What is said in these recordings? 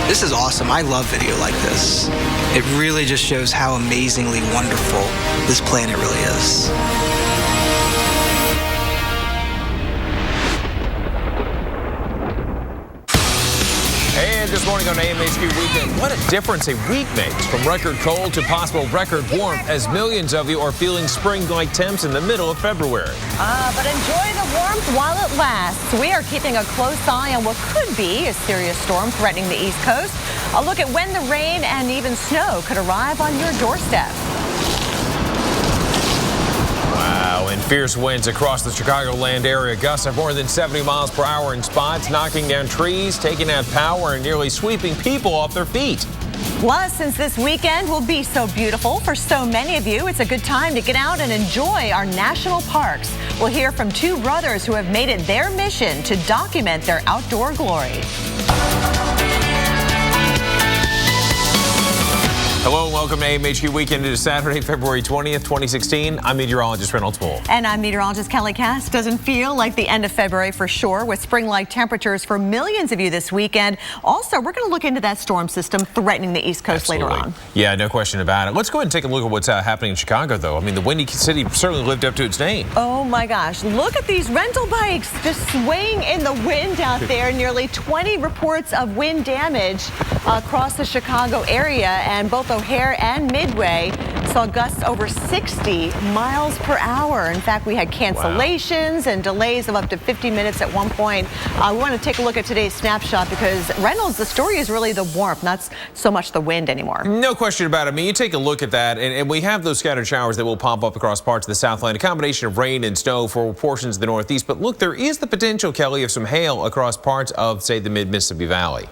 This is awesome. I love video like this. It really just shows how amazingly wonderful this planet really is. And this morning on AMHQ Weekend, what a difference a week makes. From record cold to possible record warmth, as millions of you are feeling spring-like temps in the middle of February. But enjoy the warmth while it lasts. We are keeping a close eye on what could be a serious storm threatening the East Coast. A look at when the rain and even snow could arrive on your doorstep. Wow, and fierce winds across the Chicagoland area. Gusts of more than 70 miles per hour in spots, knocking down trees, taking out power, and nearly sweeping people off their feet. Plus, since this weekend will be so beautiful for so many of you, it's a good time to get out and enjoy our national parks. We'll hear from two brothers who have made it their mission to document their outdoor glory. Hello and welcome to AMHQ Weekend. It is Saturday, February 20th, 2016. I'm meteorologist Reynolds Poole. And I'm meteorologist Kelly Cass. Doesn't feel like the end of February for sure, with spring-like temperatures for millions of you this weekend. Also, we're going to look into that storm system threatening the East Coast later on. Yeah, no question about it. Let's go ahead and take a look at what's happening in Chicago, though. I mean, the Windy City certainly lived up to its name. Oh my gosh, look at these rental bikes just swaying in the wind out there. Nearly 20 reports of wind damage across the Chicago area, and both O'Hare and Midway saw gusts over 60 miles per hour. In fact, we had cancellations and delays of up to 50 minutes at one point. We want to take a look at today's snapshot because, Reynolds, the story is really the warmth, not so much the wind anymore. No question about it. I mean, you take a look at that, and we have those scattered showers that will pop up across parts of the Southland, a combination of rain and snow for portions of the Northeast. But look, there is the potential, Kelly, of some hail across parts of, say, the mid-Mississippi Valley.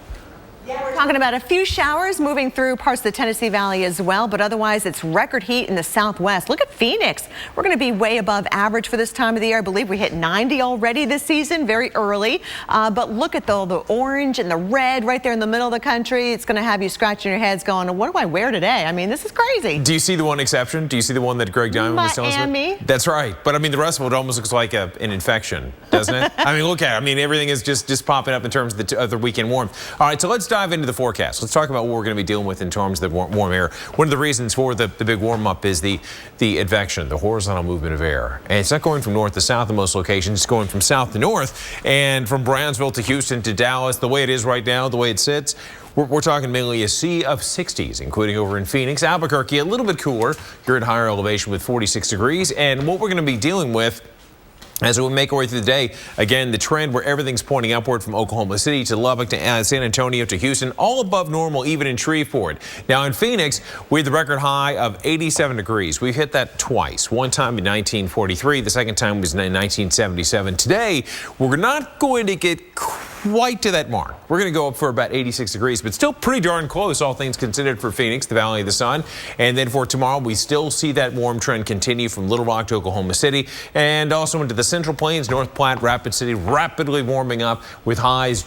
Yeah, we're talking about a few showers moving through parts of the Tennessee Valley as well, but otherwise it's record heat in the Southwest. Look at Phoenix. We're going to be way above average for this time of the year. I believe we hit 90 already this season, very early. But look at the orange and the red right there in the middle of the country. It's going to have you scratching your heads going, what do I wear today? I mean, this is crazy. Do you see the one exception? Do you see the one that Greg Diamond was telling us about? Miami. That's right. But I mean, the rest of it almost looks like an infection, doesn't it? I mean, look at it. I mean, everything is just popping up in terms of the weekend warmth. All right, so let's dive into the forecast. Let's talk about what we're going to be dealing with in terms of the warm air. One of the reasons for the big warm up is the advection, the horizontal movement of air. And it's not going from north to south in most locations. It's going from south to north, and from Brownsville to Houston to Dallas, the way it is right now, the way it sits. We're talking mainly a sea of 60s, including over in Phoenix. Albuquerque, a little bit cooler. You're at higher elevation with 46 degrees. And what we're going to be dealing with as we make our way through the day, again, the trend where everything's pointing upward from Oklahoma City to Lubbock to San Antonio to Houston, all above normal, even in Shreveport. Now in Phoenix, we had the record high of 87 degrees. We've hit that twice. One time in 1943, the second time was in 1977. Today, we're not going to get quite to that mark. We're going to go up for about 86 degrees, but still pretty darn close, all things considered, for Phoenix, the Valley of the Sun. And then for tomorrow, we still see that warm trend continue from Little Rock to Oklahoma City and also into the Central Plains, North Platte, Rapid City, rapidly warming up with highs.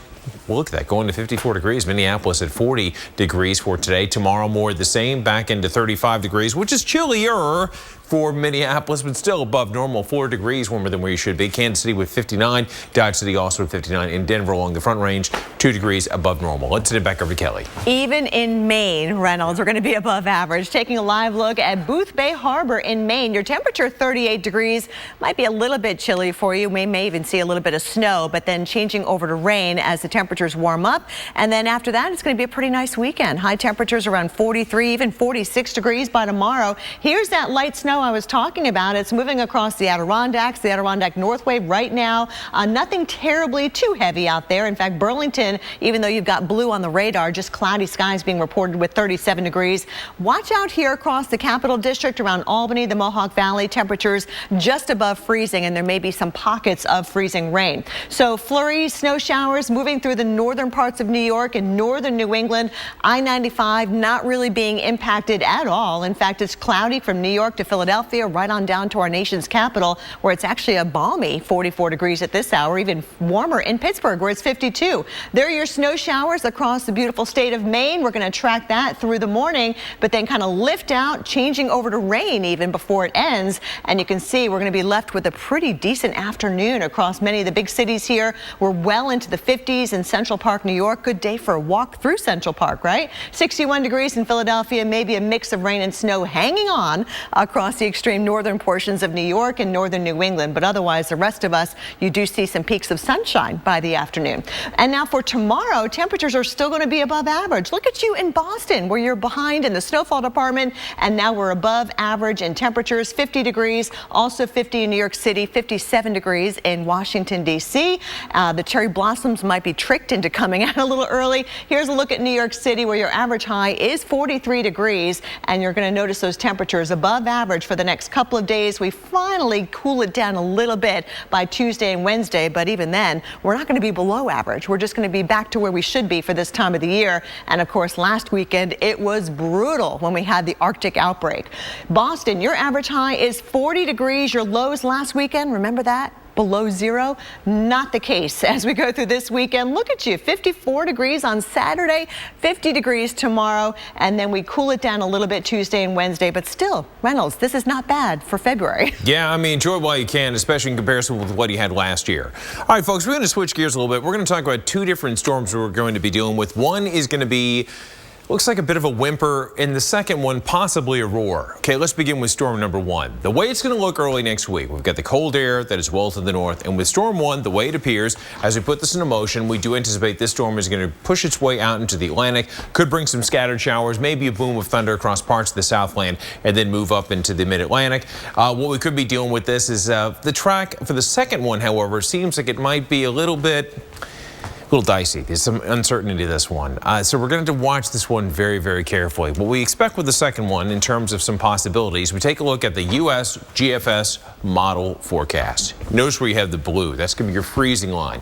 Well, look at that, going to 54 degrees. Minneapolis at 40 degrees for today. Tomorrow, more of the same, back into 35 degrees, which is chillier for Minneapolis, but still above normal, 4 degrees warmer than where you should be. Kansas City with 59, Dodge City also at 59, in Denver along the Front Range, 2 degrees above normal. Let's send it back over to Kelly. Even in Maine, Reynolds, we're going to be above average. Taking a live look at Booth Bay Harbor in Maine, your temperature 38 degrees, might be a little bit chilly for you. We may even see a little bit of snow, but then changing over to rain as the temperatures warm up. And then after that, it's going to be a pretty nice weekend. High temperatures around 43, even 46 degrees by tomorrow. Here's that light snow I was talking about. It's moving across the Adirondacks, the Adirondack Northway right now. Nothing terribly too heavy out there. In fact, Burlington, even though you've got blue on the radar, just cloudy skies being reported with 37 degrees. Watch out here across the Capital District around Albany, the Mohawk Valley, temperatures just above freezing, and there may be some pockets of freezing rain. So flurries, snow showers moving through the northern parts of New York and northern New England. I-95 not really being impacted at all. In fact, it's cloudy from New York to Philadelphia. Philadelphia, right on down to our nation's capital, where it's actually a balmy 44 degrees at this hour, even warmer in Pittsburgh, where it's 52. There are your snow showers across the beautiful state of Maine. We're going to track that through the morning, but then kind of lift out, changing over to rain even before it ends. And you can see we're going to be left with a pretty decent afternoon across many of the big cities here. We're well into the 50s in Central Park, New York. Good day for a walk through Central Park, right? 61 degrees in Philadelphia, maybe a mix of rain and snow hanging on across the extreme northern portions of New York and northern New England. But otherwise, the rest of us, you do see some peaks of sunshine by the afternoon. And now for tomorrow, temperatures are still going to be above average. Look at you in Boston, where you're behind in the snowfall department, and now we're above average in temperatures, 50 degrees, also 50 in New York City, 57 degrees in Washington, D.C. The cherry blossoms might be tricked into coming out a little early. Here's a look at New York City, where your average high is 43 degrees, and you're going to notice those temperatures above average for the next couple of days. We finally cool it down a little bit by Tuesday and Wednesday, but even then, we're not going to be below average. We're just going to be back to where we should be for this time of the year. And of course, last weekend, it was brutal when we had the Arctic outbreak. Boston, your average high is 40 degrees. Your lows last weekend, remember that? Below zero. Not the case as we go through this weekend. Look at you, 54 degrees on Saturday, 50 degrees tomorrow, and then we cool it down a little bit Tuesday and Wednesday, but still, Reynolds, this is not bad for February. Yeah, I mean, enjoy it while you can, especially in comparison with what you had last year. All right, folks, we're going to switch gears a little bit. We're going to talk about two different storms we're going to be dealing with. One is going to be looks like a bit of a whimper, and the second one possibly a roar. Okay, let's begin with storm number one. The way it's going to look early next week, we've got the cold air that is well to the north, and with storm one, the way it appears, as we put this into motion, we do anticipate this storm is going to push its way out into the Atlantic, could bring some scattered showers, maybe a boom of thunder across parts of the Southland, and then move up into the mid-Atlantic. What we could be dealing with this is the track for the second one, however, seems like it might be a little dicey. There's some uncertainty to this one. So we're going to have to watch this one very, very carefully. What we expect with the second one in terms of some possibilities, we take a look at the U.S. GFS model forecast. Notice where you have the blue. That's going to be your freezing line.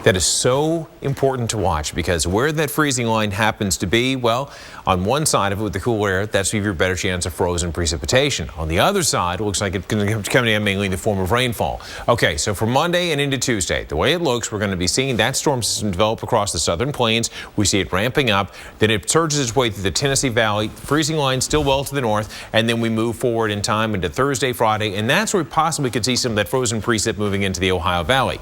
That is so important to watch because where that freezing line happens to be, well, on one side of it with the cool air, that's give you a better chance of frozen precipitation. On the other side, it looks like it's going to come in mainly in the form of rainfall. Okay, so for Monday and into Tuesday, the way it looks, we're going to be seeing that storm system develop across the southern plains. We see it ramping up, then it surges its way through the Tennessee Valley, freezing line still well to the north, and then we move forward in time into Thursday, Friday, and that's where we possibly could see some of that frozen precip moving into the Ohio Valley.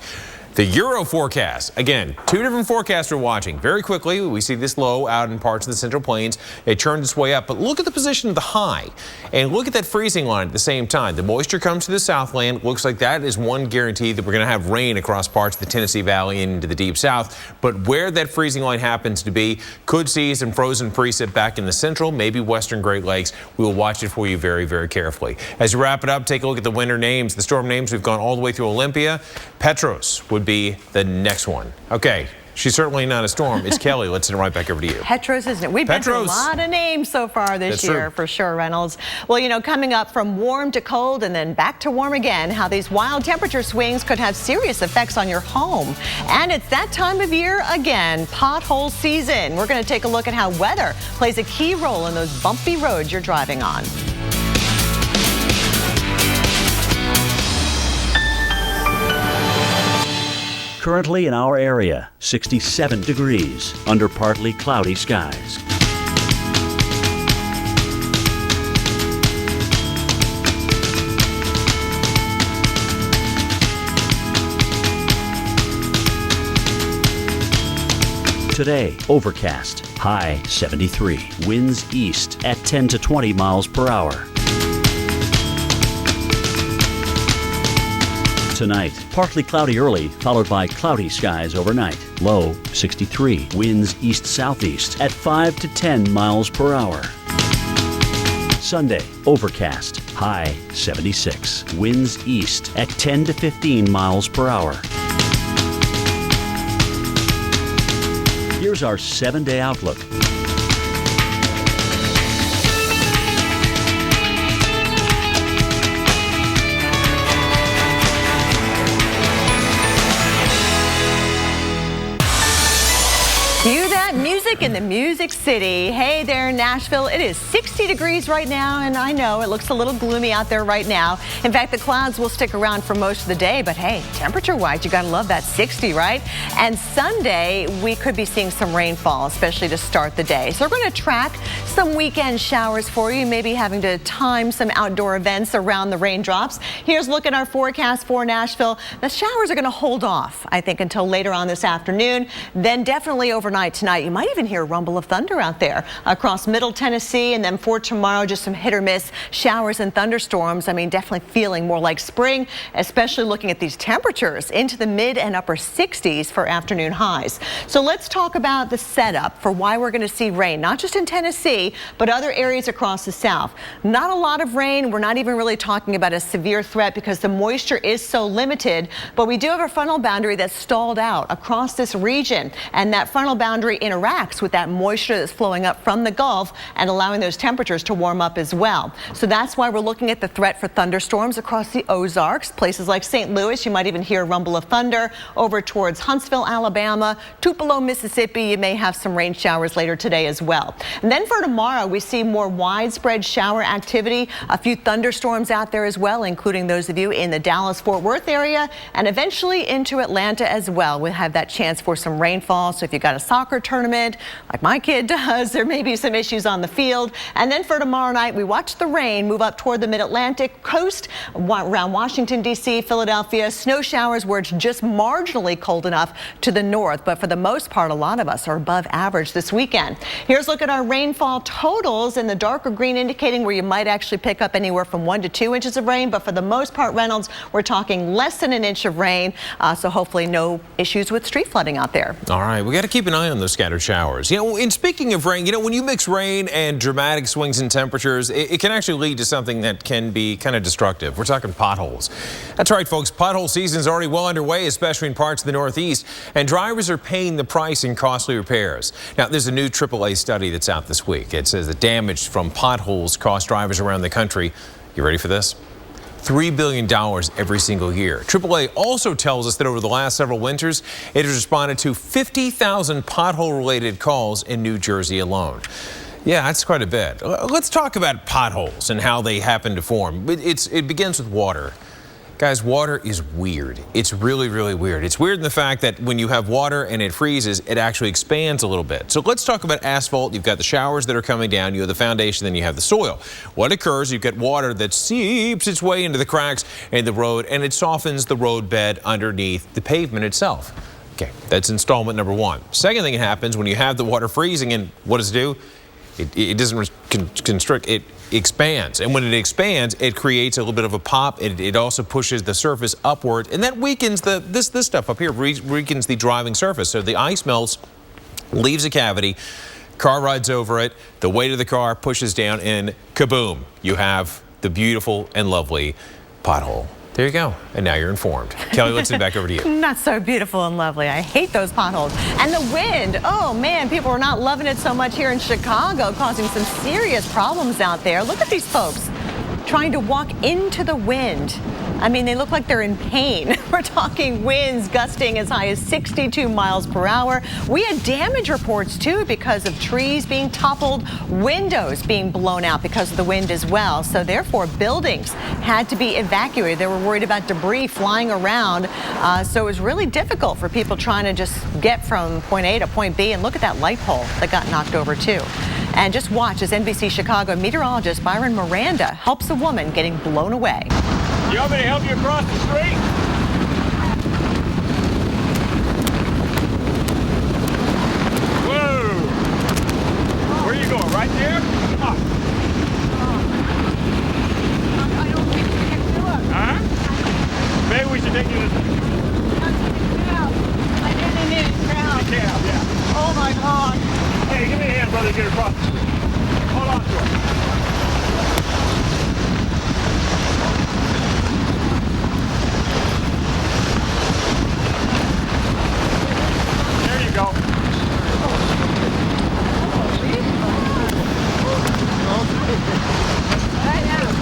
The Euro forecast, again, two different forecasts we're watching. Very quickly, we see this low out in parts of the Central Plains. It turns its way up, but look at the position of the high and look at that freezing line at the same time. The moisture comes to the Southland. Looks like that is one guarantee that we're going to have rain across parts of the Tennessee Valley and into the deep south. But where that freezing line happens to be, could see some frozen precip back in the central, maybe western Great Lakes. We will watch it for you very, very carefully. As we wrap it up, take a look at the winter names, the storm names. We've gone all the way through Olympia. Petros would be the next one. Okay, she's certainly not a storm. It's Kelly. Let's send it right back over to you. Petros, isn't it? We've been through a lot of names so far this year, for sure, Reynolds. Well, you know, coming up from warm to cold and then back to warm again, how these wild temperature swings could have serious effects on your home. And it's that time of year again, pothole season. We're going to take a look at how weather plays a key role in those bumpy roads you're driving on. Currently in our area, 67 degrees under partly cloudy skies. Today, overcast, high 73, winds east at 10 to 20 miles per hour. Tonight, partly cloudy early, followed by cloudy skies overnight. Low 63, winds east-southeast at 5 to 10 miles per hour. Sunday, overcast, high 76, winds east at 10 to 15 miles per hour. Here's our 7-day outlook. Cue that music music in the Music City. Hey there, Nashville. It is 60 degrees right now, and I know it looks a little gloomy out there right now. In fact, the clouds will stick around for most of the day, but hey, temperature-wise, you gotta love that 60, right? And Sunday, we could be seeing some rainfall, especially to start the day. So we're gonna track some weekend showers for you, maybe having to time some outdoor events around the raindrops. Here's a look at our forecast for Nashville. The showers are gonna hold off, I think, until later on this afternoon. Then definitely overnight tonight, you might even hear a rumble of thunder out there across Middle Tennessee. And then for tomorrow, just some hit or miss showers and thunderstorms. I mean, definitely feeling more like spring, especially looking at these temperatures into the mid and upper 60s for afternoon highs. So let's talk about the setup for why we're going to see rain, not just in Tennessee, but other areas across the south. Not a lot of rain. We're not even really talking about a severe threat because the moisture is so limited, but we do have a frontal boundary that's stalled out across this region. And that frontal boundary interacts with that moisture that's flowing up from the Gulf and allowing those temperatures to warm up as well. So that's why we're looking at the threat for thunderstorms across the Ozarks. Places like St. Louis, you might even hear a rumble of thunder. Over towards Huntsville, Alabama, Tupelo, Mississippi, you may have some rain showers later today as well. And then for tomorrow, we see more widespread shower activity. A few thunderstorms out there as well, including those of you in the Dallas-Fort Worth area and eventually into Atlanta as well. We'll have that chance for some rainfall. So if you've got a soccer tournament like my kid does, there may be some issues on the field. And then for tomorrow night, we watch the rain move up toward the mid-Atlantic coast around Washington, D.C., Philadelphia. Snow showers where it's just marginally cold enough to the north. But for the most part, a lot of us are above average this weekend. Here's a look at our rainfall totals in the darker green, indicating where you might actually pick up anywhere from 1 to 2 inches of rain. But for the most part, Reynolds, we're talking less than an inch of rain. So hopefully no issues with street flooding out there. All right, we got to keep an eye on those scattered showers. You know, and speaking of rain, you know, when you mix rain and dramatic swings in temperatures, it can actually lead to something that can be kind of destructive. We're talking potholes. That's right, folks. Pothole season is already well underway, especially in parts of the Northeast, and drivers are paying the price in costly repairs. Now, there's a new AAA study that's out this week. It says the damage from potholes cost drivers around the country. You ready for this? $3 billion every single year. AAA also tells us that over the last several winters, it has responded to 50,000 pothole-related calls in New Jersey alone. Yeah, that's quite a bit. Let's talk about potholes and how they happen to form. It begins with water. Guys, water is weird. It's really, really weird. It's weird in the fact that when you have water and it freezes, it actually expands a little bit. So let's talk about asphalt. You've got the showers that are coming down. You have the foundation, then you have the soil. What occurs, you've got water that seeps its way into the cracks in the road, and it softens the road bed underneath the pavement itself. Okay, that's installment number one. Second thing that happens when you have the water freezing, and what does it do? It doesn't constrict, it expands. And when it expands, it creates a little bit of a pop. It also pushes the surface upward, and that weakens this stuff up here, weakens the driving surface. So the ice melts, leaves a cavity, car rides over it, the weight of the car pushes down, and kaboom, you have the beautiful and lovely pothole. There you go. And now you're informed. Kelly, let's send it back over to you. Not so beautiful and lovely. I hate those potholes. And the wind. Oh, man, people are not loving it so much here in Chicago, causing some serious problems out there. Look at these folks trying to walk into the wind. I mean, they look like they're in pain. We're talking winds gusting as high as 62 miles per hour. We had damage reports, too, because of trees being toppled, windows being blown out because of the wind as well. So therefore, buildings had to be evacuated. They were worried about debris flying around. So it was really difficult for people trying to just get from point A to point B. And look at that light pole that got knocked over, too. And just watch as NBC Chicago meteorologist Byron Miranda helps a woman getting blown away. You want me to help you across the street? Whoa! Where are you going? Right there? Come on. I don't think we can do it. Huh? Maybe we should take you to the... I didn't need a crowd. The cab, yeah. Oh my God. Hey, give me a hand, brother, to get across the street. Hold on to it. Go.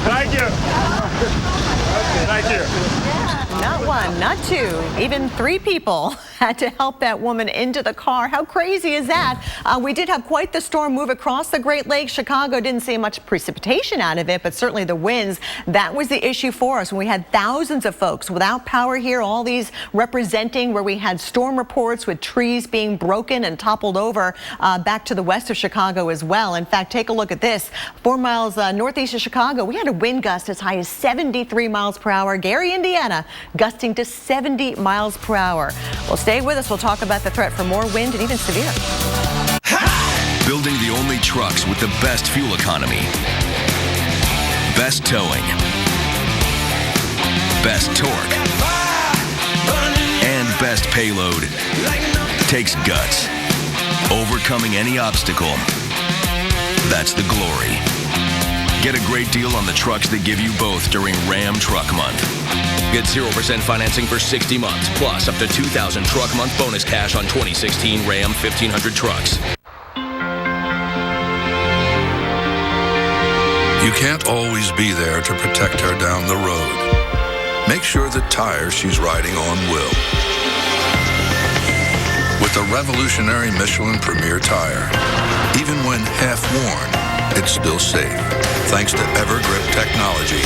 Thank you. Thank you. Not one, not two, even three people had to help that woman into the car. How crazy is that? We did have quite the storm move across the Great Lakes. Chicago didn't see much precipitation out of it, but certainly the winds, that was the issue for us. We had thousands of folks without power here, all these representing where we had storm reports with trees being broken and toppled over back to the west of Chicago as well. In fact, take a look at this. 4 miles northeast of Chicago, we had a wind gust as high as 73 miles per hour. Gary, Indiana, gusting to 70 miles per hour. Well, stay with us. We'll talk about the threat for more wind and even severe. Building the only trucks with the best fuel economy, best towing, best torque, and best payload takes guts. Overcoming any obstacle, that's the glory. Get a great deal on the trucks that give you both during Ram Truck Month. Get 0% financing for 60 months, plus up to $2,000 truck month bonus cash on 2016 Ram 1500 trucks. You can't always be there to protect her down the road. Make sure the tires she's riding on will. With the revolutionary Michelin Premier tire, even when half worn, it's still safe, thanks to Evergrip technology.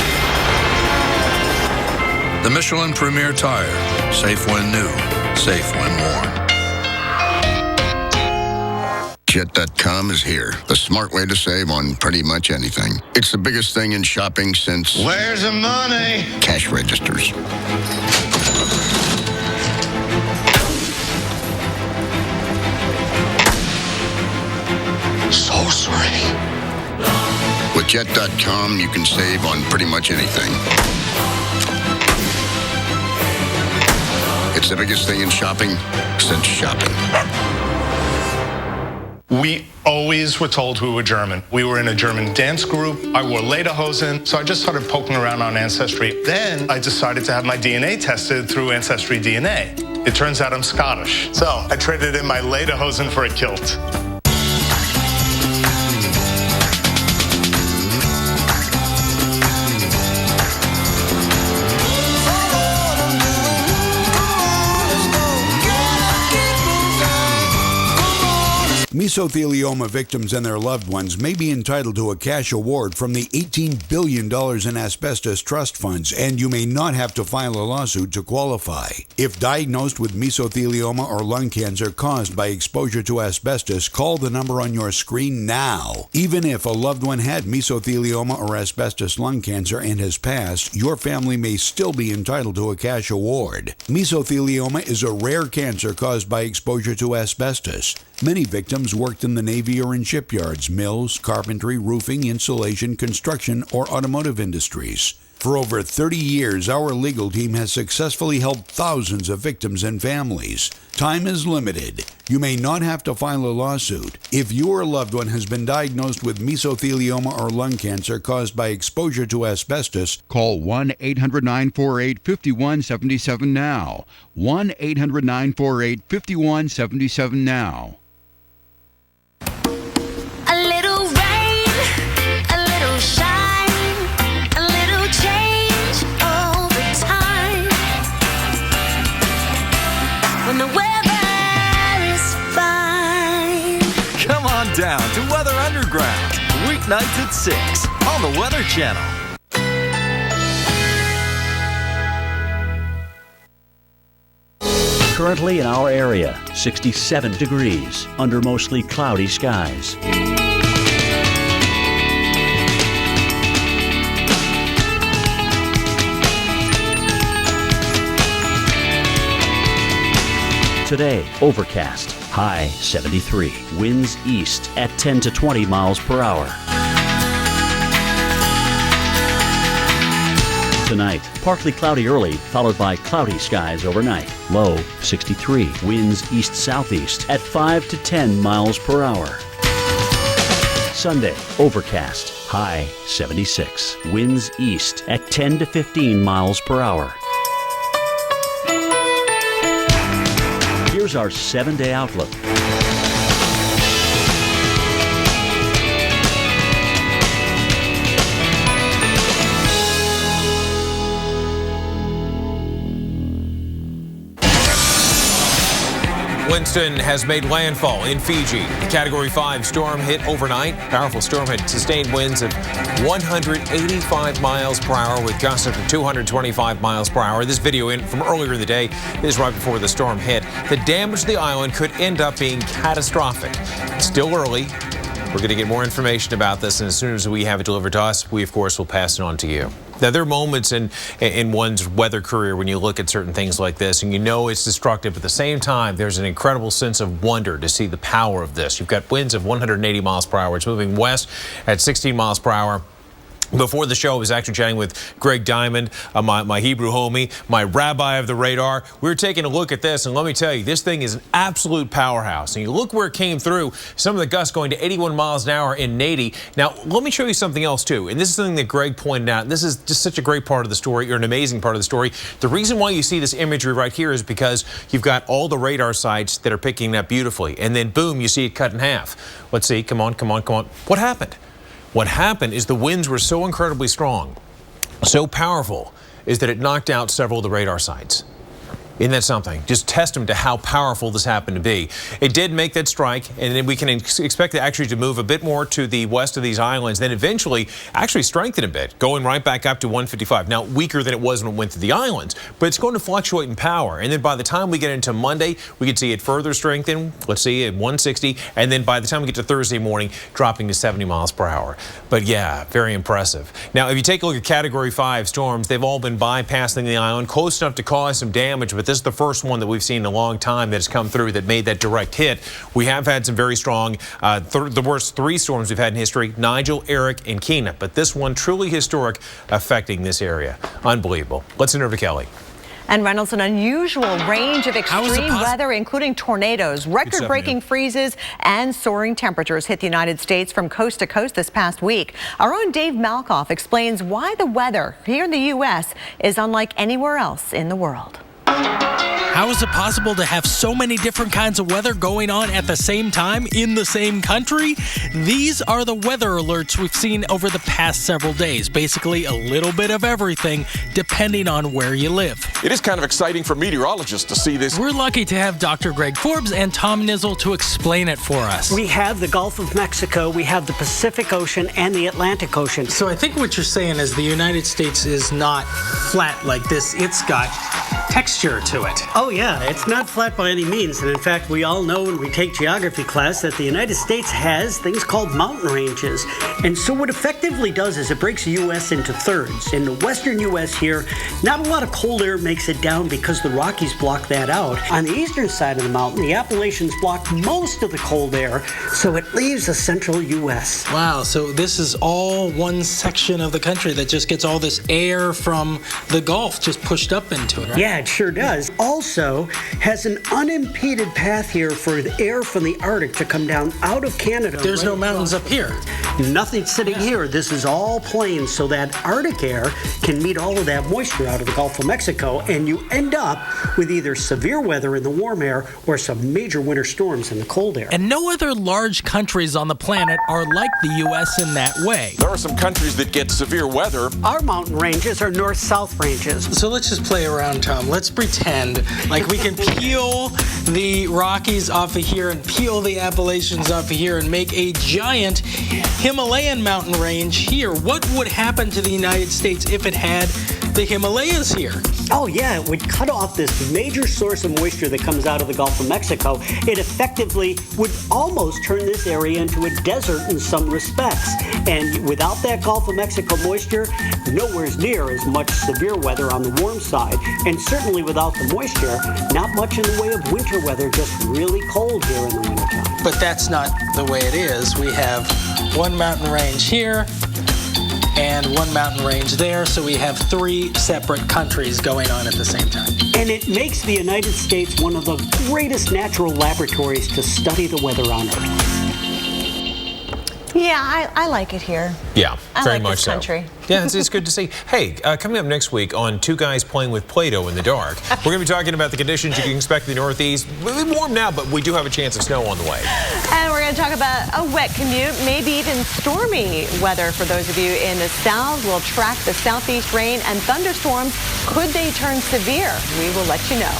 The Michelin Premier tire, safe when new, safe when worn. Jet.com is here, the smart way to save on pretty much anything. It's the biggest thing in shopping since... Where's the money? Cash registers. Sorcery. With Jet.com, you can save on pretty much anything. It's the biggest thing in shopping since shopping. We always were told we were German. We were in a German dance group. I wore lederhosen, so I just started poking around on Ancestry. Then I decided to have my DNA tested through Ancestry DNA. It turns out I'm Scottish. So I traded in my lederhosen for a kilt. Mesothelioma victims and their loved ones may be entitled to a cash award from the $18 billion in asbestos trust funds, and you may not have to file a lawsuit to qualify. If diagnosed with mesothelioma or lung cancer caused by exposure to asbestos, call the number on your screen now. Even if a loved one had mesothelioma or asbestos lung cancer and has passed, your family may still be entitled to a cash award. Mesothelioma is a rare cancer caused by exposure to asbestos. Many victims worked in the Navy or in shipyards, mills, carpentry, roofing, insulation, construction, or automotive industries. For over 30 years, our legal team has successfully helped thousands of victims and families. Time is limited. You may not have to file a lawsuit. If your loved one has been diagnosed with mesothelioma or lung cancer caused by exposure to asbestos, call 1-800-948-5177 now. 1-800-948-5177 now. Down to Weather Underground, weeknights at 6 on the Weather Channel. Currently in our area, 67 degrees under mostly cloudy skies. Today, overcast, high 73, winds east at 10 to 20 miles per hour. Tonight, partly cloudy early, followed by cloudy skies overnight. Low 63, winds east-southeast at 5 to 10 miles per hour. Sunday, overcast, high 76, winds east at 10 to 15 miles per hour. Here's our 7-day outlook. Winston has made landfall in Fiji. The Category 5 storm hit overnight. Powerful storm had sustained winds of 185 miles per hour with gusts up to 225 miles per hour. This video from earlier in the day is right before the storm hit. The damage to the island could end up being catastrophic. It's still early. We're going to get more information about this, and as soon as we have it delivered to us, we, of course, will pass it on to you. Now, there are moments in one's weather career when you look at certain things like this, and you know it's destructive. At the same time, there's an incredible sense of wonder to see the power of this. You've got winds of 180 miles per hour. It's moving west at 16 miles per hour. Before the show, I was actually chatting with Greg Diamond, my Hebrew homie, my rabbi of the radar. We were taking a look at this, and let me tell you, this thing is an absolute powerhouse. And you look where it came through, some of the gusts going to 81 miles an hour in Nady. Now, let me show you something else, too. And this is something that Greg pointed out. This is just such a great part of the story, or an amazing part of the story. The reason why you see this imagery right here is because you've got all the radar sites that are picking it up beautifully. And then, boom, you see it cut in half. Let's see. Come on, come on, come on. What happened? What happened is the winds were so incredibly strong, so powerful, is that it knocked out several of the radar sites. Isn't that something? Just testament to how powerful this happened to be. It did make that strike, and then we can expect it actually to move a bit more to the west of these islands, then eventually actually strengthen a bit, going right back up to 155. Now, weaker than it was when it went to the islands, but it's going to fluctuate in power. And then by the time we get into Monday, we could see it further strengthen, let's see, at 160, and then by the time we get to Thursday morning, dropping to 70 miles per hour. But yeah, very impressive. Now, if you take a look at Category 5 storms, they've all been bypassing the island, close enough to cause some damage, but this is the first one that we've seen in a long time that has come through that made that direct hit. We have had some very strong, the worst three storms we've had in history, Nigel, Eric, and Keena. But this one truly historic, affecting this area. Unbelievable. Let's send over to Kelly. And Reynolds, an unusual range of extreme weather, including tornadoes, record-breaking freezes, and soaring temperatures hit the United States from coast to coast this past week. Our own Dave Malkoff explains why the weather here in the U.S. is unlike anywhere else in the world. How is it possible to have so many different kinds of weather going on at the same time in the same country? These are the weather alerts we've seen over the past several days. Basically, a little bit of everything, depending on where you live. It is kind of exciting for meteorologists to see this. We're lucky to have Dr. Greg Forbes and Tom Nizzle to explain it for us. We have the Gulf of Mexico, we have the Pacific Ocean, and the Atlantic Ocean. So I think what you're saying is the United States is not flat like this. It's got texture to it. Oh yeah, it's not flat by any means, and in fact we all know when we take geography class that the United States has things called mountain ranges, and so what effectively does is it breaks the U.S. into thirds. In the western U.S. here, not a lot of cold air makes it down because the Rockies block that out. On the eastern side of the mountain, the Appalachians block most of the cold air, so it leaves the central U.S. Wow, so this is all one section of the country that just gets all this air from the Gulf just pushed up into it, right? Yeah, it sure does. Also has an unimpeded path here for the air from the Arctic to come down out of Canada. There's no mountains up here. Nothing sitting here. This is all plains, so that Arctic air can meet all of that moisture out of the Gulf of Mexico, and you end up with either severe weather in the warm air or some major winter storms in the cold air. And no other large countries on the planet are like the U.S. in that way. There are some countries that get severe weather. Our mountain ranges are north-south ranges. So let's just play around, Tom. Let's pretend like we can peel the Rockies off of here and peel the Appalachians off of here and make a giant Himalayan mountain range here. What would happen to the United States if it had the Himalayas here? Oh yeah, it would cut off this major source of moisture that comes out of the Gulf of Mexico. It effectively would almost turn this area into a desert in some respects. And without that Gulf of Mexico moisture, nowhere near as much severe weather on the warm side. And certainly without the moisture, not much in the way of winter weather, just really cold here in the wintertime. But that's not the way it is. We have one mountain range here and one mountain range there, so we have three separate countries going on at the same time. And it makes the United States one of the greatest natural laboratories to study the weather on Earth. Yeah, I like it here. Yeah, very like much this so. country. Yeah, it's good to see. Hey, coming up next week on Two Guys Playing with Play-Doh in the Dark, we're going to be talking about the conditions you can expect in the Northeast. It's warm now, but we do have a chance of snow on the way. And we're going to talk about a wet commute, maybe even stormy weather for those of you in the South. We'll track the southeast rain and thunderstorms. Could they turn severe? We will let you know.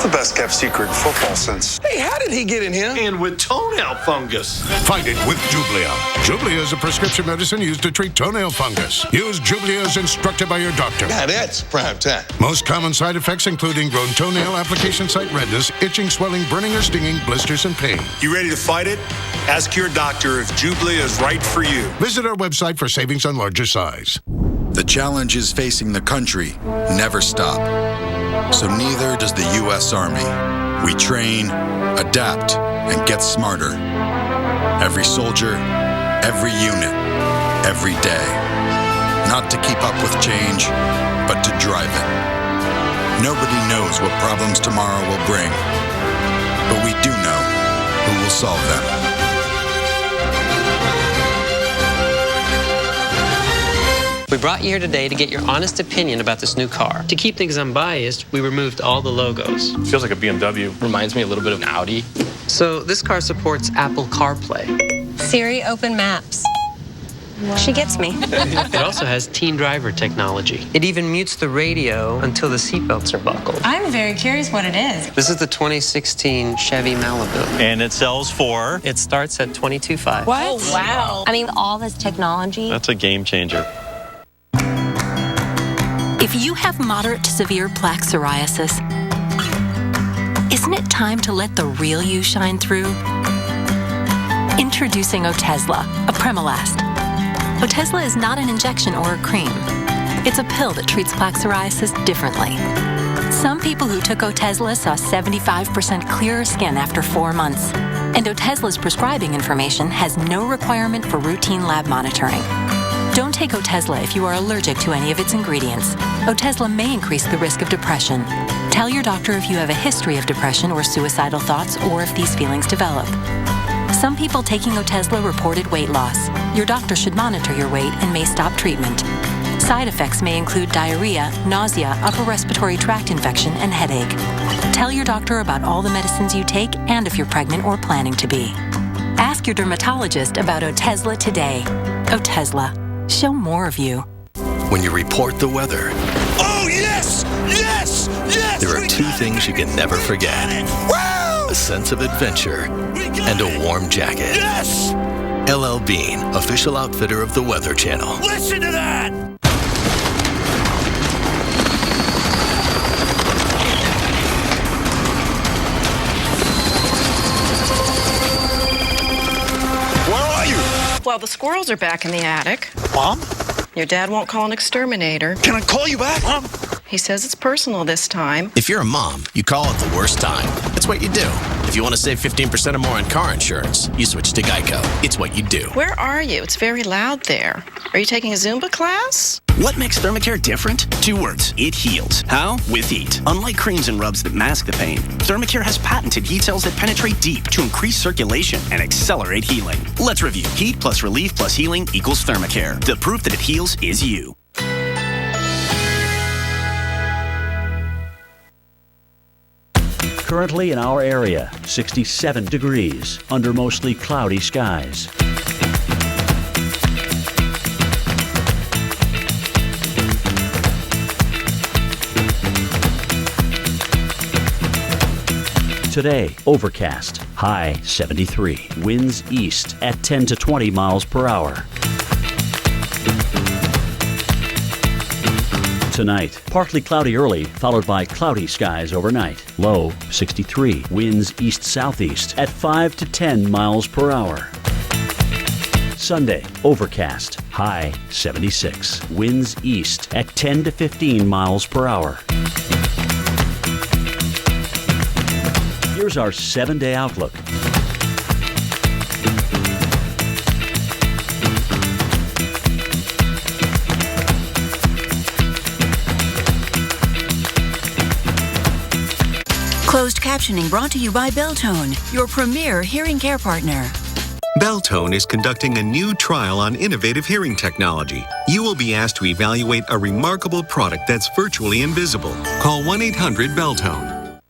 the best kept secret in football since. Hey, how did he get in here? And with toenail fungus. Fight it with Jublia. Jublia is a prescription medicine used to treat toenail fungus. Use Jublia as instructed by your doctor. Now that's prime time. Most common side effects include ingrown toenail, application site redness, itching, swelling, burning or stinging, blisters, and pain. You ready to fight it? Ask your doctor if Jublia is right for you. Visit our website for savings on larger size. The challenges facing the country never stop. So neither does the U.S. Army. We train, adapt, and get smarter. Every soldier, every unit, every day. Not to keep up with change, but to drive it. Nobody knows what problems tomorrow will bring. But we do know who will solve them. We brought you here today to get your honest opinion about this new car. To keep things unbiased, we removed all the logos. Feels like a BMW. Reminds me a little bit of an Audi. So this car supports Apple CarPlay. Siri, open maps. She gets me. It also has teen driver technology. It even mutes the radio until the seatbelts are buckled. I'm very curious what it is. This is the 2016 Chevy Malibu. And it sells for? It starts at $22,500. What? Oh, wow. I mean, all this technology. That's a game changer. If you have moderate to severe plaque psoriasis, isn't it time to let the real you shine through? Introducing Otezla, a Premolast. Otezla is not an injection or a cream. It's a pill that treats plaque psoriasis differently. Some people who took Otezla saw 75% clearer skin after 4 months. And Otezla's prescribing information has no requirement for routine lab monitoring. Don't take Otezla if you are allergic to any of its ingredients. Otezla may increase the risk of depression. Tell your doctor if you have a history of depression or suicidal thoughts or if these feelings develop. Some people taking Otezla reported weight loss. Your doctor should monitor your weight and may stop treatment. Side effects may include diarrhea, nausea, upper respiratory tract infection, and headache. Tell your doctor about all the medicines you take and if you're pregnant or planning to be. Ask your dermatologist about Otezla today. Otezla. Show more of you. When you report the weather, Oh, yes! Yes! Yes! there are two things you can never forget. Woo! A sense of adventure and a warm jacket. Yes! LL Bean, official outfitter of the Weather Channel. Listen to that! Where are you? Well, the squirrels are back in the attic. Mom? Your dad won't call an exterminator. Can I call you back, Mom? He says it's personal this time. If you're a mom, you call it the worst time. It's what you do. If you want to save 15% or more on car insurance, you switch to Geico. It's what you do. Where are you? It's very loud there. Are you taking a Zumba class? What makes Thermacare different? 2 words. It heals. How? With heat. Unlike creams and rubs that mask the pain, Thermacare has patented heat cells that penetrate deep to increase circulation and accelerate healing. Let's review. Heat plus relief plus healing equals Thermacare. The proof that it heals is you. Currently in our area, 67 degrees under mostly cloudy skies. Today, overcast, high 73, winds east at 10 to 20 miles per hour. Tonight, partly cloudy early, followed by cloudy skies overnight. Low 63, winds east-southeast at 5 to 10 miles per hour. Sunday, overcast, high 76, winds east at 10 to 15 miles per hour. Here's our 7-day outlook. Closed captioning brought to you by Beltone, your premier hearing care partner. Beltone is conducting a new trial on innovative hearing technology. You will be asked to evaluate a remarkable product that's virtually invisible. Call 1-800-BELTONE.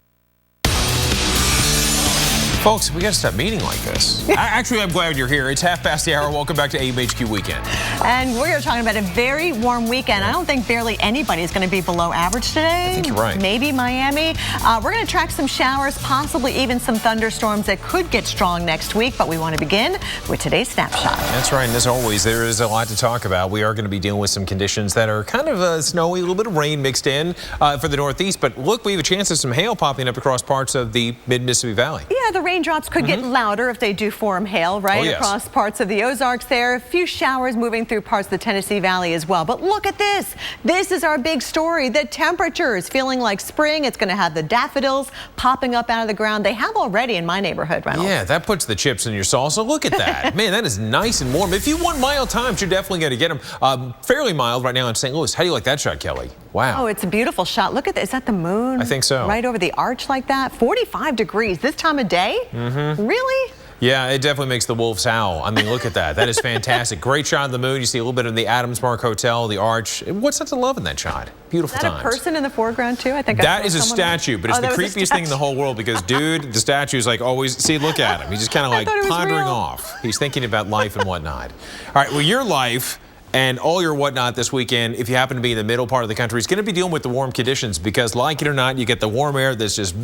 Folks, we got to stop meeting like this. Actually, I'm glad you're here. It's 1/2 Welcome back to AMHQ Weekend. And we're talking about a very warm weekend. I don't think barely anybody is going to be below average today. I think you're right. Maybe Miami. We're going to track some showers, possibly even some thunderstorms that could get strong next week. But we want to begin with today's snapshot. That's right. And as always, there is a lot to talk about. We are going to be dealing with some conditions that are kind of snowy, a little bit of rain mixed in for the Northeast. But look, we have a chance of some hail popping up across parts of the mid-Mississippi Valley. Yeah, the raindrops could get louder if they do form hail, right? Oh, yes. Across parts of the Ozarks there. A few showers moving through parts of the Tennessee Valley as well. But look at this. This is our big story. The temperatures feeling like spring. It's going to have the daffodils popping up out of the ground. They have already in my neighborhood, Reynolds. Yeah, that puts the chips in your salsa. Look at that. Man, that is nice and warm. If you want mild times, you're definitely going to get them. Fairly mild right now in St. Louis. How do you like that shot, Kelly? Wow. Oh, it's a beautiful shot. Look at that. Is that the moon? I think so. Right over the arch like that. 45 degrees this time of day? Really? Yeah, it definitely makes the wolves howl. I mean, look at that. That is fantastic. Great shot of the moon. You see a little bit of the Adams Park Hotel, the arch. What's not to love in that shot? Beautiful Is that times. a person in the foreground, too? I think that is a statue, but it's the creepiest thing in the whole world because, dude, the statue is like always, see, look at him. He's just kind of like pondering off. He's thinking about life and whatnot. All right, well, your life and all your whatnot this weekend, if you happen to be in the middle part of the country, is going to be dealing with the warm conditions because, like it or not, you get the warm air that's just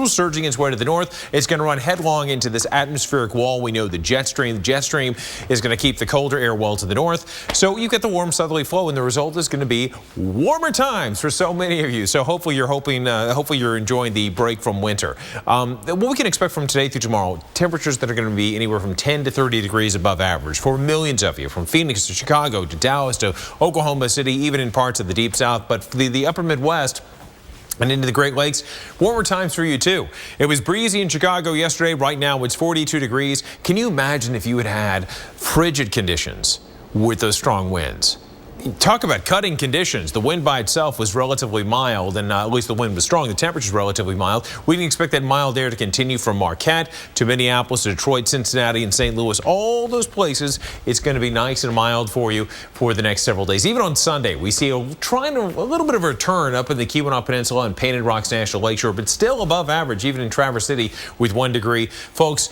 surging its way to the north. It's going to run headlong into this atmospheric wall. We know the jet stream. The jet stream is going to keep the colder air well to the north. So you get the warm southerly flow, and the result is going to be warmer times for so many of you. So hopefully you're enjoying the break from winter. What we can expect from today through tomorrow, temperatures that are going to be anywhere from 10 to 30 degrees above average for millions of you, from Phoenix to Chicago to Dallas to Oklahoma City, even in parts of the deep south. But the upper Midwest and into the Great Lakes, warmer times for you too. It was breezy in Chicago yesterday. Right now it's 42 degrees. Can you imagine if you had frigid conditions with those strong winds? Talk about cutting conditions. The wind by itself was relatively mild, and at least the wind was strong. The temperature is relatively mild. We can expect that mild air to continue from Marquette to Minneapolis, to Detroit, Cincinnati, and St. Louis. All those places, it's going to be nice and mild for you for the next several days. Even on Sunday, we see a little bit of a return up in the Keweenaw Peninsula and Painted Rocks National Lakeshore, but still above average, even in Traverse City with 1 degree. Folks,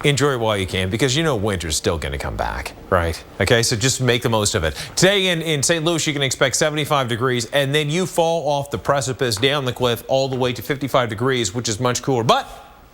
enjoy it while you can because you know winter's still going to come back, right? Okay, so just make the most of it. Today in St. Louis, you can expect 75 degrees, and then you fall off the precipice down the cliff all the way to 55 degrees, which is much cooler. But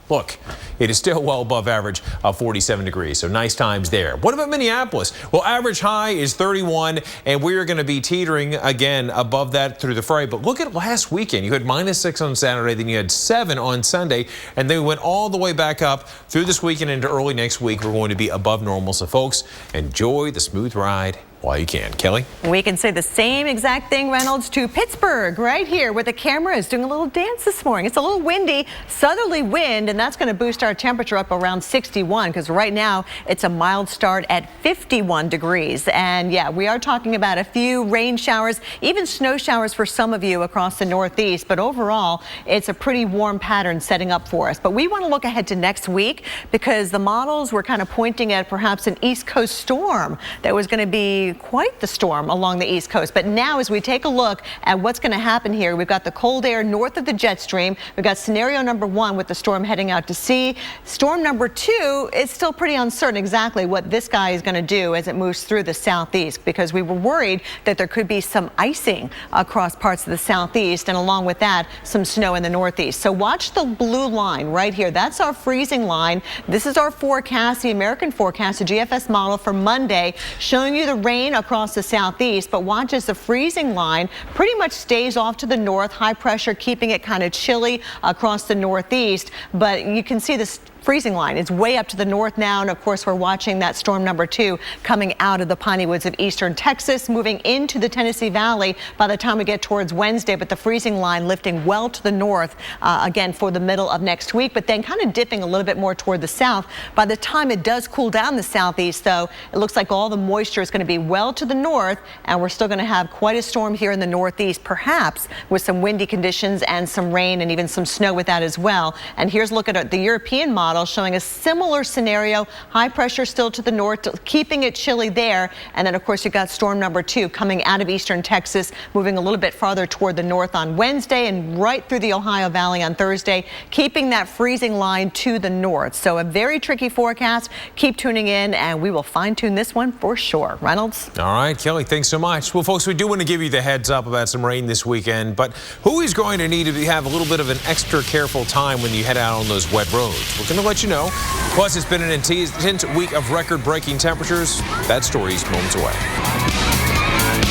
look, it is still well above average of 47 degrees, so nice times there. What about Minneapolis? Well, average high is 31, and we are going to be teetering again above that through the fray. But look at last weekend. You had -6 on Saturday, then you had 7 on Sunday, and then we went all the way back up through this weekend into early next week. We're going to be above normal, so folks, enjoy the smooth ride while you can. Kelly? We can say the same exact thing, Reynolds, to Pittsburgh right here where the camera is doing a little dance this morning. It's a little windy, southerly wind, and that's going to boost our temperature up around 61 because right now it's a mild start at 51 degrees. And yeah, we are talking about a few rain showers, even snow showers for some of you across the Northeast. But overall, it's a pretty warm pattern setting up for us. But we want to look ahead to next week because the models were kind of pointing at perhaps an East Coast storm that was going to be quite the storm along the East Coast. But now as we take a look at what's going to happen here, we've got the cold air north of the jet stream. We've got scenario number 1 with the storm heading out to sea. Storm number 2 is still pretty uncertain exactly what this guy is going to do as it moves through the southeast because we were worried that there could be some icing across parts of the southeast and along with that some snow in the northeast. So watch the blue line right here. That's our freezing line. This is our forecast, the American forecast, the GFS model for Monday, showing you the rain across the southeast, but watch as the freezing line pretty much stays off to the north, high pressure keeping it kind of chilly across the northeast, but you can see this freezing line. It's way up to the north now, and of course we're watching that storm number 2 coming out of the piney woods of eastern Texas, moving into the Tennessee Valley by the time we get towards Wednesday, but the freezing line lifting well to the north again for the middle of next week, but then kind of dipping a little bit more toward the south. By the time it does cool down the southeast, though, it looks like all the moisture is going to be well to the north, and we're still going to have quite a storm here in the northeast, perhaps with some windy conditions and some rain and even some snow with that as well. And here's a look at the European model. model showing a similar scenario. High pressure still to the north, keeping it chilly there. And then, of course, you've got storm number 2 coming out of eastern Texas, moving a little bit farther toward the north on Wednesday and right through the Ohio Valley on Thursday, keeping that freezing line to the north. So a very tricky forecast. Keep tuning in, and we will fine-tune this one for sure. Reynolds? All right, Kelly, thanks so much. Well, folks, we do want to give you the heads up about some rain this weekend, but who is going to need to have a little bit of an extra careful time when you head out on those wet roads? We're going to let you know. Plus, it's been an intense week of record-breaking temperatures. That story is moments away.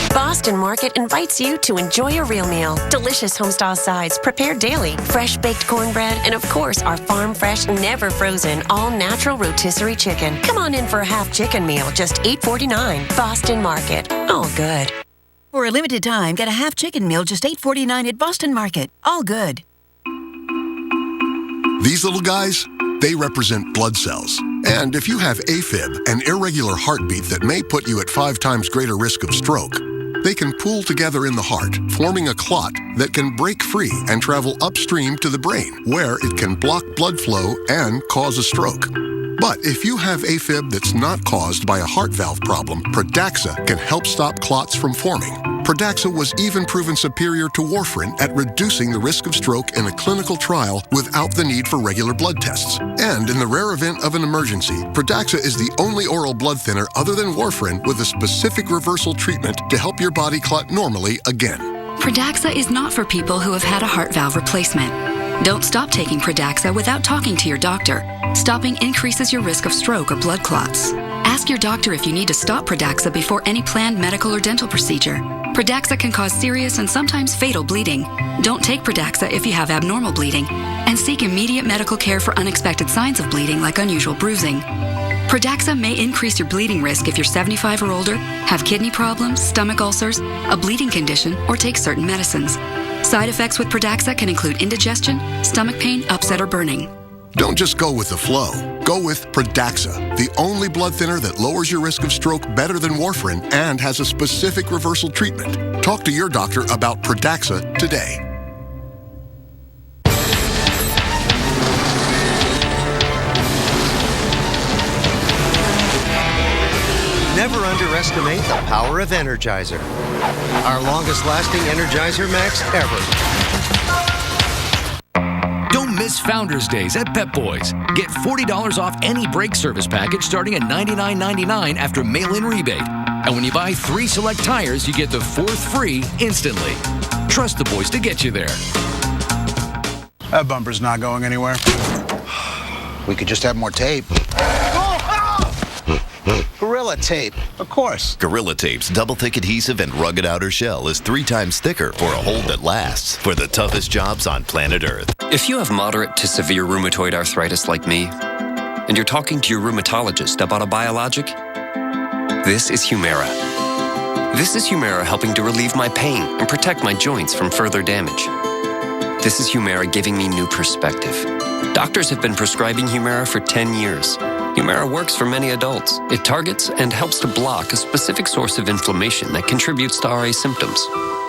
Boston Market invites you to enjoy a real meal. Delicious homestyle sides prepared daily, fresh baked cornbread, and of course our farm fresh, never frozen, all natural rotisserie chicken. Come on in for a half chicken meal, just $8.49. Boston Market, all good. For a limited time, get a half chicken meal, just $8.49 at Boston Market. All good. These little guys, they represent blood cells. And if you have AFib, an irregular heartbeat that may put you at 5 times greater risk of stroke, they can pool together in the heart, forming a clot that can break free and travel upstream to the brain, where it can block blood flow and cause a stroke. But if you have AFib that's not caused by a heart valve problem, Pradaxa can help stop clots from forming. Pradaxa was even proven superior to warfarin at reducing the risk of stroke in a clinical trial without the need for regular blood tests. And in the rare event of an emergency, Pradaxa is the only oral blood thinner other than warfarin with a specific reversal treatment to help your body clot normally again. Pradaxa is not for people who have had a heart valve replacement. Don't stop taking Pradaxa without talking to your doctor. Stopping increases your risk of stroke or blood clots. Ask your doctor if you need to stop Pradaxa before any planned medical or dental procedure. Pradaxa can cause serious and sometimes fatal bleeding. Don't take Pradaxa if you have abnormal bleeding, and seek immediate medical care for unexpected signs of bleeding like unusual bruising. Pradaxa may increase your bleeding risk if you're 75 or older, have kidney problems, stomach ulcers, a bleeding condition, or take certain medicines. Side effects with Pradaxa can include indigestion, stomach pain, upset, or burning. Don't just go with the flow. Go with Pradaxa, the only blood thinner that lowers your risk of stroke better than warfarin and has a specific reversal treatment. Talk to your doctor about Pradaxa today. Never underestimate the power of Energizer. Our longest-lasting Energizer Max ever. Don't miss Founders Days at Pep Boys. Get $40 off any brake service package starting at $99.99 after mail-in rebate. And when you buy 3 select tires, you get the 4th free instantly. Trust the boys to get you there. That bumper's not going anywhere. We could just have more tape. Gorilla Tape, of course. Gorilla Tape's double-thick adhesive and rugged outer shell is 3 times thicker for a hold that lasts for the toughest jobs on planet Earth. If you have moderate to severe rheumatoid arthritis like me, and you're talking to your rheumatologist about a biologic, this is Humira. This is Humira helping to relieve my pain and protect my joints from further damage. This is Humira giving me new perspective. Doctors have been prescribing Humira for 10 years. Humira works for many adults. It targets and helps to block a specific source of inflammation that contributes to RA symptoms.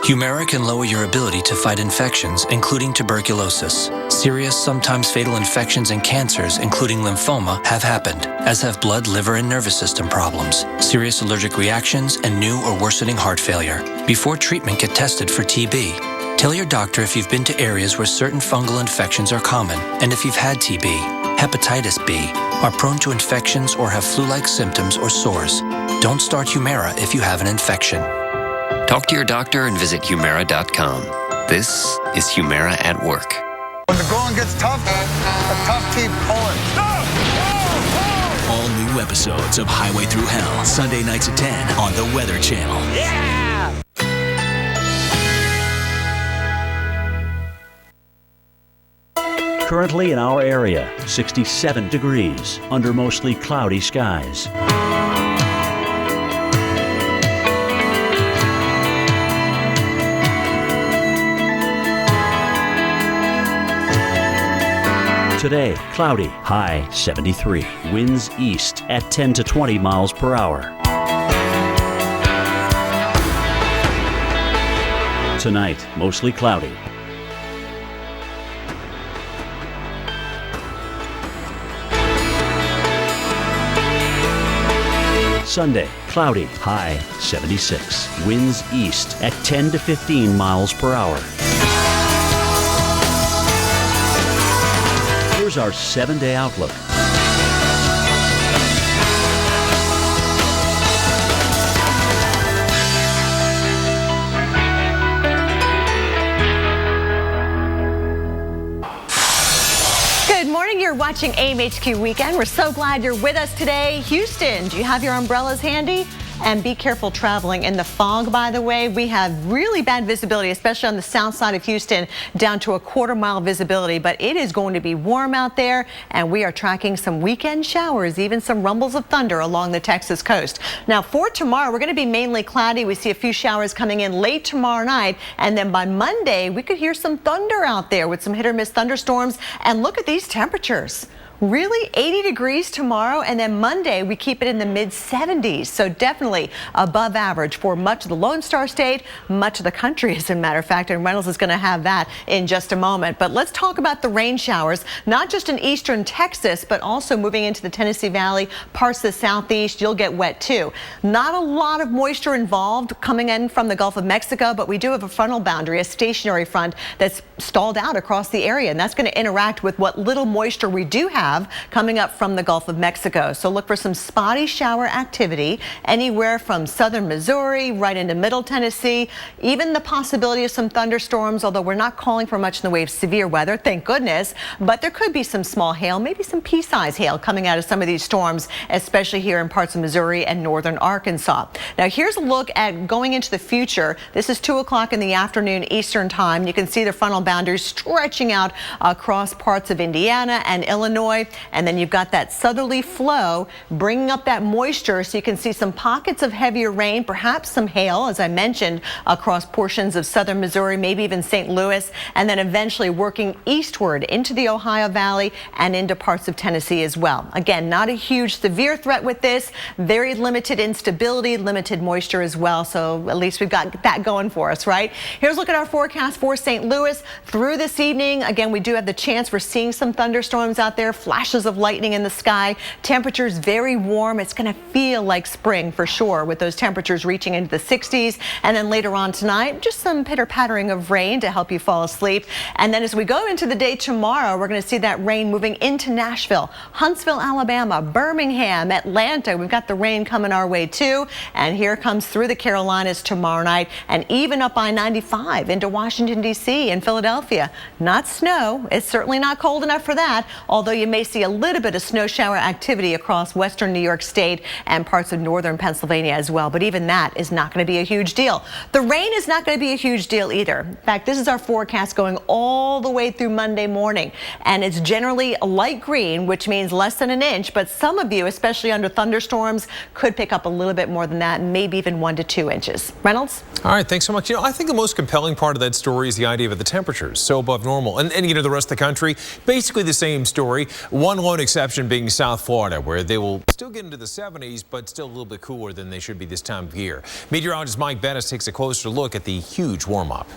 Humira can lower your ability to fight infections, including tuberculosis. Serious, sometimes fatal infections and cancers, including lymphoma, have happened, as have blood, liver, and nervous system problems, serious allergic reactions, and new or worsening heart failure. Before treatment, get tested for TB. Tell your doctor if you've been to areas where certain fungal infections are common, and if you've had TB, hepatitis B, are prone to infections or have flu-like symptoms or sores. Don't start Humira if you have an infection. Talk to your doctor and visit Humira.com. This is Humira at work. When the going gets tough, the tough keep pulling. All new episodes of Highway Through Hell, Sunday nights at 10 on the Weather Channel. Yeah! Currently in our area, 67 degrees under mostly cloudy skies. Today, cloudy, high 73. Winds east at 10 to 20 miles per hour. Tonight, mostly cloudy. Sunday, cloudy, high 76. Winds east at 10 to 15 miles per hour. Here's our 7-day outlook. Good morning. You're watching AMHQ Weekend. We're so glad you're with us today. Houston, do you have your umbrellas handy? And be careful traveling in the fog, by the way. We have really bad visibility, especially on the south side of Houston, down to a quarter-mile visibility. But it is going to be warm out there, and we are tracking some weekend showers, even some rumbles of thunder along the Texas coast. Now, for tomorrow, we're going to be mainly cloudy. We see a few showers coming in late tomorrow night, and then by Monday, we could hear some thunder out there with some hit-or-miss thunderstorms. And look at these temperatures. Really 80 degrees tomorrow, and then Monday we keep it in the mid-70s. So definitely above average for much of the Lone Star State, much of the country, as a matter of fact, and Reynolds is going to have that in just a moment. But let's talk about the rain showers, not just in eastern Texas, but also moving into the Tennessee Valley, parts of the southeast. You'll get wet too. Not a lot of moisture involved coming in from the Gulf of Mexico, but we do have a frontal boundary, a stationary front that's stalled out across the area, and that's going to interact with what little moisture we do have coming up from the Gulf of Mexico. So look for some spotty shower activity anywhere from southern Missouri right into middle Tennessee, even the possibility of some thunderstorms, although we're not calling for much in the way of severe weather, thank goodness, but there could be some small hail, maybe some pea-sized hail coming out of some of these storms, especially here in parts of Missouri and northern Arkansas. Now here's a look at going into the future. This is 2 o'clock in the afternoon Eastern time. You can see the frontal boundaries stretching out across parts of Indiana and Illinois. And then you've got that southerly flow bringing up that moisture, so you can see some pockets of heavier rain, perhaps some hail, as I mentioned, across portions of southern Missouri, maybe even St. Louis, and then eventually working eastward into the Ohio Valley and into parts of Tennessee as well. Again, not a huge severe threat with this, very limited instability, limited moisture as well, so at least we've got that going for us, right? Here's a look at our forecast for St. Louis through this evening. Again, we do have the chance for seeing some thunderstorms out there, flashes of lightning in the sky. Temperatures very warm. It's going to feel like spring for sure with those temperatures reaching into the 60s. And then later on tonight, just some pitter-pattering of rain to help you fall asleep. And then as we go into the day tomorrow, we're going to see that rain moving into Nashville, Huntsville, Alabama, Birmingham, Atlanta. We've got the rain coming our way too. And here comes through the Carolinas tomorrow night and even up I-95 into Washington, D.C. and Philadelphia. Not snow. It's certainly not cold enough for that, although you may see a little bit of snow shower activity across western New York State and parts of northern Pennsylvania as well. But even that is not going to be a huge deal. The rain is not going to be a huge deal either. In fact, this is our forecast going all the way through Monday morning. And it's generally light green, which means less than an inch. But some of you, especially under thunderstorms, could pick up a little bit more than that, maybe even 1 to 2 inches. Reynolds? All right, thanks so much. You know, I think the most compelling part of that story is the idea of the temperatures so above normal. And you know, the rest of the country, basically the same story. One lone exception being South Florida, where they will still get into the 70s, but still a little bit cooler than they should be this time of year. Meteorologist Mike Bettis takes a closer look at the huge warm-up.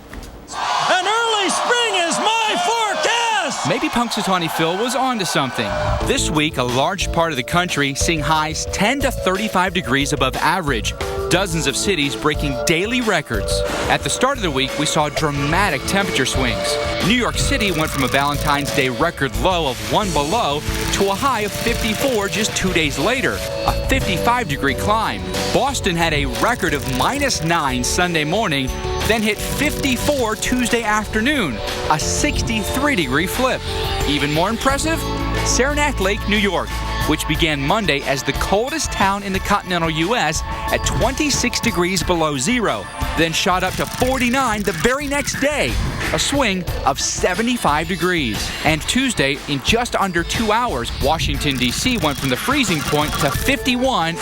An early spring is my forecast! Maybe Punxsutawney Phil was onto something. This week, a large part of the country seeing highs 10 to 35 degrees above average. Dozens of cities breaking daily records. At the start of the week, we saw dramatic temperature swings. New York City went from a Valentine's Day record low of 1 below to a high of 54 just 2 days later, a 55-degree climb. Boston had a record of -9 Sunday morning, then hit 54 Tuesday afternoon, a 63-degree flip. Even more impressive, Saranac Lake, New York, which began Monday as the coldest town in the continental U.S. at 26 degrees below zero, then shot up to 49 the very next day, a swing of 75 degrees. And Tuesday, in just under 2 hours, Washington, D.C. went from the freezing point to 51.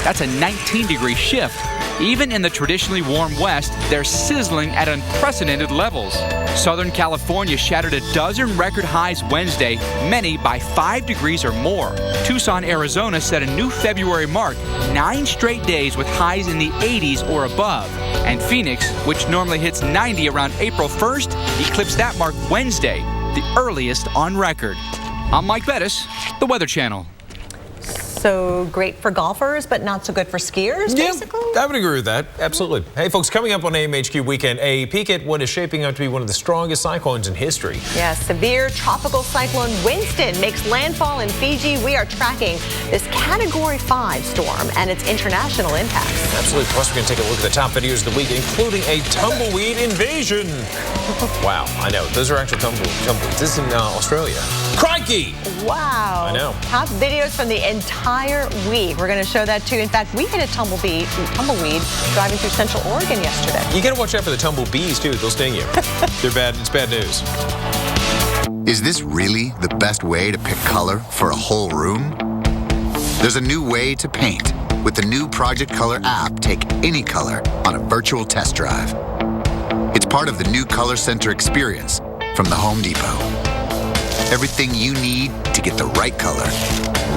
That's a 19-degree shift. Even in the traditionally warm West, they're sizzling at unprecedented levels. Southern California shattered a dozen record highs Wednesday, many by 5 degrees or more. Tucson, Arizona set a new February mark, 9 straight days with highs in the 80s or above. And Phoenix, which normally hits 90 around April 1st, eclipsed that mark Wednesday, the earliest on record. I'm Mike Bettis, the Weather Channel. So great for golfers, but not so good for skiers, basically? I would agree with that. Absolutely. Hey, folks, coming up on AMHQ Weekend, a peek at what is shaping up to be one of the strongest cyclones in history. Yeah, severe tropical cyclone Winston makes landfall in Fiji. We are tracking this Category 5 storm and its international impacts. Absolutely. Plus, we're going to take a look at the top videos of the week, including a tumbleweed invasion. Wow, I know. Those are actual tumbleweeds. This is in Australia. Crikey! Wow. I know. Top videos from the entire week. We're going to show that too. In fact, we hit a tumbleweed driving through Central Oregon yesterday. You got to watch out for the tumblebees too. They'll sting you. They're bad. It's bad news. Is this really the best way to pick color for a whole room? There's a new way to paint. With the new Project Color app, take any color on a virtual test drive. It's part of the new Color Center experience from the Home Depot. Everything you need to get the right color,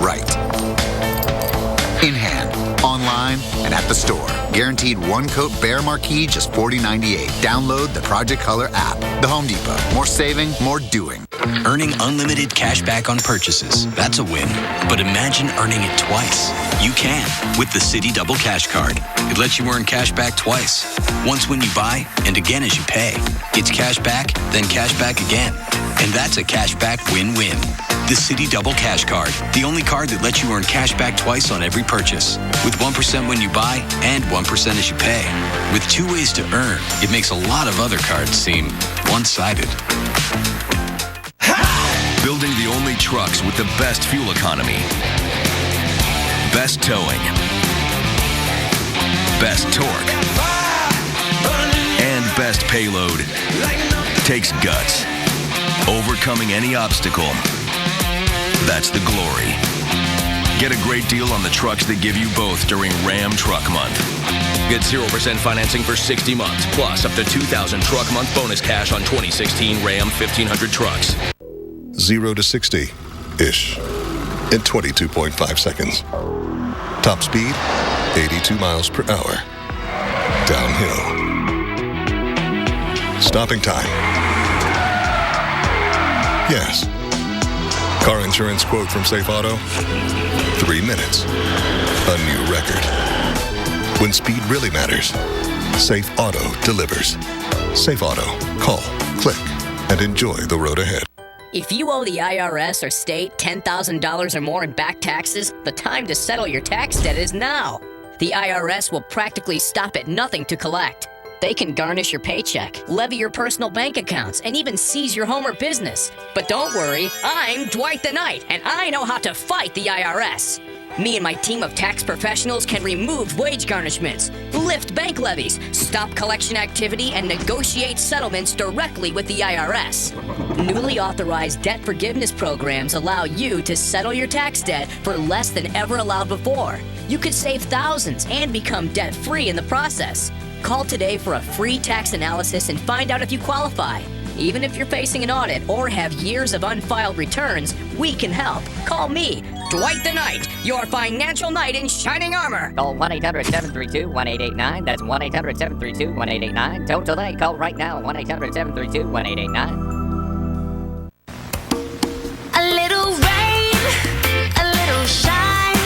right. In hand, online, and at the store. Guaranteed one-coat Behr Marquee, just $40.98. Download the Project Color app. The Home Depot. More saving, more doing. Earning unlimited cash back on purchases. That's a win. But imagine earning it twice. You can with the Citi Double Cash Card. It lets you earn cash back twice. Once when you buy, and again as you pay. It's cash back, then cash back again. And that's a cash back win-win. The Citi Double Cash Card, the only card that lets you earn cash back twice on every purchase. With 1% when you buy and 1% as you pay. With 2 ways to earn, it makes a lot of other cards seem one-sided. Building the only trucks with the best fuel economy, best towing, best torque, and best payload takes guts. Overcoming any obstacle. That's the glory. Get a great deal on the trucks that give you both during Ram Truck Month. Get 0% financing for 60 months, plus up to $2,000 truck month bonus cash on 2016 Ram 1500 trucks. 0 to 60-ish in 22.5 seconds. Top speed, 82 miles per hour. Downhill. Stopping time. Yes. Car insurance quote from Safe Auto, 3 minutes. A new record. When speed really matters, Safe Auto delivers. Safe Auto. Call, click, and enjoy the road ahead. If you owe the IRS or state $10,000 or more in back taxes, the time to settle your tax debt is now. The IRS will practically stop at nothing to collect. They can garnish your paycheck, levy your personal bank accounts, and even seize your home or business. But don't worry, I'm Dwight the Knight, and I know how to fight the IRS. Me and my team of tax professionals can remove wage garnishments, lift bank levies, stop collection activity, and negotiate settlements directly with the IRS. Newly authorized debt forgiveness programs allow you to settle your tax debt for less than ever allowed before. You could save thousands and become debt-free in the process. Call today for a free tax analysis and find out if you qualify. Even if you're facing an audit or have years of unfiled returns, we can help. Call me, Dwight the Knight, your financial knight in shining armor. Call 1-800-732-1889. That's 1-800-732-1889. Don't delay. Call right now. 1-800-732-1889. A little rain, a little shine,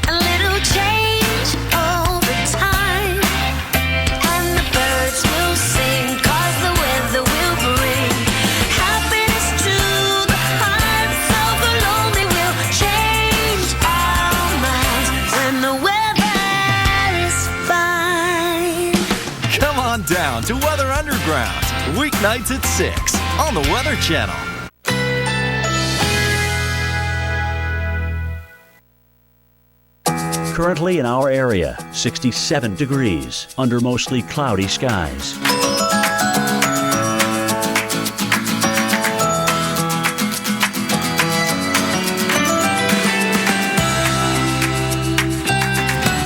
a little change all the time. And the birds will sing, 'cause the weather will bring happiness to the hearts of the lonely. Will change our minds when the weather is fine. Come on down to Weather Underground, weeknights at 6 on the Weather Channel. Currently in our area, 67 degrees under mostly cloudy skies.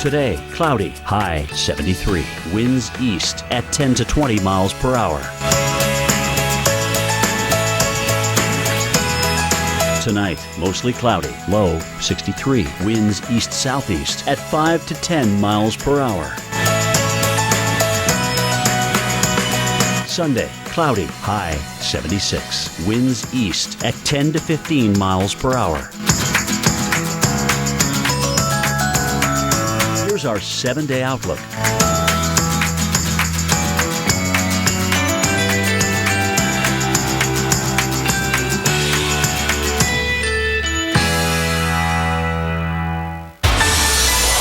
Today, cloudy, high 73. Winds east at 10 to 20 miles per hour. Tonight, mostly cloudy, low 63. Winds east-southeast at 5 to 10 miles per hour. Sunday, cloudy, high 76. Winds east at 10 to 15 miles per hour. Here's our 7-day outlook.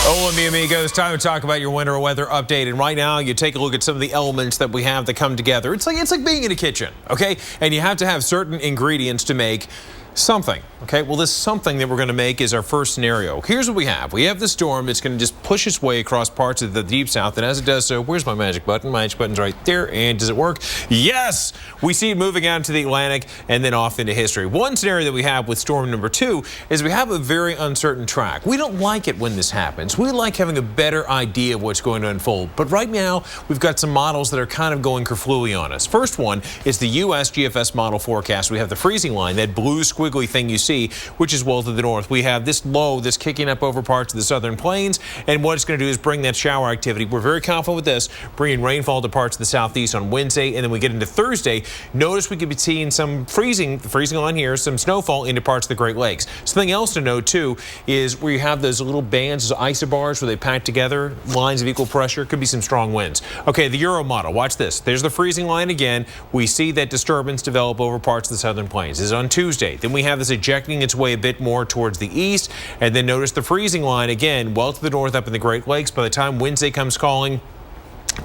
Hola, mi amigos. Time to talk about your winter weather update. And right now, you take a look at some of the elements that we have that come together. It's like being in a kitchen, okay? And you have to have certain ingredients to make something. Okay, well, this something that we're going to make is our first scenario. Here's what we have. We have the storm that's going to just push its way across parts of the deep south. And as it does so, where's my magic button? My magic button's right there. And does it work? Yes! We see it moving out into the Atlantic and then off into history. One scenario that we have with storm number 2 is we have a very uncertain track. We don't like it when this happens. We like having a better idea of what's going to unfold. But right now, we've got some models that are kind of going kerflooey on us. First one is the U.S. GFS model forecast. We have the freezing line, that blue squiggly thing you see, which is well to the north. We have this low that's kicking up over parts of the southern plains, and what it's going to do is bring that shower activity. We're very confident with this, bringing rainfall to parts of the southeast on Wednesday, and then we get into Thursday. Notice we could be seeing some freezing line here, some snowfall into parts of the Great Lakes. Something else to note too is where you have those little bands, those isobars where they pack together, lines of equal pressure, could be some strong winds. Okay, the Euro model, watch this. There's the freezing line again. We see that disturbance develop over parts of the southern plains. This is on Tuesday. Then we have this ejecting its way a bit more towards the east, and then notice the freezing line again well to the north up in the Great Lakes. By the time Wednesday comes calling,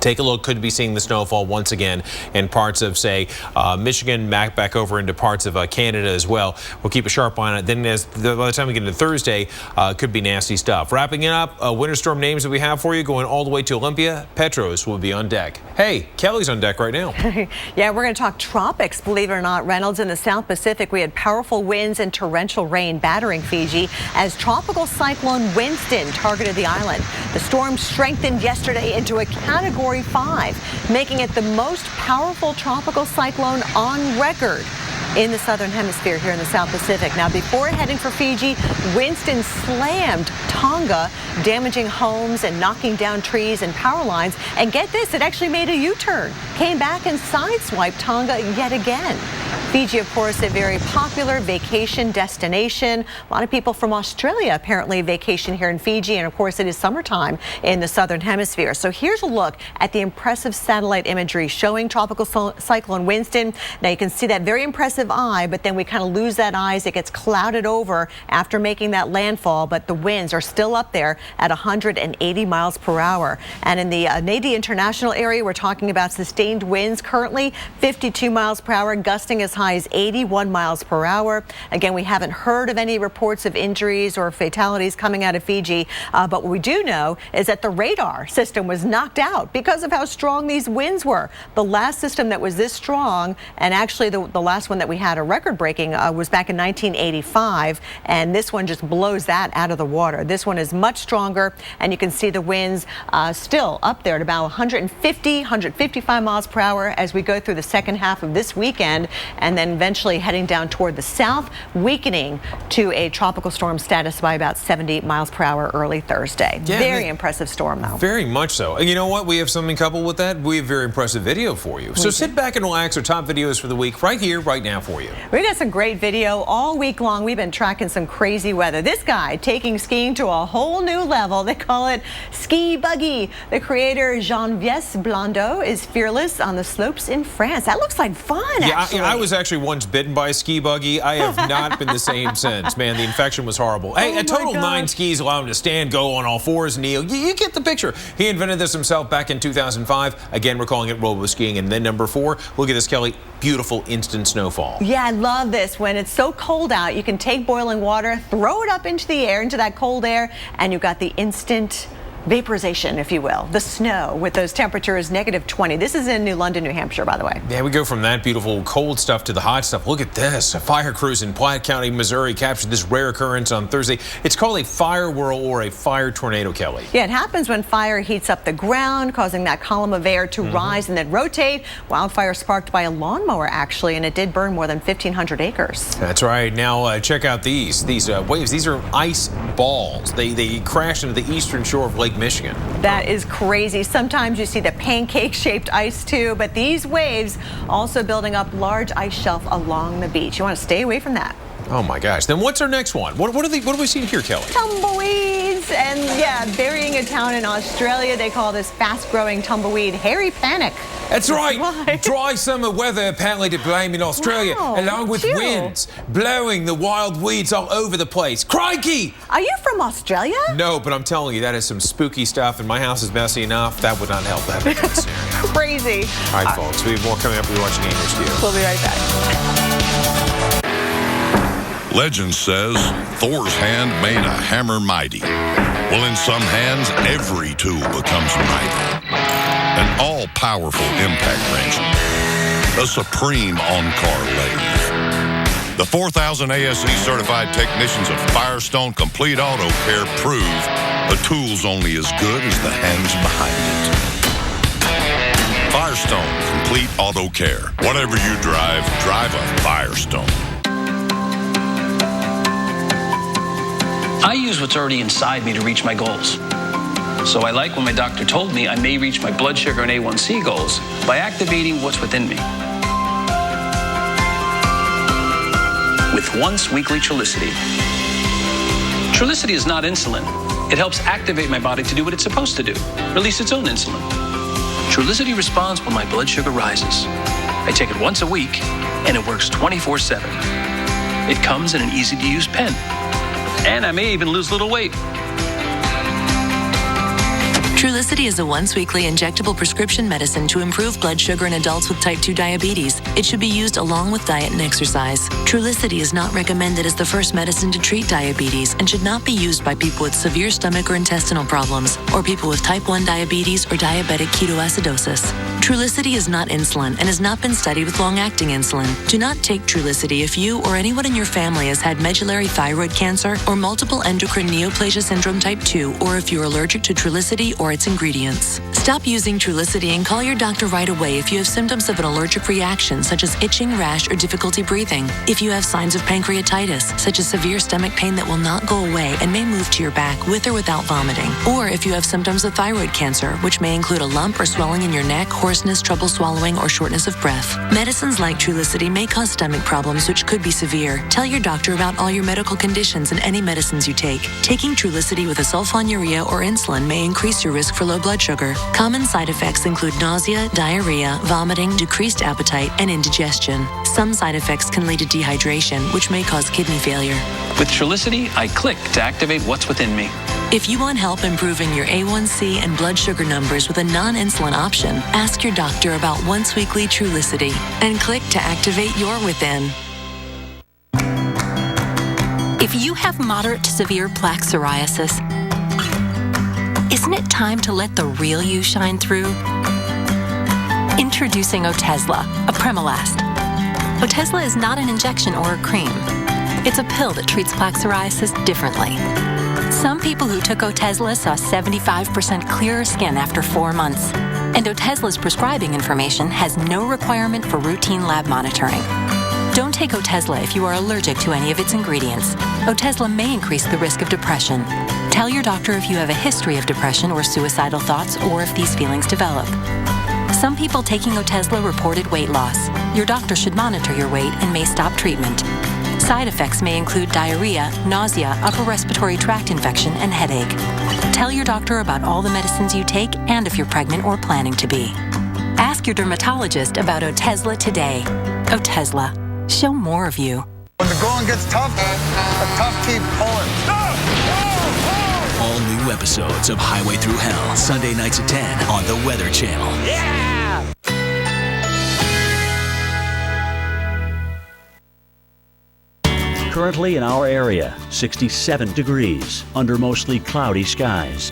take a look, could be seeing the snowfall once again in parts of, say, Michigan, back over into parts of Canada as well. We'll keep a sharp eye on it. Then by the time we get into Thursday, could be nasty stuff. Wrapping it up, winter storm names that we have for you going all the way to Olympia. Petros will be on deck. Hey, Kelly's on deck right now. Yeah, we're going to talk tropics, believe it or not. Reynolds, in the South Pacific, we had powerful winds and torrential rain battering Fiji as tropical cyclone Winston targeted the island. The storm strengthened yesterday into a Category 5, making it the most powerful tropical cyclone on record in the southern hemisphere here in the South Pacific. Now, before heading for Fiji, Winston slammed Tonga, damaging homes and knocking down trees and power lines. And get this, it actually made a U-turn, came back and sideswiped Tonga yet again. Fiji, of course, a very popular vacation destination. A lot of people from Australia apparently vacation here in Fiji, and of course it is summertime in the southern hemisphere. So here's a look at the impressive satellite imagery showing tropical cyclone Winston. Now you can see that very impressive eye, but then we kind of lose that eye as it gets clouded over after making that landfall, but the winds are still up there at 180 miles per hour. And in the Nadi International area, we're talking about sustained winds currently 52 miles per hour, gusting as high as 81 miles per hour. Again, we haven't heard of any reports of injuries or fatalities coming out of Fiji, but what we do know is that the radar system was knocked out because of how strong these winds were. The last system that was this strong, and actually the last one that we had a record-breaking was back in 1985, and this one just blows that out of the water. This one is much stronger, and you can see the winds still up there at about 155 miles per hour as we go through the second half of this weekend, and then eventually heading down toward the south, weakening to a tropical storm status by about 70 miles per hour early Thursday. Yeah, very impressive storm, though. Very much so. And you know what? We have something coupled with that. We have very impressive video for you. So sit back and relax. Our top videos for the week right here, right now for you. We've got some great video all week long. We've been tracking some crazy weather. This guy taking skiing to a whole new level. They call it ski buggy. The creator Jean-Vies Blondeau is fearless on the slopes in France. That looks like fun, actually. I was actually once bitten by a ski buggy. I have not been the same since. Man, the infection was horrible. Hey, a total 9 skis allow him to stand, go on all fours, kneel. You get the picture. He invented this himself back in 2005. Again, we're calling it robo-skiing. And then number 4, look at this, Kelly. Beautiful instant snowfall. Yeah, I love this. When it's so cold out, you can take boiling water, throw it up into the air, into that cold air, and you've got the instant vaporization, if you will. The snow with those temperatures -20. This is in New London, New Hampshire, by the way. Yeah, we go from that beautiful cold stuff to the hot stuff. Look at this. Fire crews in Platte County, Missouri captured this rare occurrence on Thursday. It's called a fire whirl or a fire tornado, Kelly. Yeah, it happens when fire heats up the ground, causing that column of air to rise and then rotate. Wildfire sparked by a lawnmower, actually, and it did burn more than 1,500 acres. That's right. Now, check out these waves. These are ice balls. They crashed into the eastern shore of Lake Michigan. That is crazy. Sometimes you see the pancake-shaped ice too, but these waves also building up large ice shelf along the beach. You want to stay away from that. Oh my gosh. Then what's our next one? What are we seeing here, Kelly? Tumbleweeds. And yeah, burying a town in Australia. They call this fast-growing tumbleweed hairy panic. That's right. Dry summer weather apparently to blame in Australia, along with winds blowing the wild weeds all over the place. Crikey! Are you from Australia? No, but I'm telling you, that is some spooky stuff, and my house is messy enough. That would not help that concern. Crazy. All right, folks, we have more coming up. We're watching Game News. We'll be right back. Legend says Thor's hand made a hammer mighty. Well, in some hands, every tool becomes mighty. An all-powerful impact wrench. A supreme on-car lathe. The 4,000 ASE certified technicians of Firestone Complete Auto Care prove a tool's only as good as the hands behind it. Firestone Complete Auto Care. Whatever you drive, drive a Firestone. I use what's already inside me to reach my goals. So I like when my doctor told me I may reach my blood sugar and A1C goals by activating what's within me. With once weekly Trulicity. Trulicity is not insulin. It helps activate my body to do what it's supposed to do, release its own insulin. Trulicity responds when my blood sugar rises. I take it once a week, and it works 24/7. It comes in an easy-to-use pen. And I may even lose a little weight. Trulicity is a once-weekly injectable prescription medicine to improve blood sugar in adults with type 2 diabetes. It should be used along with diet and exercise. Trulicity is not recommended as the first medicine to treat diabetes and should not be used by people with severe stomach or intestinal problems or people with type 1 diabetes or diabetic ketoacidosis. Trulicity is not insulin and has not been studied with long-acting insulin. Do not take Trulicity if you or anyone in your family has had medullary thyroid cancer or multiple endocrine neoplasia syndrome type 2, or if you're allergic to Trulicity or its ingredients. Stop using Trulicity and call your doctor right away if you have symptoms of an allergic reaction such as itching, rash, or difficulty breathing. If you have signs of pancreatitis, such as severe stomach pain that will not go away and may move to your back with or without vomiting. Or if you have symptoms of thyroid cancer, which may include a lump or swelling in your neck, hoarseness, trouble swallowing, or shortness of breath. Medicines like Trulicity may cause stomach problems which could be severe. Tell your doctor about all your medical conditions and any medicines you take. Taking Trulicity with a sulfonylurea or insulin may increase your risk for low blood sugar. Common side effects include nausea, diarrhea, vomiting, decreased appetite, and indigestion. Some side effects can lead to dehydration, which may cause kidney failure. With Trulicity, I click to activate what's within me. If you want help improving your A1C and blood sugar numbers with a non-insulin option, ask your doctor about once weekly Trulicity and click to activate your within. If you have moderate to severe plaque psoriasis, isn't it time to let the real you shine through? Introducing Otezla, a Premolast. Otezla is not an injection or a cream. It's a pill that treats plaque psoriasis differently. Some people who took Otezla saw 75% clearer skin after 4 months. And Otezla's prescribing information has no requirement for routine lab monitoring. Don't take Otezla if you are allergic to any of its ingredients. Otezla may increase the risk of depression. Tell your doctor if you have a history of depression or suicidal thoughts, or if these feelings develop. Some people taking Otezla reported weight loss. Your doctor should monitor your weight and may stop treatment. Side effects may include diarrhea, nausea, upper respiratory tract infection, and headache. Tell your doctor about all the medicines you take and if you're pregnant or planning to be. Ask your dermatologist about Otezla today. Otezla. Show more of you. When the going gets tough, the tough keep pulling. All new episodes of Highway Through Hell, Sunday nights at 10 on the Weather Channel. Yeah! Currently in our area, 67 degrees under mostly cloudy skies.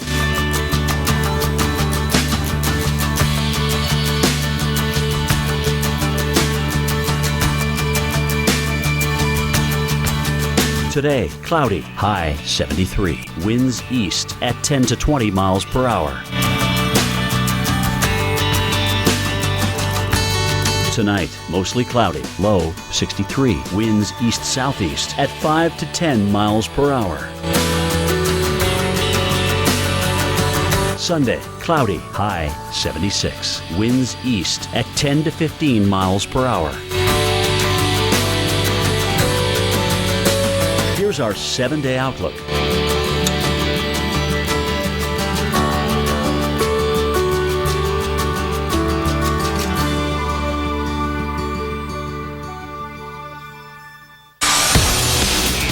Today, cloudy, high 73. Winds east at 10 to 20 miles per hour. Tonight, mostly cloudy, low 63. Winds east-southeast at 5 to 10 miles per hour. Sunday, cloudy, high 76. Winds east at 10 to 15 miles per hour. Here's our 7-day outlook.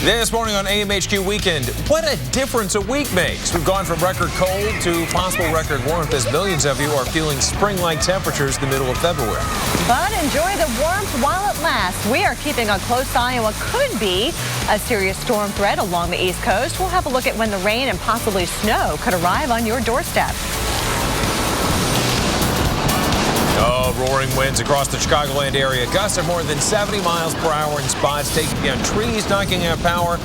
This morning on AMHQ Weekend, what a difference a week makes. We've gone from record cold to possible record warmth as millions of you are feeling spring-like temperatures in the middle of February. But enjoy the warmth while it lasts. We are keeping a close eye on what could be a serious storm threat along the East Coast. We'll have a look at when the rain and possibly snow could arrive on your doorstep. Oh, roaring winds across the Chicagoland area. Gusts of more than 70 miles per hour in spots, taking down trees, knocking out power,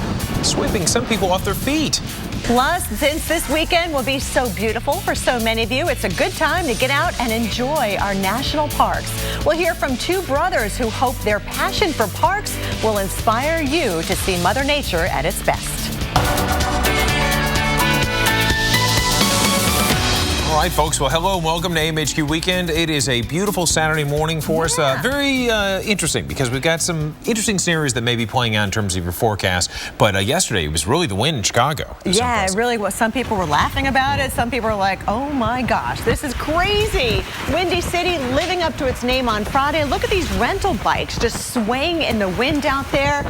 sweeping some people off their feet. Plus, since this weekend will be so beautiful for so many of you, it's a good time to get out and enjoy our national parks. We'll hear from two brothers who hope their passion for parks will inspire you to see Mother Nature at its best. All right, folks. Well, hello and welcome to AMHQ Weekend. It is a beautiful Saturday morning for us. Very interesting because we've got some interesting scenarios that may be playing out in terms of your forecast. But yesterday, it was really the wind in Chicago. Yeah, it really was. Some people were laughing about it. Some people were like, oh my gosh, this is crazy. Windy City living up to its name on Friday. Look at these rental bikes just swaying in the wind out there.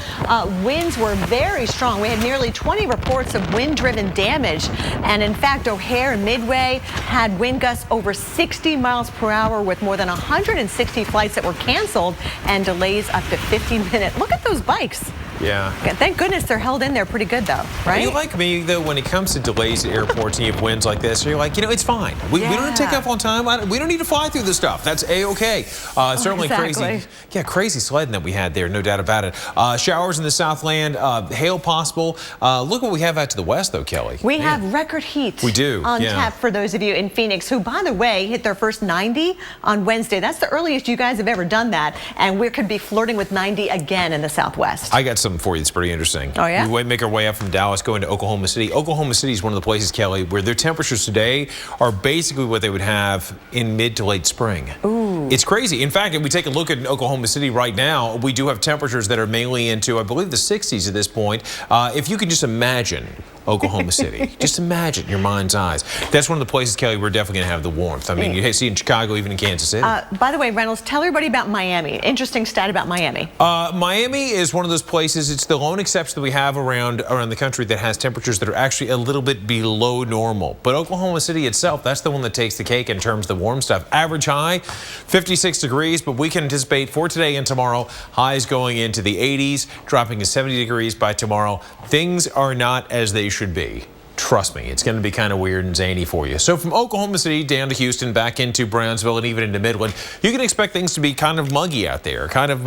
Winds were very strong. We had nearly 20 reports of wind-driven damage. And in fact, O'Hare and Midway had wind gusts over 60 miles per hour with more than 160 flights that were canceled and delays up to 50 minutes. Look at those bikes. Yeah. Thank goodness they're held in there pretty good, though, right? You like me, though, when it comes to delays at airports and you have winds like this, you're like, you know, it's fine. We don't have to take off on time. We don't need to fly through this stuff. That's A-OK. Certainly crazy. Yeah, crazy sledding that we had there, no doubt about it. Showers in the Southland, hail possible. Look what we have out to the west, though, Kelly. We have record heat. We do. On tap for those of you in Phoenix, who, by the way, hit their first 90 on Wednesday. That's the earliest you guys have ever done that. And we could be flirting with 90 again in the Southwest. I got something for you that's pretty interesting. Oh, yeah? We make our way up from Dallas, going to Oklahoma City. Oklahoma City is one of the places, Kelly, where their temperatures today are basically what they would have in mid to late spring. Ooh. It's crazy. In fact, if we take a look at Oklahoma City right now, we do have temperatures that are mainly into, I believe, the 60s at this point. If you can just imagine Oklahoma City. Just imagine in your mind's eyes. That's one of the places, Kelly, we're definitely going to have the warmth. I mean, you see in Chicago, even in Kansas City. By the way, Reynolds, tell everybody about Miami. Interesting stat about Miami. Miami is one of those places, it's the lone exception that we have around the country that has temperatures that are actually a little bit below normal. But Oklahoma City itself, that's the one that takes the cake in terms of the warm stuff. Average high, 56 degrees, but we can anticipate for today and tomorrow, highs going into the 80s, dropping to 70 degrees by tomorrow. Things are not as they should be. Trust me, it's going to be kind of weird and zany for you. So from Oklahoma City down to Houston, back into Brownsville, and even into Midland, you can expect things to be kind of muggy out there, kind of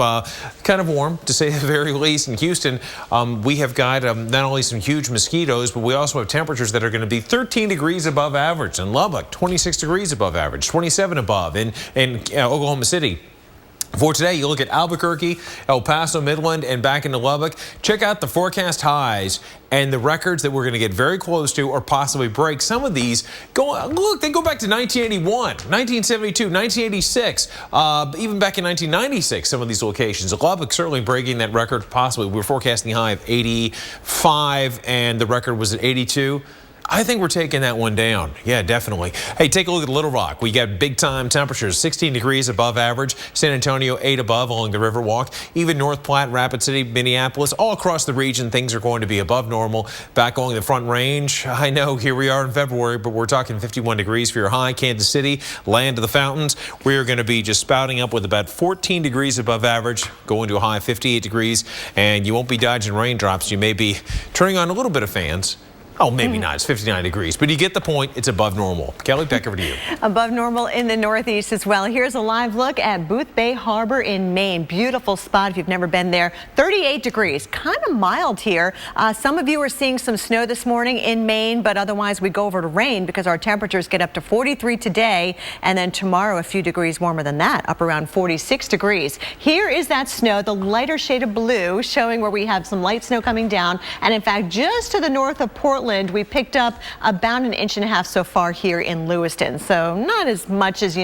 warm, to say the very least. In Houston, we have got not only some huge mosquitoes, but we also have temperatures that are going to be 13 degrees above average. In Lubbock, 26 degrees above average, 27 above in Oklahoma City. For today, you look at Albuquerque, El Paso, Midland, and back into Lubbock. Check out the forecast highs and the records that we're going to get very close to or possibly break. Some of these, they go back to 1981, 1972, 1986, even back in 1996, some of these locations. Lubbock certainly breaking that record possibly. We're forecasting a high of 85, and the record was at 82. I think we're taking that one down. Yeah, definitely. Hey, take a look at Little Rock. We got big time temperatures, 16 degrees above average. San Antonio, 8 above along the Riverwalk. Even North Platte, Rapid City, Minneapolis, all across the region, things are going to be above normal. Back along the Front Range, I know here we are in February, but we're talking 51 degrees for your high. Kansas City, land of the fountains, we're going to be just spouting up with about 14 degrees above average, going to a high of 58 degrees, and you won't be dodging raindrops. You may be turning on a little bit of fans. Oh, maybe not. It's 59 degrees, but you get the point. It's above normal. Kelly, back over to you. Above normal in the Northeast as well. Here's a live look at Booth Bay Harbor in Maine. Beautiful spot if you've never been there. 38 degrees, kind of mild here. Some of you are seeing some snow this morning in Maine, but otherwise we go over to rain because our temperatures get up to 43 today, and then tomorrow a few degrees warmer than that, up around 46 degrees. Here is that snow, the lighter shade of blue, showing where we have some light snow coming down, and in fact, just to the north of Portland, England, we picked up about 1.5 inches so far here in Lewiston. So not as much as,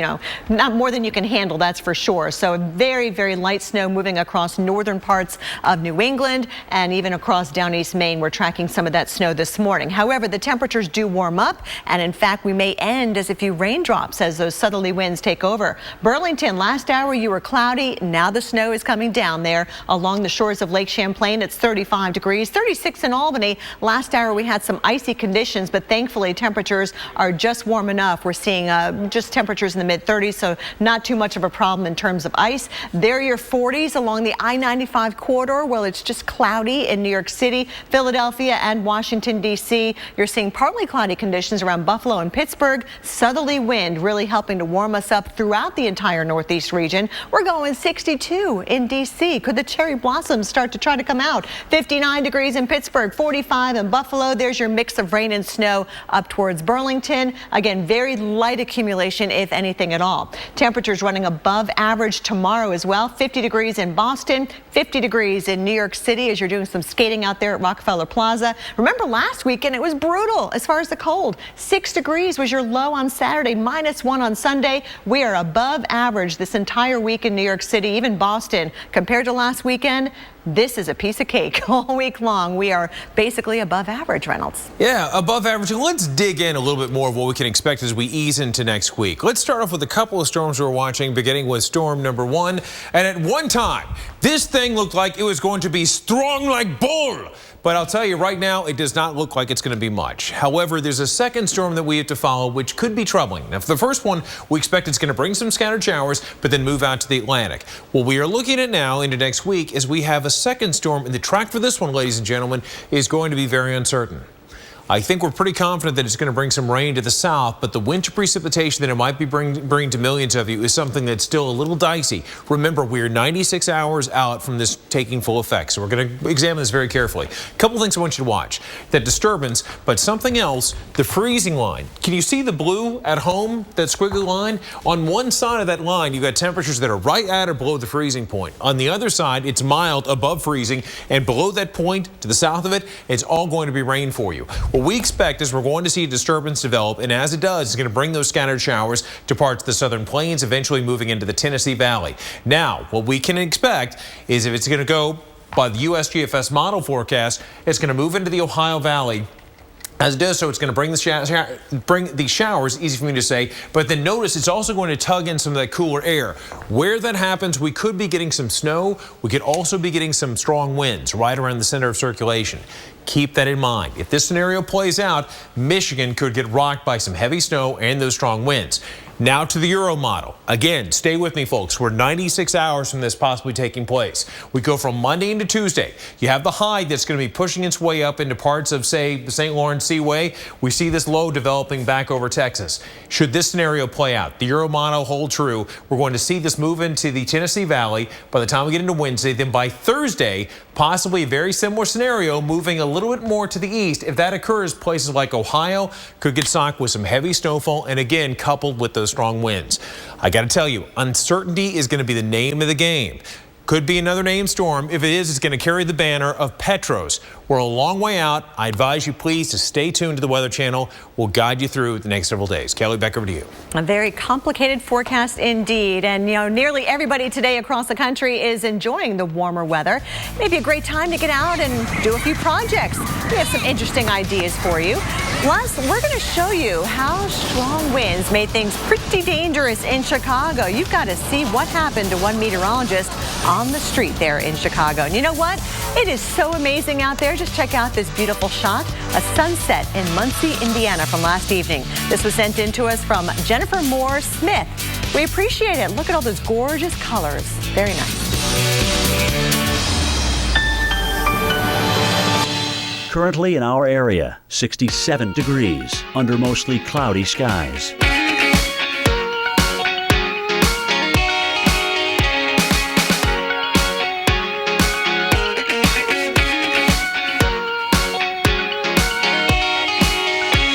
not more than you can handle, that's for sure. So very, very light snow moving across northern parts of New England and even across down East Maine. We're tracking some of that snow this morning. However, the temperatures do warm up, and in fact, we may end as a few raindrops as those southerly winds take over. Burlington, last hour you were cloudy. Now the snow is coming down there along the shores of Lake Champlain. It's 35 degrees, 36 in Albany. Last hour we had some icy conditions, but thankfully temperatures are just warm enough. We're seeing just temperatures in the mid-30s, so not too much of a problem in terms of ice. There are your 40s along the I-95 corridor. Well, it's just cloudy in New York City, Philadelphia, and Washington, D.C. You're seeing partly cloudy conditions around Buffalo and Pittsburgh. Southerly wind really helping to warm us up throughout the entire Northeast region. We're going 62 in D.C. Could the cherry blossoms start to try to come out? 59 degrees in Pittsburgh, 45 in Buffalo. There's your mix of rain and snow up towards Burlington. Again, very light accumulation, if anything at all. Temperatures running above average tomorrow as well. 50 degrees in Boston, 50 degrees in New York City as you're doing some skating out there at Rockefeller Plaza. Remember last weekend it was brutal as far as the cold. 6 degrees was your low on Saturday, -1 on Sunday. We are above average this entire week in New York City, even Boston. Compared to last weekend, this is a piece of cake all week long. We are basically above average, Reynolds. Yeah, above average. And let's dig in a little bit more of what we can expect as we ease into next week. Let's start off with a couple of storms we're watching, beginning with storm number 1. And at one time, this thing looked like it was going to be strong like bull. But I'll tell you right now, it does not look like it's going to be much. However, there's a second storm that we have to follow, which could be troubling. Now, for the first one, we expect it's going to bring some scattered showers, but then move out to the Atlantic. What we are looking at now into next week is we have a second storm, and the track for this one, ladies and gentlemen, is going to be very uncertain. I think we're pretty confident that it's going to bring some rain to the south, but the winter precipitation that it might be bringing to millions of you is something that's still a little dicey. Remember, we're 96 hours out from this taking full effect, so we're going to examine this very carefully. A couple things I want you to watch. That disturbance, but something else, the freezing line. Can you see the blue at home, that squiggly line? On one side of that line, you've got temperatures that are right at or below the freezing point. On the other side, it's mild above freezing, and below that point, to the south of it, it's all going to be rain for you. What we expect is we're going to see a disturbance develop, and as it does, it's going to bring those scattered showers to parts of the southern plains, eventually moving into the Tennessee Valley. Now, what we can expect is if it's going to go by the USGFS model forecast, it's going to move into the Ohio Valley. As it does so, it's going to bring the showers, easy for me to say, but then notice it's also going to tug in some of that cooler air. Where that happens, we could be getting some snow. We could also be getting some strong winds right around the center of circulation. Keep that in mind. If this scenario plays out, Michigan could get rocked by some heavy snow and those strong winds. Now to the Euro model. Again, stay with me, folks. We're 96 hours from this possibly taking place. We go from Monday into Tuesday. You have the high that's going to be pushing its way up into parts of, say, the St. Lawrence Seaway. We see this low developing back over Texas. Should this scenario play out, the Euro model hold true, we're going to see this move into the Tennessee Valley by the time we get into Wednesday. Then by Thursday, possibly a very similar scenario, moving a little bit more to the east. If that occurs, places like Ohio could get socked with some heavy snowfall, and again, coupled with those strong winds. I got to tell you, uncertainty is going to be the name of the game. Could be another named storm. If it is, it's going to carry the banner of Petros. We're a long way out. I advise you please to stay tuned to the Weather Channel. We'll guide you through the next several days. Kelly, back over to you. A very complicated forecast indeed. And, nearly everybody today across the country is enjoying the warmer weather. Maybe a great time to get out and do a few projects. We have some interesting ideas for you. Plus, we're going to show you how strong winds made things pretty dangerous in Chicago. You've got to see what happened to one meteorologist on the street there in Chicago. And you know what? It is so amazing out there. Just check out this beautiful shot, a sunset in Muncie, Indiana from last evening. This was sent in to us from Jennifer Moore Smith. We appreciate it. Look at all those gorgeous colors. Very nice. Currently in our area, 67 degrees under mostly cloudy skies.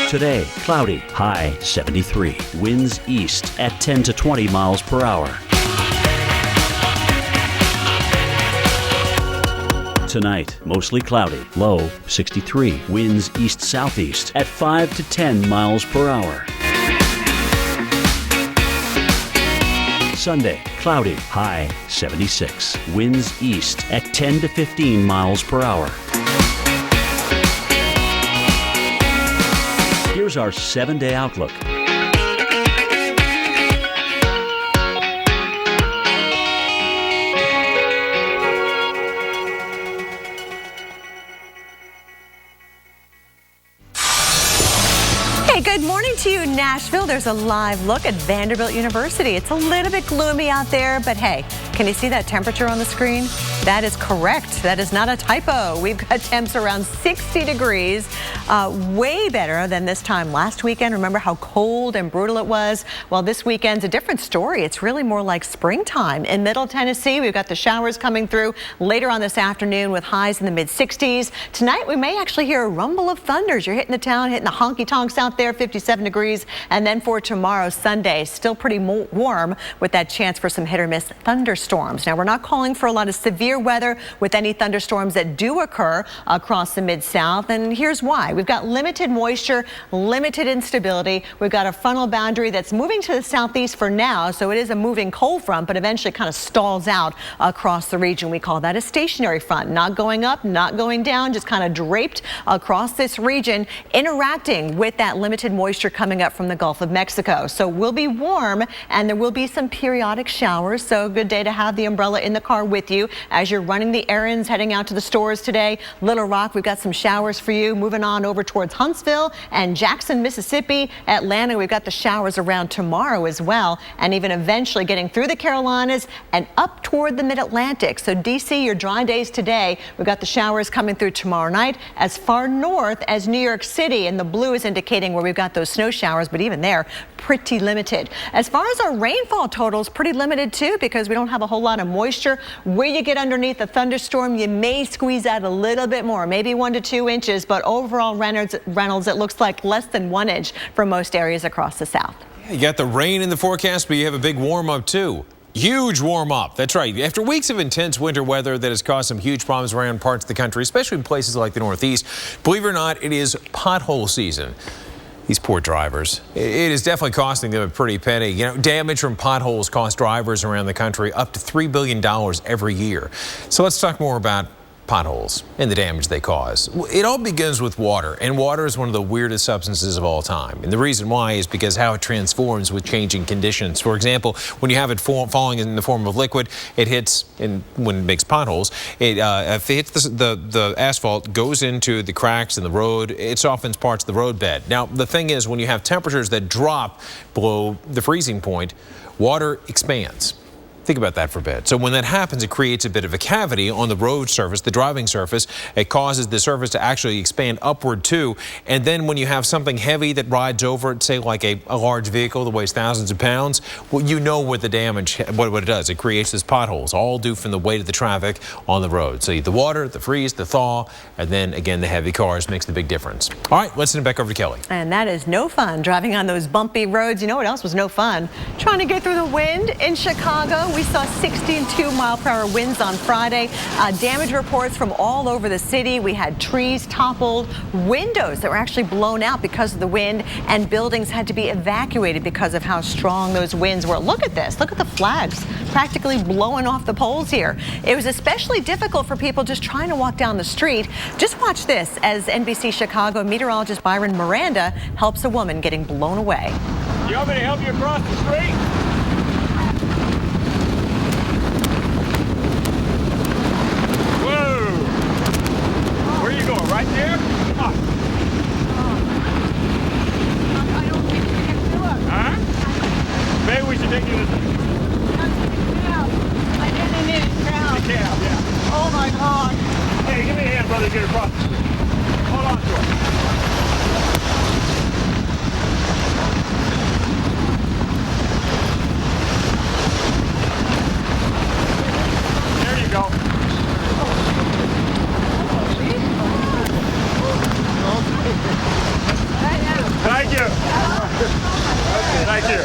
Today, cloudy, high 73. Winds east at 10 to 20 miles per hour. Tonight, mostly cloudy, low 63. Winds east-southeast at 5 to 10 miles per hour. Sunday, cloudy, high 76. Winds east at 10 to 15 miles per hour. Here's our 7-day outlook. Hey, good morning to you, Nashville. There's a live look at Vanderbilt University. It's a little bit gloomy out there, but hey, can you see that temperature on the screen? That is correct. That is not a typo. We've got temps around 60 degrees, way better than this time last weekend. Remember how cold and brutal it was? Well, this weekend's a different story. It's really more like springtime. In Middle Tennessee, we've got the showers coming through later on this afternoon with highs in the mid-60s. Tonight, we may actually hear a rumble of thunders. You're hitting the town, hitting the honky-tonks out there, 57 degrees. And then for tomorrow, Sunday, still pretty warm with that chance for some hit-or-miss thunderstorms. Now, we're not calling for a lot of severe weather with any thunderstorms that do occur across the Mid-South. And here's why. We've got limited moisture, limited instability. We've got a frontal boundary that's moving to the southeast for now. So it is a moving cold front, but eventually kind of stalls out across the region. We call that a stationary front, not going up, not going down, just kind of draped across this region, interacting with that limited moisture coming up from the Gulf of Mexico. So we'll be warm and there will be some periodic showers. So a good day to have the umbrella in the car with you as you're running the errands, heading out to the stores today. Little Rock, we've got some showers for you. Moving on over towards Huntsville and Jackson, Mississippi. Atlanta, we've got the showers around tomorrow as well, and even eventually getting through the Carolinas and up toward the Mid-Atlantic. So DC, your dry days today. We've got the showers coming through tomorrow night as far north as New York City, and the blue is indicating where we've got those snow showers, but even there, pretty limited. As far as our rainfall totals, pretty limited too, because we don't have a whole lot of moisture. Where you get underneath the thunderstorm, you may squeeze out a little bit more, maybe 1 to 2 inches, but overall, Reynolds, it looks like less than 1 inch for most areas across the South. You got the rain in the forecast, but you have a big warm up too. Huge warm up. That's right. After weeks of intense winter weather that has caused some huge problems around parts of the country, especially in places like the Northeast, believe it or not, it is pothole season. These poor drivers. It is definitely costing them a pretty penny. You know, damage from potholes cost drivers around the country up to $3 billion every year. So let's talk more about potholes and the damage they cause. It all begins with water, and water is one of the weirdest substances of all time. And the reason why is because how it transforms with changing conditions. For example, when you have it falling in the form of liquid, it hits, and when it makes potholes, if it hits the asphalt, goes into the cracks in the road, it softens parts of the roadbed. Now, the thing is, when you have temperatures that drop below the freezing point, water expands. Think about that for a bit. So when that happens, it creates a bit of a cavity on the road surface, the driving surface. It causes the surface to actually expand upward too. And then when you have something heavy that rides over it, say like a large vehicle that weighs thousands of pounds, well, you know what the damage, what it does. It creates these potholes, all due from the weight of the traffic on the road. So the water, the freeze, the thaw, and then again, the heavy cars makes the big difference. All right, let's send it back over to Kelly. And that is no fun, driving on those bumpy roads. You know what else was no fun? Trying to get through the wind in Chicago. We saw 62 mile-per-hour winds on Friday. Damage reports from all over the city. We had trees toppled, windows that were actually blown out because of the wind, and buildings had to be evacuated because of how strong those winds were. Look at this. Look at the flags practically blowing off the poles here. It was especially difficult for people just trying to walk down the street. Just watch this as NBC Chicago meteorologist Byron Miranda helps a woman getting blown away. You want me to help you across the street? Right there? Come on. I don't think we can do it. Huh? Maybe we should take you to the cab. I didn't need a cab. The cab, yeah. Oh my God. Hey, give me a hand, brother, get across the street. Hold on to it. There you go. Thank you.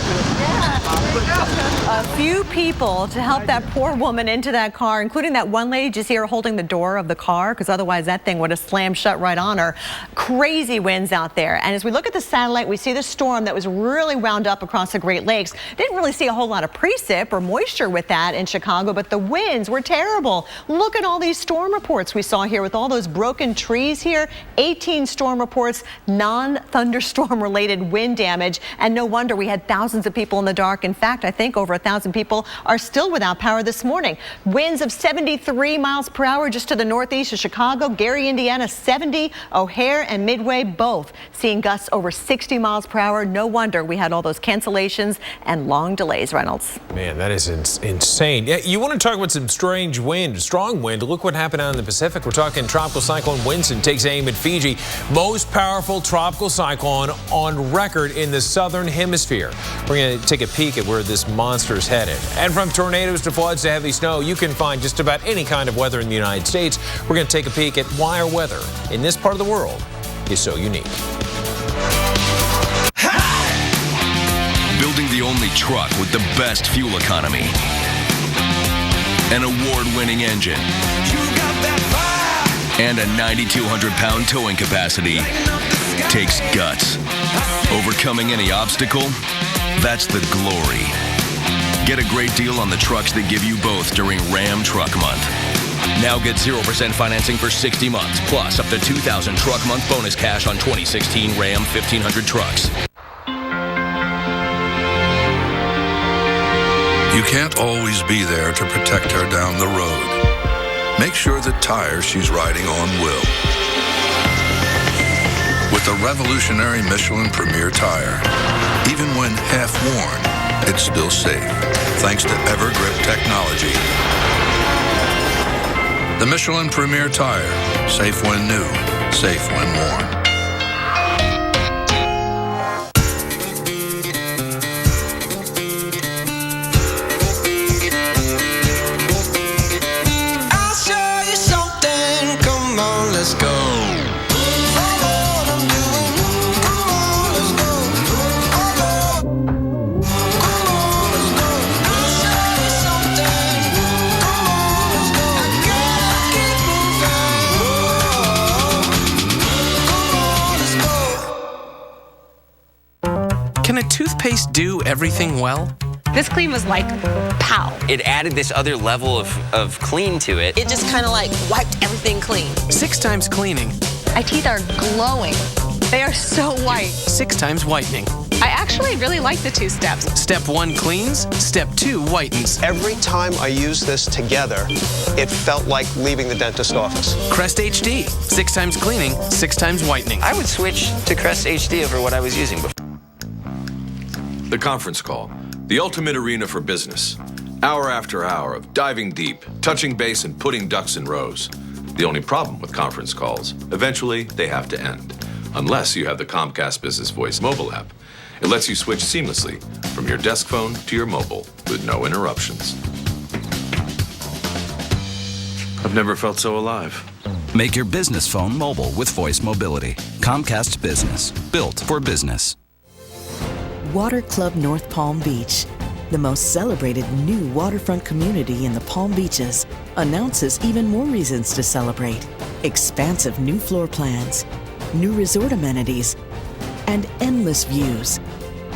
A few people to help that poor woman into that car, including that one lady. Did you see her holding the door of the car? Because otherwise that thing would have slammed shut right on her. Crazy winds out there. And as we look at the satellite, we see the storm that was really wound up across the Great Lakes. Didn't really see a whole lot of precip or moisture with that in Chicago, but the winds were terrible. Look at all these storm reports we saw here with all those broken trees here. 18 storm reports, non-thunderstorm related wind damage. And no wonder we had thousands of people in the dark. In fact, I think over 1,000 people are still without power this morning. Winds of 73 miles per hour just to the northeast of Chicago. Gary, Indiana, 70. O'Hare and Midway both seeing gusts over 60 miles per hour. No wonder we had all those cancellations and long delays, Reynolds. Man, that is insane. Yeah, you want to talk about some strange wind, strong wind. Look what happened out in the Pacific. We're talking Tropical Cyclone Winston takes aim at Fiji. Most powerful tropical cyclone on record in the southern hemisphere. We're going to take a peek at where this monster is headed. And from tornadoes to floods to heavy snow, you can find just about any kind of weather in the United States. We're going to take a peek at why our weather in this part of the world is so unique. Building the only truck with the best fuel economy. An award-winning engine. And a 9,200-pound towing capacity takes guts. Overcoming any obstacle, that's the glory. Get a great deal on the trucks that give you both during Ram Truck Month. Now get 0% financing for 60 months, plus up to $2,000 truck month bonus cash on 2016 Ram 1500 trucks. You can't always be there to protect her down the road. Make sure the tires she's riding on will. With the revolutionary Michelin Premier tire, even when half worn, it's still safe, thanks to EverGrip technology. The Michelin Premier tire, safe when new, safe when worn. Let's go. Can a toothpaste do everything well? This clean was like, pow. It added this other level of clean to it. It just kind of like wiped everything clean. 6 times cleaning. My teeth are glowing. They are so white. 6 times whitening. I actually really like the 2 steps. Step 1 cleans, step 2 whitens. Every time I used this together, it felt like leaving the dentist office. Crest HD, 6 times cleaning, 6 times whitening. I would switch to Crest HD over what I was using before. The conference call. The ultimate arena for business. Hour after hour of diving deep, touching base, and putting ducks in rows. The only problem with conference calls, eventually they have to end. Unless you have the Comcast Business Voice mobile app. It lets you switch seamlessly from your desk phone to your mobile with no interruptions. I've never felt so alive. Make your business phone mobile with voice mobility. Comcast Business, built for business. Water Club North Palm Beach, the most celebrated new waterfront community in the Palm Beaches, announces even more reasons to celebrate. Expansive new floor plans, new resort amenities, and endless views.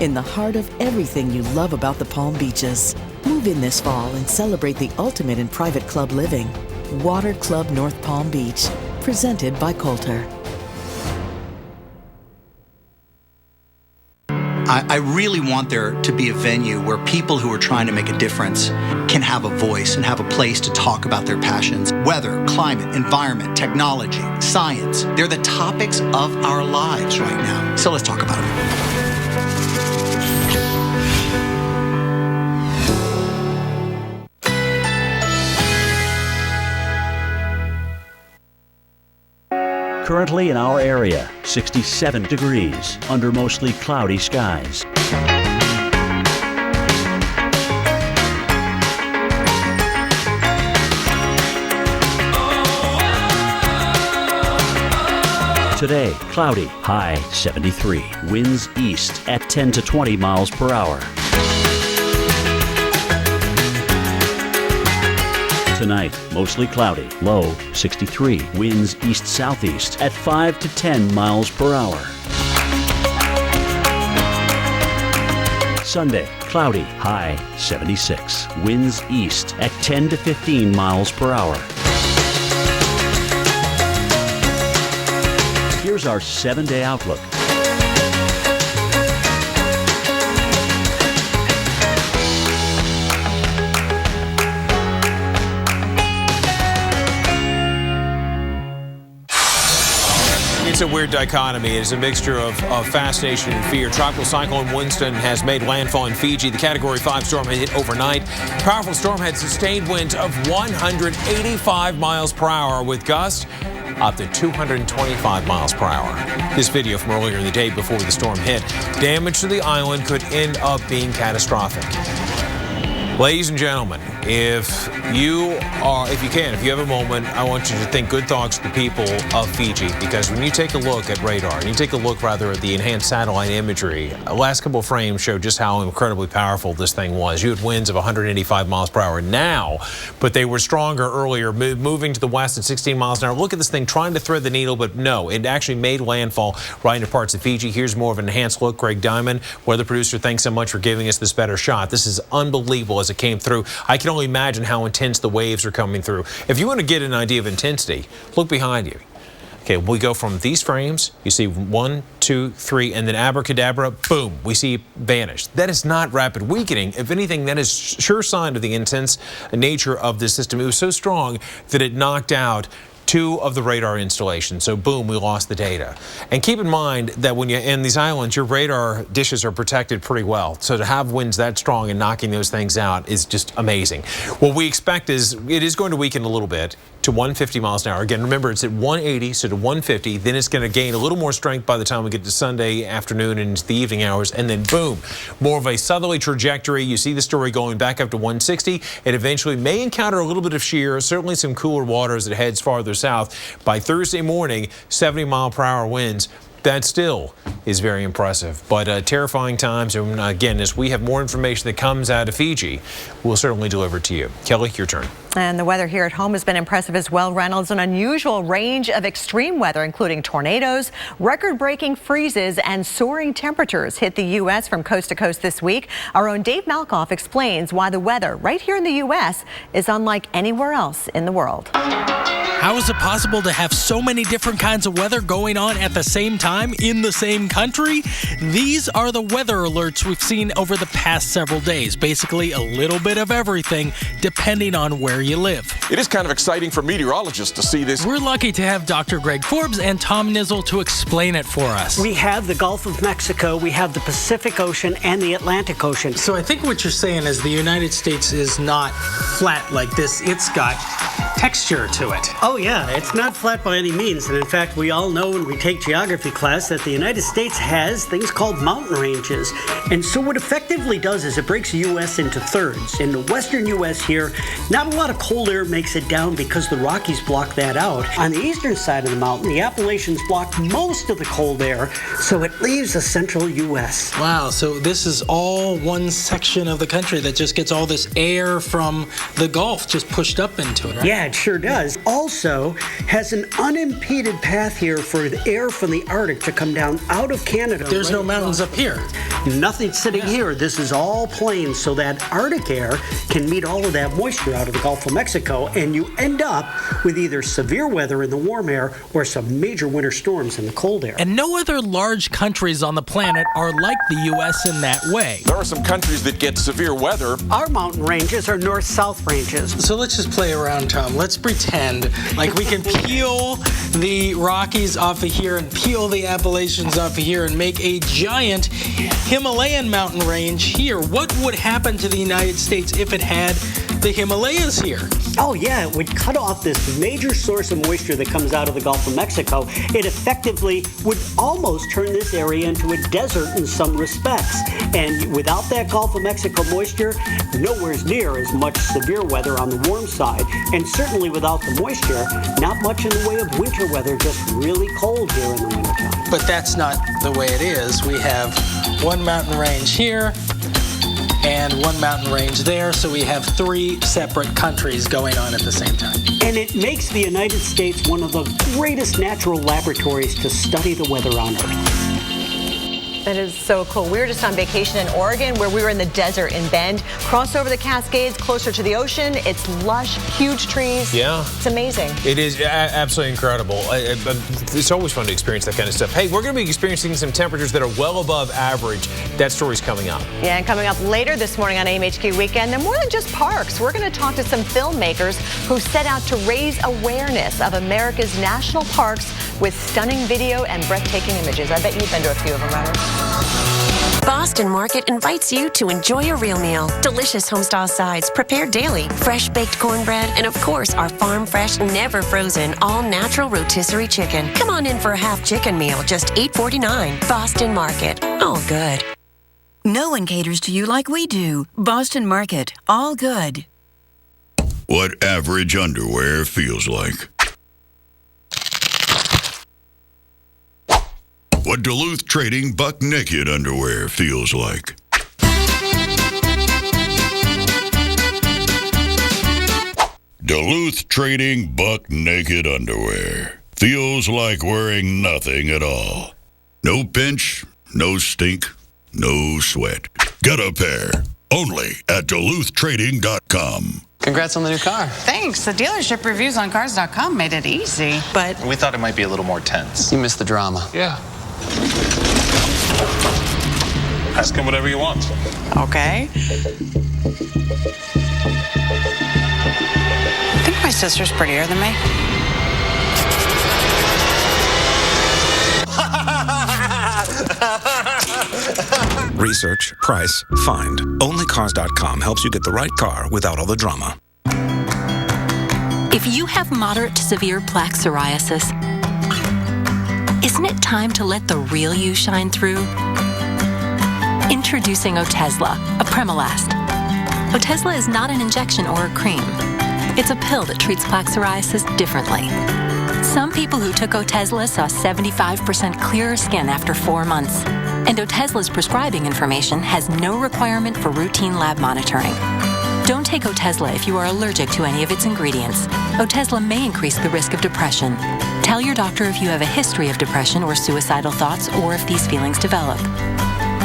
In the heart of everything you love about the Palm Beaches. Move in this fall and celebrate the ultimate in private club living. Water Club North Palm Beach, presented by Coulter. I really want there to be a venue where people who are trying to make a difference can have a voice and have a place to talk about their passions. Weather, climate, environment, technology, science. They're the topics of our lives right now. So let's talk about it. Currently in our area, 67 degrees under mostly cloudy skies. Today, cloudy, high 73. Winds east at 10 to 20 miles per hour. Tonight, mostly cloudy, low 63. Winds east-southeast at 5 to 10 miles per hour. Sunday, cloudy, high 76. Winds east at 10 to 15 miles per hour. Here's our 7-day outlook. It's a weird dichotomy. It's a mixture of fascination and fear. Tropical Cyclone Winston has made landfall in Fiji. The Category 5 storm had hit overnight. Powerful storm had sustained winds of 185 miles per hour with gusts up to 225 miles per hour. This video from earlier in the day before the storm hit. Damage to the island could end up being catastrophic. Ladies and gentlemen, if you have a moment, I want you to think good thoughts to the people of Fiji, because when you take a look at radar, and you take a look rather at the enhanced satellite imagery, the last couple of frames show just how incredibly powerful this thing was. You had winds of 185 miles per hour now, but they were stronger earlier, moving to the west at 16 miles an hour. Look at this thing trying to thread the needle, but no, it actually made landfall right into parts of Fiji. Here's more of an enhanced look. Greg Diamond, weather producer, thanks so much for giving us this better shot. This is unbelievable as it came through. I can only imagine how intense the waves are coming through. If you want to get an idea of intensity, look behind you. Okay, we go from these frames, you see 1, 2, 3, and then abracadabra, boom, we see it vanish. That is not rapid weakening. If anything, that is sure sign of the intense nature of the system. It was so strong that it knocked out 2 of the radar installations. So boom, we lost the data. And keep in mind that when you're in these islands, your radar dishes are protected pretty well. So to have winds that strong and knocking those things out is just amazing. What we expect is it is going to weaken a little bit to 150 miles an hour. Again, remember, it's at 180, so to 150. Then it's going to gain a little more strength by the time we get to Sunday afternoon and into the evening hours. And then boom, more of a southerly trajectory. You see the story going back up to 160. It eventually may encounter a little bit of shear, certainly some cooler waters as it heads farther south. By Thursday morning, 70-mile-per-hour winds. That still is very impressive, but terrifying times. And again, as we have more information that comes out of Fiji, we'll certainly deliver it to you. Kelly, your turn. And the weather here at home has been impressive as well, Reynolds. An unusual range of extreme weather, including tornadoes, record-breaking freezes, and soaring temperatures hit the U.S. from coast to coast this week. Our own Dave Malkoff explains why the weather right here in the U.S. is unlike anywhere else in the world. How is it possible to have so many different kinds of weather going on at the same time in the same country? These are the weather alerts we've seen over the past several days. Basically, a little bit of everything, depending on where you live. It is kind of exciting for meteorologists to see this. We're lucky to have Dr. Greg Forbes and Tom Nizzle to explain it for us. We have the Gulf of Mexico, we have the Pacific Ocean, and the Atlantic Ocean. So I think what you're saying is the United States is not flat like this. It's got texture to it. Oh yeah, it's not flat by any means. And in fact, we all know when we take geography class that the United States has things called mountain ranges. And so what effectively does is it breaks the U.S. into thirds. In the western U.S. here, not a lot of cold air makes it down because the Rockies block that out. On the eastern side of the mountain, the Appalachians block most of the cold air, so it leaves the central U.S. Wow, so this is all one section of the country that just gets all this air from the Gulf just pushed up into it, right? Yeah, it sure does. Also has an unimpeded path here for the air from the Arctic to come down out of Canada. There's no mountains up here. Nothing sitting here. This is all plain, so that Arctic air can meet all of that moisture out of the Gulf of Mexico, and you end up with either severe weather in the warm air or some major winter storms in the cold air. And no other large countries on the planet are like the U.S. in that way. There are some countries that get severe weather. Our mountain ranges are north-south ranges. So let's just play around, Tom. Let's pretend like we can peel the Rockies off of here and peel the Appalachians off of here and make a giant Himalayan mountain range here. What would happen to the United States if it had the Himalayas here? Oh yeah, it would cut off this major source of moisture that comes out of the Gulf of Mexico. It effectively would almost turn this area into a desert in some respects. And without that Gulf of Mexico moisture, nowhere near as much severe weather on the warm side. And certainly without the moisture, not much in the way of winter weather, just really cold here in the wintertime. But that's not the way it is. We have one mountain range here and one mountain range there, so we have 3 separate countries going on at the same time. And it makes the United States one of the greatest natural laboratories to study the weather on Earth. That is so cool. We were just on vacation in Oregon where we were in the desert in Bend. Cross over the Cascades, closer to the ocean. It's lush, huge trees. Yeah. It's amazing. It is absolutely incredible. It's always fun to experience that kind of stuff. Hey, we're going to be experiencing some temperatures that are well above average. That story's coming up. Yeah, and coming up later this morning on AMHQ Weekend, they're more than just parks. We're going to talk to some filmmakers who set out to raise awareness of America's national parks with stunning video and breathtaking images. I bet you've been to a few of them, Robert. Boston Market invites you to enjoy a real meal. Delicious homestyle sides prepared daily, fresh baked cornbread, and of course our farm fresh, never frozen, all natural rotisserie chicken. Come on in for a half chicken meal, just $8.49. Boston Market, all good. No one caters to you like we do. Boston Market, all good. What average underwear feels like. What Duluth Trading Buck Naked underwear feels like. Duluth Trading Buck Naked underwear feels like wearing nothing at all. No pinch, no stink, no sweat. Get a pair only at DuluthTrading.com. Congrats on the new car. Thanks. The dealership reviews on cars.com made it easy, but We thought it might be a little more tense. You missed the drama. Yeah. Ask him whatever you want. okay. I think my sister's prettier than me. Research, price, find. Only Cars.com helps you get the right car without all the drama. If you have moderate to severe plaque psoriasis, isn't it time to let the real you shine through? Introducing Otezla, a Premolast. Otezla is not an injection or a cream. It's a pill that treats plaque psoriasis differently. Some people who took Otezla saw 75% clearer skin after 4 months. And Otezla's prescribing information has no requirement for routine lab monitoring. Don't take Otezla if you are allergic to any of its ingredients. Otezla may increase the risk of depression. Tell your doctor if you have a history of depression or suicidal thoughts or if these feelings develop.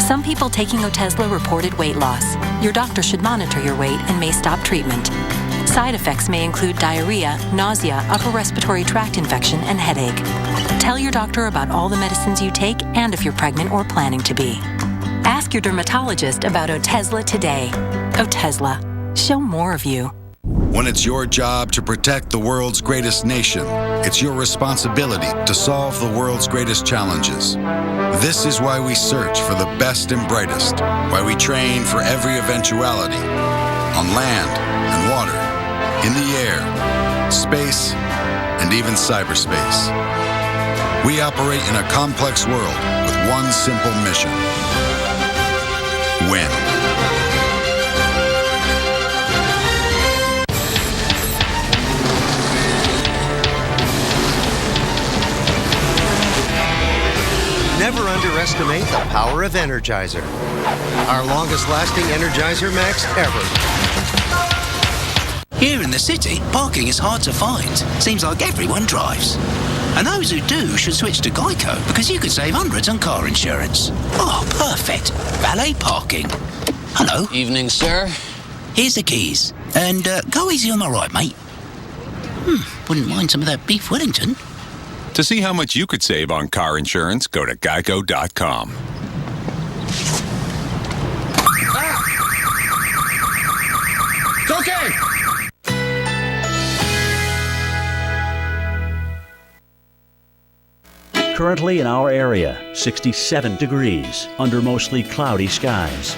Some people taking Otezla reported weight loss. Your doctor should monitor your weight and may stop treatment. Side effects may include diarrhea, nausea, upper respiratory tract infection, and headache. Tell your doctor about all the medicines you take and if you're pregnant or planning to be. Ask your dermatologist about Otezla today. Otezla. Show more of you. When it's your job to protect the world's greatest nation, it's your responsibility to solve the world's greatest challenges. This is why we search for the best and brightest, why we train for every eventuality, on land and water, in the air, space, and even cyberspace. We operate in a complex world with one simple mission: win. Never underestimate the power of Energizer. Our longest lasting Energizer Max ever. Here in the city, parking is hard to find. Seems like everyone drives. And those who do should switch to Geico because you could save hundreds on car insurance. Oh, perfect. Valet parking. Hello. Evening, sir. Here's the keys. And go easy on the right, mate. Wouldn't mind some of that beef Wellington. To see how much you could save on car insurance, go to geico.com. It's okay. Currently in our area, 67 degrees under mostly cloudy skies.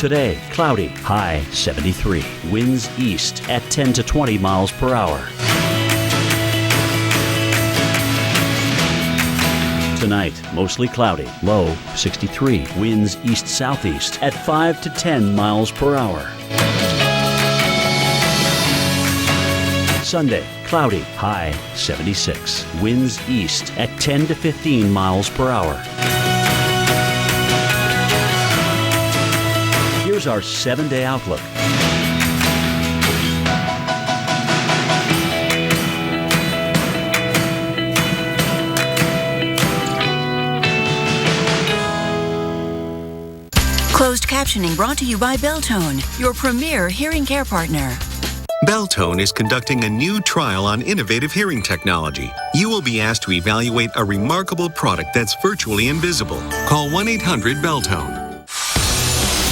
Today, cloudy, high 73. Winds east at 10 to 20 miles per hour. Tonight, mostly cloudy, low 63. Winds east-southeast at 5 to 10 miles per hour. Sunday, cloudy, high 76. Winds east at 10 to 15 miles per hour. Here's our 7-day outlook. Closed captioning brought to you by Beltone, your premier hearing care partner. Beltone is conducting a new trial on innovative hearing technology. You will be asked to evaluate a remarkable product that's virtually invisible. Call 1-800-BELTONE.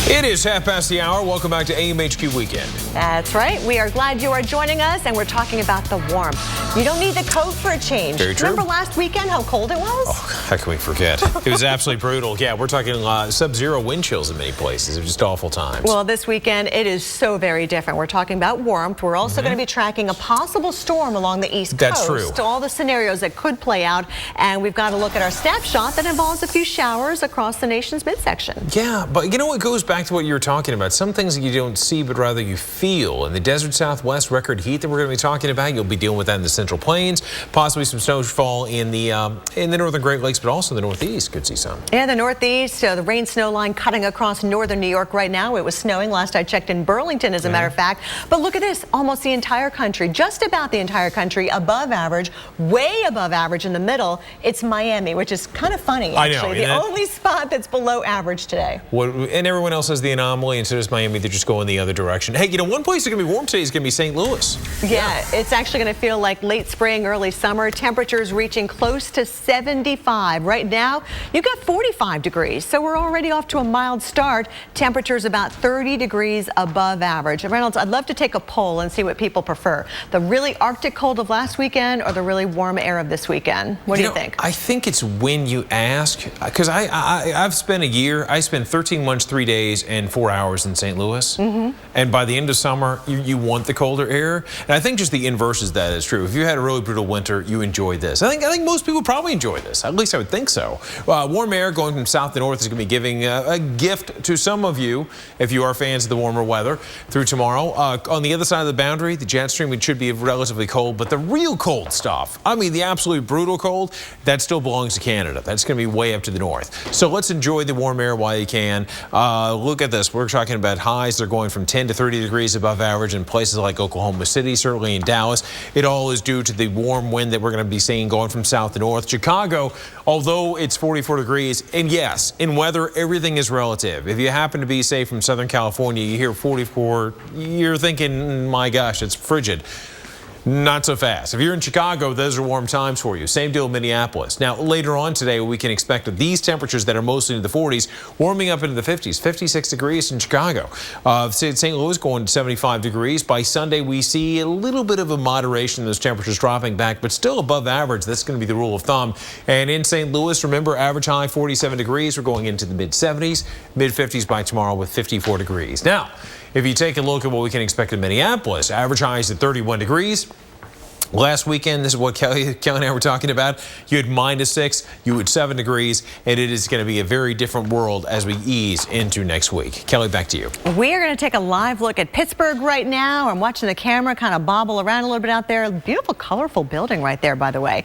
It is 1:30. Welcome back to AMHQ Weekend. That's right. We are glad you are joining us, and we're talking about the warmth. You don't need the coat for a change. Very true. Remember last weekend how cold it was? Oh, how can we forget? It was absolutely brutal. Yeah, we're talking sub-zero wind chills in many places. It was just awful times. Well, this weekend, it is so very different. We're talking about warmth. We're also going to be tracking a possible storm along the East Coast. That's true. All the scenarios that could play out, and we've got to look at our snapshot that involves a few showers across the nation's midsection. Yeah, but you know what goes back to what you were talking about? Some things that you don't see, but rather you feel. In the desert Southwest, record heat that we're going to be talking about, you'll be dealing with that in the Central Plains. Possibly some snowfall in the northern Great Lakes, but also in the Northeast. Could see some. Yeah, the Northeast, the rain snow line cutting across northern New York right now. It was snowing last I checked in Burlington, as a matter of fact. But look at this, almost the entire country, just about the entire country, above average, way above average in the middle. It's Miami, which is kind of funny, actually. I know, the only spot that's below average today. And everyone else has the anomaly, and so does Miami. They're just going the other direction. Hey, you know, one place that's going to be warm today is going to be St. Louis. Yeah, it's actually going to feel like late spring, early summer. Temperatures reaching close to 75. Right now, you've got 45 degrees, so we're already off to a mild start. Temperatures about 30 degrees above average. And Reynolds, I'd love to take a poll and see what people prefer. The really Arctic cold of last weekend or the really warm air of this weekend? What do you think? I think it's when you ask, because I've spent a year, I spent 13 months, 3 days, and 4 hours in St. Louis. And by the end of summer, you want the colder air. And I think just the inverse is that is true. If you had a really brutal winter, you enjoyed this. I think most people probably enjoy this. At least I would think so. Warm air going from south to north is going to be giving a gift to some of you if you are fans of the warmer weather through tomorrow. On the other side of the boundary, the jet stream, it should be relatively cold, but the real cold stuff, I mean the absolute brutal cold, that still belongs to Canada. That's going to be way up to the north. So let's enjoy the warm air while you can. Look at this. We're talking about highs. They're going from 10 to 30 degrees above average in places like Oklahoma City, certainly in Dallas. It all is due to the warm wind that we're going to be seeing going from south to north. Chicago, although it's 44 degrees, and yes, in weather, everything is relative. If you happen to be, say, from Southern California, you hear 44, you're thinking, my gosh, it's frigid. Not so fast. If you're in Chicago, those are warm times for you. Same deal in Minneapolis. Now, later on today, we can expect these temperatures that are mostly in the 40s, warming up into the 50s, 56 degrees in Chicago. St. Louis going to 75 degrees. By Sunday, we see a little bit of a moderation in those temperatures dropping back, but still above average. That's going to be the rule of thumb. And in St. Louis, remember, average high 47 degrees. We're going into the mid-70s, mid-50s by tomorrow with 54 degrees. Now, if you take a look at what we can expect in Minneapolis, average highs at 31 degrees. Last weekend, this is what Kelly and I were talking about. You had -6, you had 7 degrees, and it is going to be a very different world as we ease into next week. Kelly, back to you. We are going to take a live look at Pittsburgh right now. I'm watching the camera kind of bobble around a little bit out there. Beautiful, colorful building right there, by the way.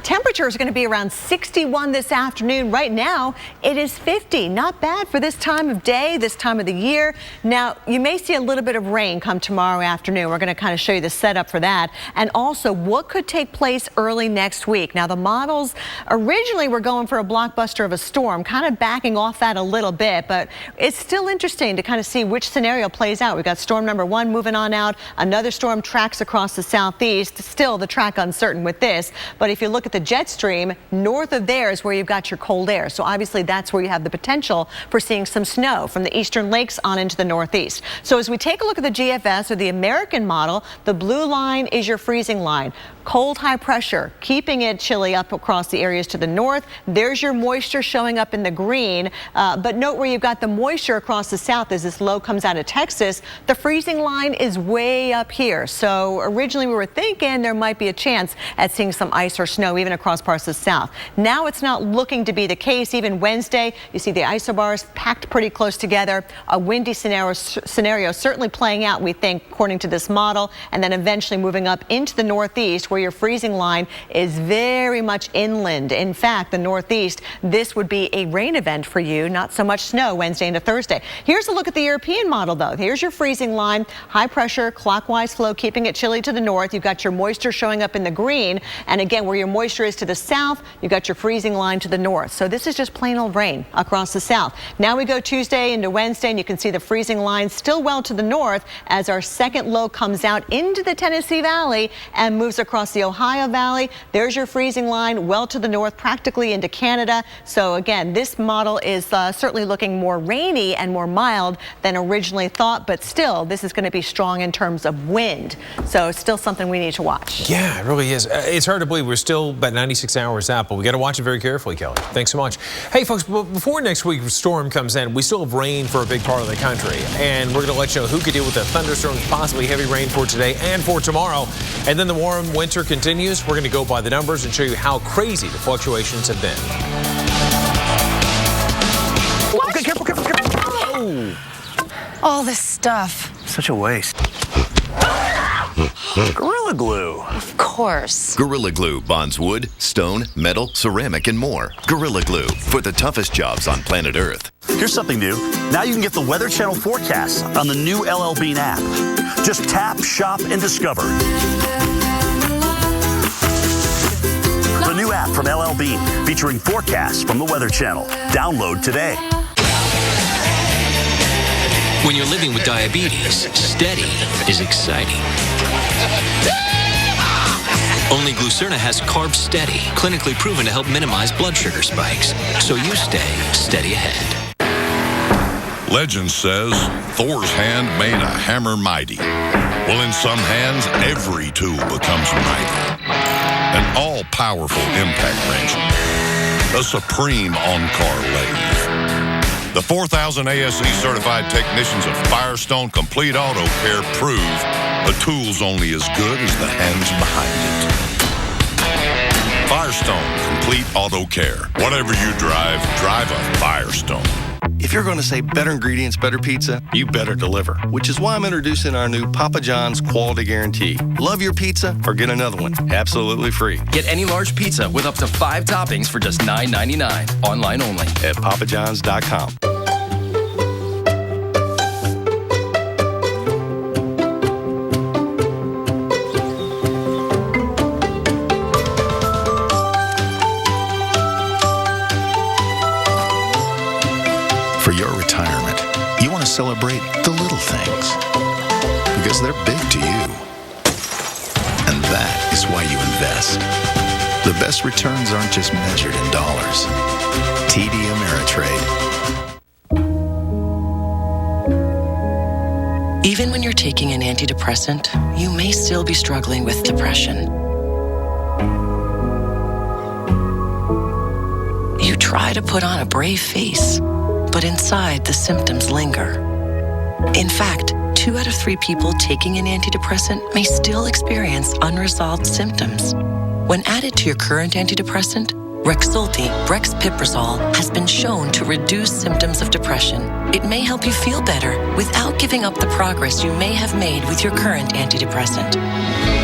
Temperature is going to be around 61 this afternoon. Right now, it is 50. Not bad for this time of day, this time of the year. Now, you may see a little bit of rain come tomorrow afternoon. We're going to kind of show you the setup for that. And also, what could take place early next week? Now, the models originally were going for a blockbuster of a storm, kind of backing off that a little bit, but it's still interesting to kind of see which scenario plays out. We've got storm number 1 moving on out. Another storm tracks across the southeast. Still, the track uncertain with this, but if you look at the jet stream, north of there is where you've got your cold air. So obviously, that's where you have the potential for seeing some snow from the eastern lakes on into the northeast. So as we take a look at the GFS or the American model, the blue line is your freezing line. line. Cold high pressure, keeping it chilly up across the areas to the north. There's your moisture showing up in the green. But note where you've got the moisture across the south as this low comes out of Texas. The freezing line is way up here. So originally we were thinking there might be a chance at seeing some ice or snow even across parts of the south. Now it's not looking to be the case. Even Wednesday, you see the isobars packed pretty close together. A windy scenario certainly playing out, we think, according to this model, and then eventually moving up into the northeast where your freezing line is very much inland. In fact, the northeast, this would be a rain event for you, not so much snow Wednesday into Thursday. Here's a look at the European model, though. Here's your freezing line, high pressure, clockwise flow, keeping it chilly to the north. You've got your moisture showing up in the green. And again, where your moisture is to the south, you've got your freezing line to the north. So this is just plain old rain across the south. Now we go Tuesday into Wednesday, and you can see the freezing line still well to the north as our second low comes out into the Tennessee Valley and moves across the Ohio Valley. There's your freezing line well to the north, practically into Canada. So again, this model is certainly looking more rainy and more mild than originally thought, but still this is going to be strong in terms of wind. So still something we need to watch. Yeah, it really is. It's hard to believe we're still about 96 hours out, but we got to watch it very carefully, Kelly. Thanks so much. Hey folks, before next week's storm comes in, we still have rain for a big part of the country, and we're going to let you know who could deal with the thunderstorms, possibly heavy rain for today and for tomorrow. And then the warm winter continues. We're going to go by the numbers and show you how crazy the fluctuations have been. Okay, careful. Oh. All this stuff. Such a waste. Gorilla Glue. Of course. Gorilla Glue bonds wood, stone, metal, ceramic, and more. Gorilla Glue for the toughest jobs on planet Earth. Here's something new. Now you can get the Weather Channel forecasts on the new LL Bean app. Just tap, shop, and discover. The new app from LL Bean, featuring forecasts from the Weather Channel. Download today. When you're living with diabetes, steady is exciting. Only Glucerna has Carb Steady, clinically proven to help minimize blood sugar spikes, so you stay steady ahead. Legend says Thor's hand made a hammer mighty. Well, in some hands, every tool becomes mighty. An all-powerful impact wrench, a supreme on-car lathe. The 4,000 ASE certified technicians of Firestone Complete Auto Care prove a tool's only as good as the hands behind it. Firestone Complete Auto Care. Whatever you drive, drive a Firestone. If you're going to say better ingredients, better pizza, you better deliver. Which is why I'm introducing our new Papa John's Quality Guarantee. Love your pizza or get another one. Absolutely free. Get any large pizza with up to 5 toppings for just $9.99. Online only. At papajohns.com. For your retirement, you want to celebrate the little things because they're big to you. And that is why you invest. The best returns aren't just measured in dollars. TD Ameritrade. Even when you're taking an antidepressant, you may still be struggling with depression. You try to put on a brave face, but inside the symptoms linger. In fact, 2 out of 3 people taking an antidepressant may still experience unresolved symptoms. When added to your current antidepressant, Rexulti, brexpiprazole, has been shown to reduce symptoms of depression. It may help you feel better without giving up the progress you may have made with your current antidepressant.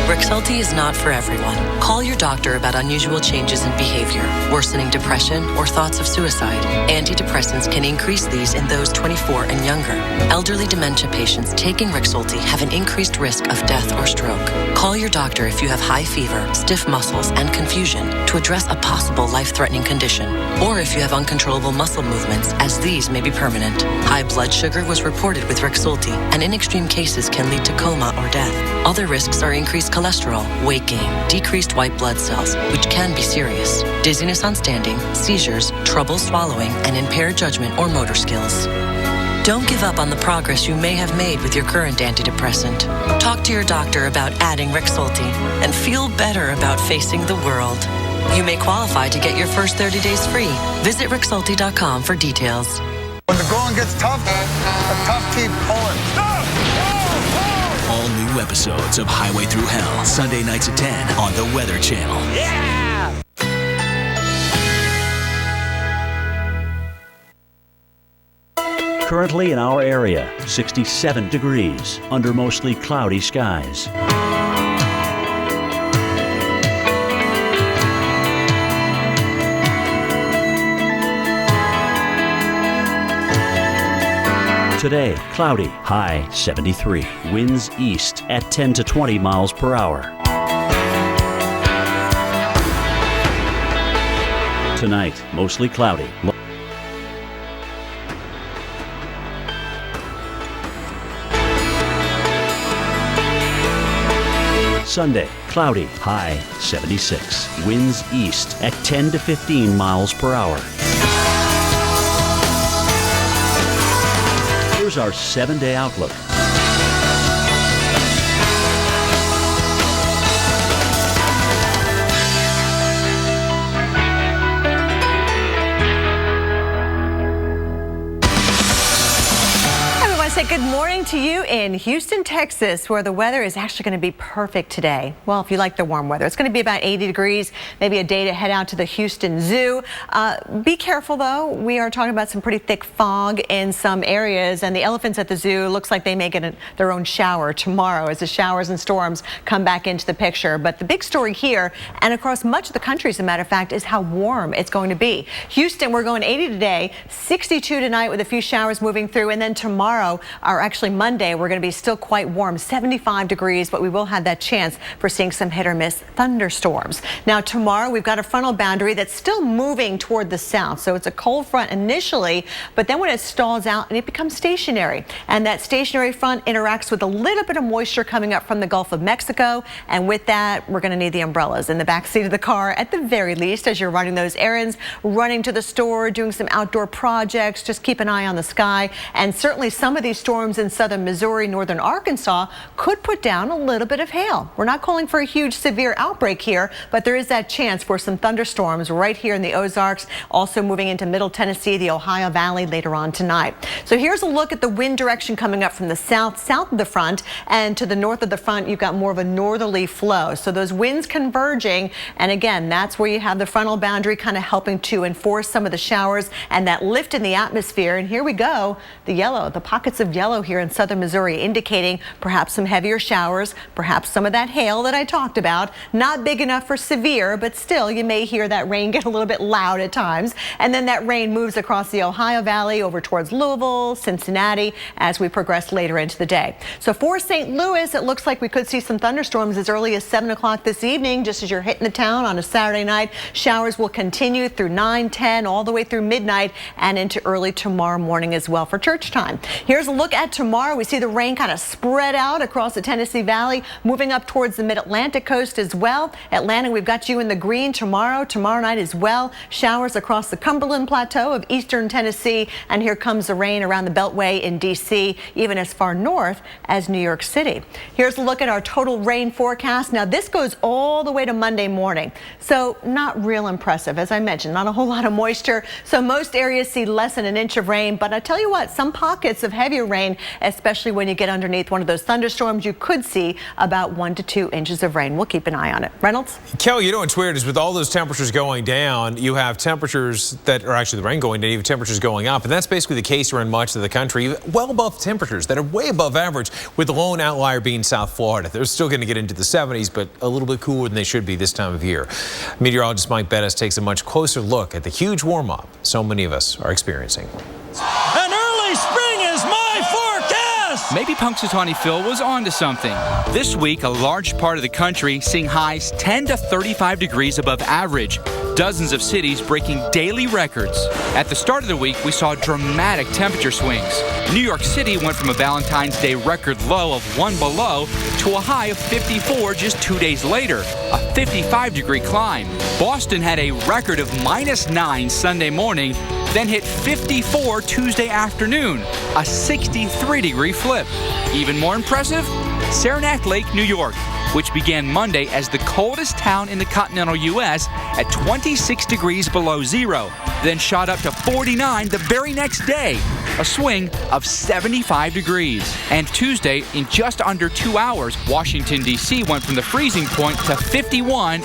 Rexulti is not for everyone. Call your doctor about unusual changes in behavior, worsening depression, or thoughts of suicide. Antidepressants can increase these in those 24 and younger. Elderly dementia patients taking Rexulti have an increased risk of death or stroke. Call your doctor if you have high fever, stiff muscles, and confusion to address a possible life-threatening condition, or if you have uncontrollable muscle movements, as these may be permanent. High blood sugar was reported with Rexulti, and in extreme cases can lead to coma or death. Other risks are increased cholesterol, weight gain, decreased white blood cells, which can be serious, dizziness on standing, seizures, trouble swallowing, and impaired judgment or motor skills. Don't give up on the progress you may have made with your current antidepressant. Talk to your doctor about adding Rexulti and feel better about facing the world. You may qualify to get your first 30 days free. Visit Rexulti.com for details. When the going gets tough, the tough keep pulling. All new episodes of Highway Through Hell, Sunday nights at 10 on the Weather Channel. Yeah! Currently in our area, 67 degrees under mostly cloudy skies. Today, cloudy, high 73. Winds east at 10 to 20 miles per hour. Tonight, mostly cloudy. Sunday, cloudy, high 76. Winds east at 10 to 15 miles per hour. Here's our 7-day outlook. Say good morning to you in Houston, Texas, where the weather is actually going to be perfect today. Well, if you like the warm weather, it's going to be about 80 degrees, maybe a day to head out to the Houston Zoo. Be careful, though. We are talking about some pretty thick fog in some areas, and the elephants at the zoo looks like they may get their own shower tomorrow as the showers and storms come back into the picture. But the big story here and across much of the country, as a matter of fact, is how warm it's going to be. Houston, we're going 80 today, 62 tonight with a few showers moving through, and then tomorrow, or actually Monday, we're going to be still quite warm, 75 degrees, but we will have that chance for seeing some hit or miss thunderstorms. Now tomorrow we've got a frontal boundary that's still moving toward the south, so it's a cold front initially, but then when it stalls out and it becomes stationary, and that stationary front interacts with a little bit of moisture coming up from the Gulf of Mexico, and with that we're going to need the umbrellas in the back seat of the car at the very least as you're running those errands, running to the store, doing some outdoor projects. Just keep an eye on the sky, and certainly some of these storms in southern Missouri, northern Arkansas could put down a little bit of hail. We're not calling for a huge severe outbreak here, but there is that chance for some thunderstorms right here in the Ozarks, also moving into Middle Tennessee, the Ohio Valley later on tonight. So here's a look at the wind direction coming up from the south of the front, and to the north of the front you've got more of a northerly flow. So those winds converging, and again, that's where you have the frontal boundary kind of helping to enforce some of the showers and that lift in the atmosphere. And here we go, the yellow, the pockets of yellow here in southern Missouri, indicating perhaps some heavier showers, perhaps some of that hail that I talked about. Not big enough for severe, but still you may hear that rain get a little bit loud at times. And then that rain moves across the Ohio Valley over towards Louisville, Cincinnati as we progress later into the day. So for St. Louis, it looks like we could see some thunderstorms as early as 7 o'clock this evening, just as you're hitting the town on a Saturday night. Showers will continue through 9, 10, all the way through midnight and into early tomorrow morning as well for church time. Here's a look at tomorrow. We see the rain kind of spread out across the Tennessee Valley, moving up towards the mid-Atlantic coast as well. Atlanta, we've got you in the green tomorrow night as well. Showers across the Cumberland Plateau of eastern Tennessee, and here comes the rain around the Beltway in D.C., even as far north as New York City. Here's a look at our total rain forecast. Now this goes all the way to Monday morning, so not real impressive. As I mentioned, not a whole lot of moisture, so most areas see less than an inch of rain, but I tell you what, some pockets of heavier rain, especially when you get underneath one of those thunderstorms, you could see about 1 to 2 inches of rain. We'll keep an eye on it. Reynolds? Kelly, you know what's weird is with all those temperatures going down, you have temperatures that are actually the rain going down, even temperatures going up. And that's basically the case around much of the country, well above temperatures that are way above average, with the lone outlier being South Florida. They're still going to get into the 70s, but a little bit cooler than they should be this time of year. Meteorologist Mike Bettis takes a much closer look at the huge warm-up so many of us are experiencing. An early spring is my forecast! Maybe Punxsutawney Phil was onto something. This week, a large part of the country seeing highs 10 to 35 degrees above average. dozens of cities breaking daily records. At the start of the week, we saw dramatic temperature swings. New York City went from a Valentine's Day record low of 1 below to a high of 54 just 2 days later, a 55-degree climb. Boston had a record of -9 Sunday morning, then hit 54 Tuesday afternoon, a 63-degree flip. Even more impressive, Saranac Lake, New York, which began Monday as the coldest town in the continental U.S. at 26 degrees below zero, then shot up to 49 the very next day, a swing of 75 degrees. And Tuesday, in just under 2 hours, Washington, D.C. went from the freezing point to 51.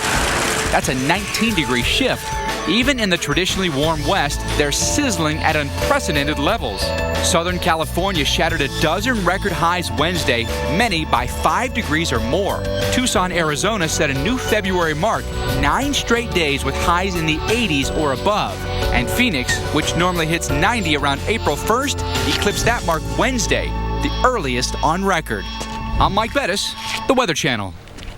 That's a 19-degree shift. Even in the traditionally warm West, they're sizzling at unprecedented levels. Southern California shattered a dozen record highs Wednesday, many by 5 degrees or more. Tucson, Arizona set a new February mark, 9 straight days with highs in the 80s or above. And Phoenix, which normally hits 90 around April 1st, eclipsed that mark Wednesday, the earliest on record. I'm Mike Bettis, the Weather Channel.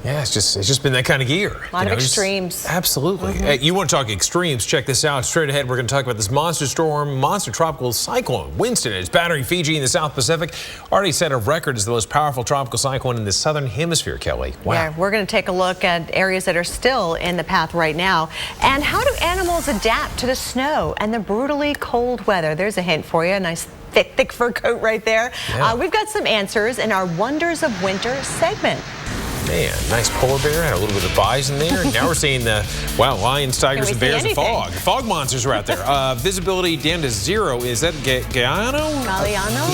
Yeah, it's just been that kind of year. A lot of extremes. Absolutely. Hey, you want to talk extremes? Check this out. Straight ahead, we're going to talk about this monster tropical cyclone. Winston is battering Fiji in the South Pacific. Already set a record as the most powerful tropical cyclone in the southern hemisphere, Kelly. Wow. Yeah, we're going to take a look at areas that are still in the path right now. And how do animals adapt to the snow and the brutally cold weather? There's a hint for you. A nice thick fur coat right there. Yeah. We've got some answers in our Wonders of Winter segment. Man, nice polar bear, had a little bit of bison there. And now we're seeing the, lions, tigers, and bears and fog. Fog monsters are out there. Visibility down to 0. Is that Galliano?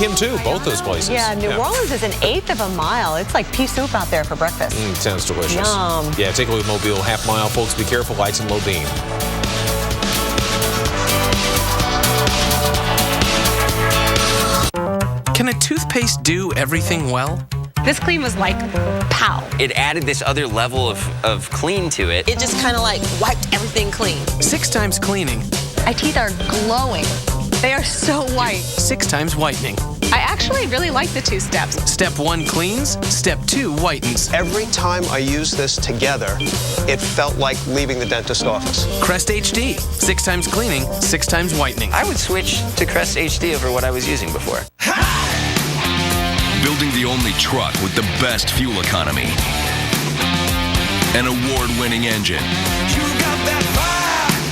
Him too, both those places. Yeah, New Orleans is 1/8 of a mile. It's like pea soup out there for breakfast. Sounds delicious. Yum. Yeah, take a look at Mobile, half mile. Folks, be careful, lights and low beam. Can a toothpaste do everything well? This clean was like, pow. It added this other level of clean to it. It just kind of like wiped everything clean. 6 times cleaning. My teeth are glowing. They are so white. 6 times whitening. I actually really like the 2 steps. Step 1 cleans, step 2 whitens. Every time I used this together, it felt like leaving the dentist office. Crest HD, 6 times cleaning, 6 times whitening. I would switch to Crest HD over what I was using before. Building the only truck with the best fuel economy. An award-winning engine.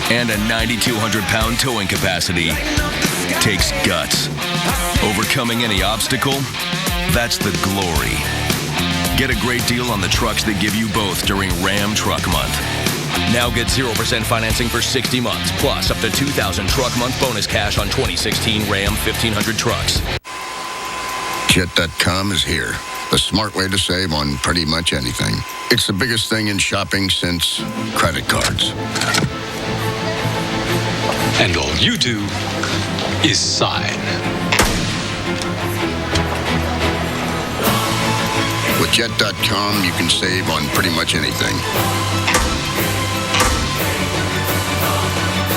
And a 9,200-pound towing capacity takes guts. Overcoming any obstacle, that's the glory. Get a great deal on the trucks that give you both during Ram Truck Month. Now get 0% financing for 60 months, plus up to $2,000 truck month bonus cash on 2016 Ram 1500 trucks. Jet.com is here. The smart way to save on pretty much anything. It's the biggest thing in shopping since credit cards. And all you do is sign. With Jet.com, you can save on pretty much anything.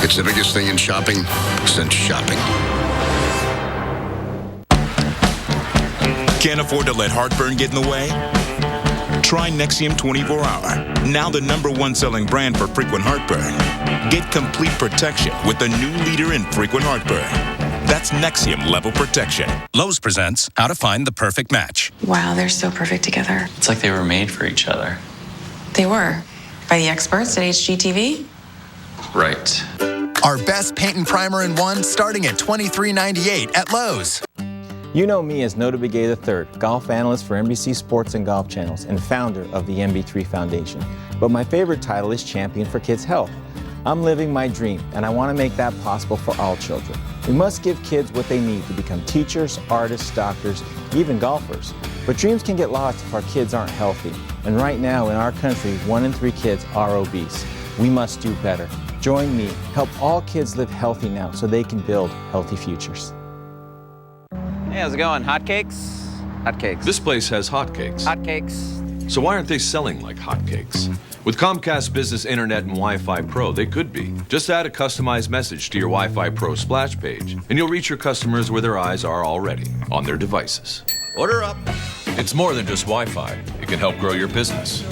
It's the biggest thing in shopping since shopping. Can't afford to let heartburn get in the way? Try Nexium 24 Hour, now the #1 selling brand for frequent heartburn. Get complete protection with the new leader in frequent heartburn. That's Nexium Level Protection. Lowe's presents How to Find the Perfect Match. Wow, they're so perfect together. It's like they were made for each other. They were. By the experts at HGTV? Right. Our best paint and primer in one starting at $23.98 at Lowe's. You know me as Nota Begay III, golf analyst for NBC Sports and Golf Channels and founder of the MB3 Foundation. But my favorite title is Champion for Kids' Health. I'm living my dream, and I want to make that possible for all children. We must give kids what they need to become teachers, artists, doctors, even golfers. But dreams can get lost if our kids aren't healthy. And right now in our country, 1 in 3 kids are obese. We must do better. Join me. Help all kids live healthy now so they can build healthy futures. Hey, how's it going? Hotcakes? Hotcakes. This place has hotcakes. Hotcakes. So why aren't they selling like hotcakes? With Comcast Business Internet and Wi-Fi Pro, they could be. Just add a customized message to your Wi-Fi Pro splash page, and you'll reach your customers where their eyes are already, on their devices. Order up. It's more than just Wi-Fi. It can help grow your business.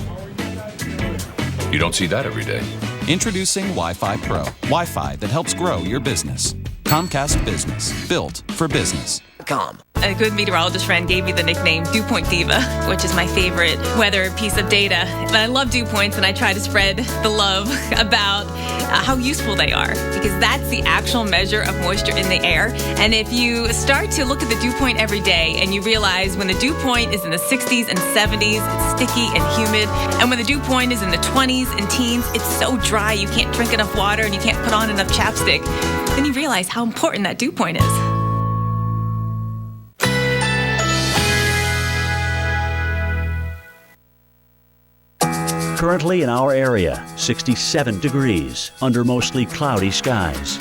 You don't see that every day. Introducing Wi-Fi Pro. Wi-Fi that helps grow your business. Comcast Business. Built for business. A good meteorologist friend gave me the nickname Dew Point Diva, which is my favorite weather piece of data. But I love dew points, and I try to spread the love about how useful they are, because that's the actual measure of moisture in the air. And if you start to look at the dew point every day and you realize when the dew point is in the 60s and 70s, it's sticky and humid. And when the dew point is in the 20s and teens, it's so dry you can't drink enough water and you can't put on enough chapstick. Then you realize how important that dew point is. Currently in our area, 67 degrees under mostly cloudy skies.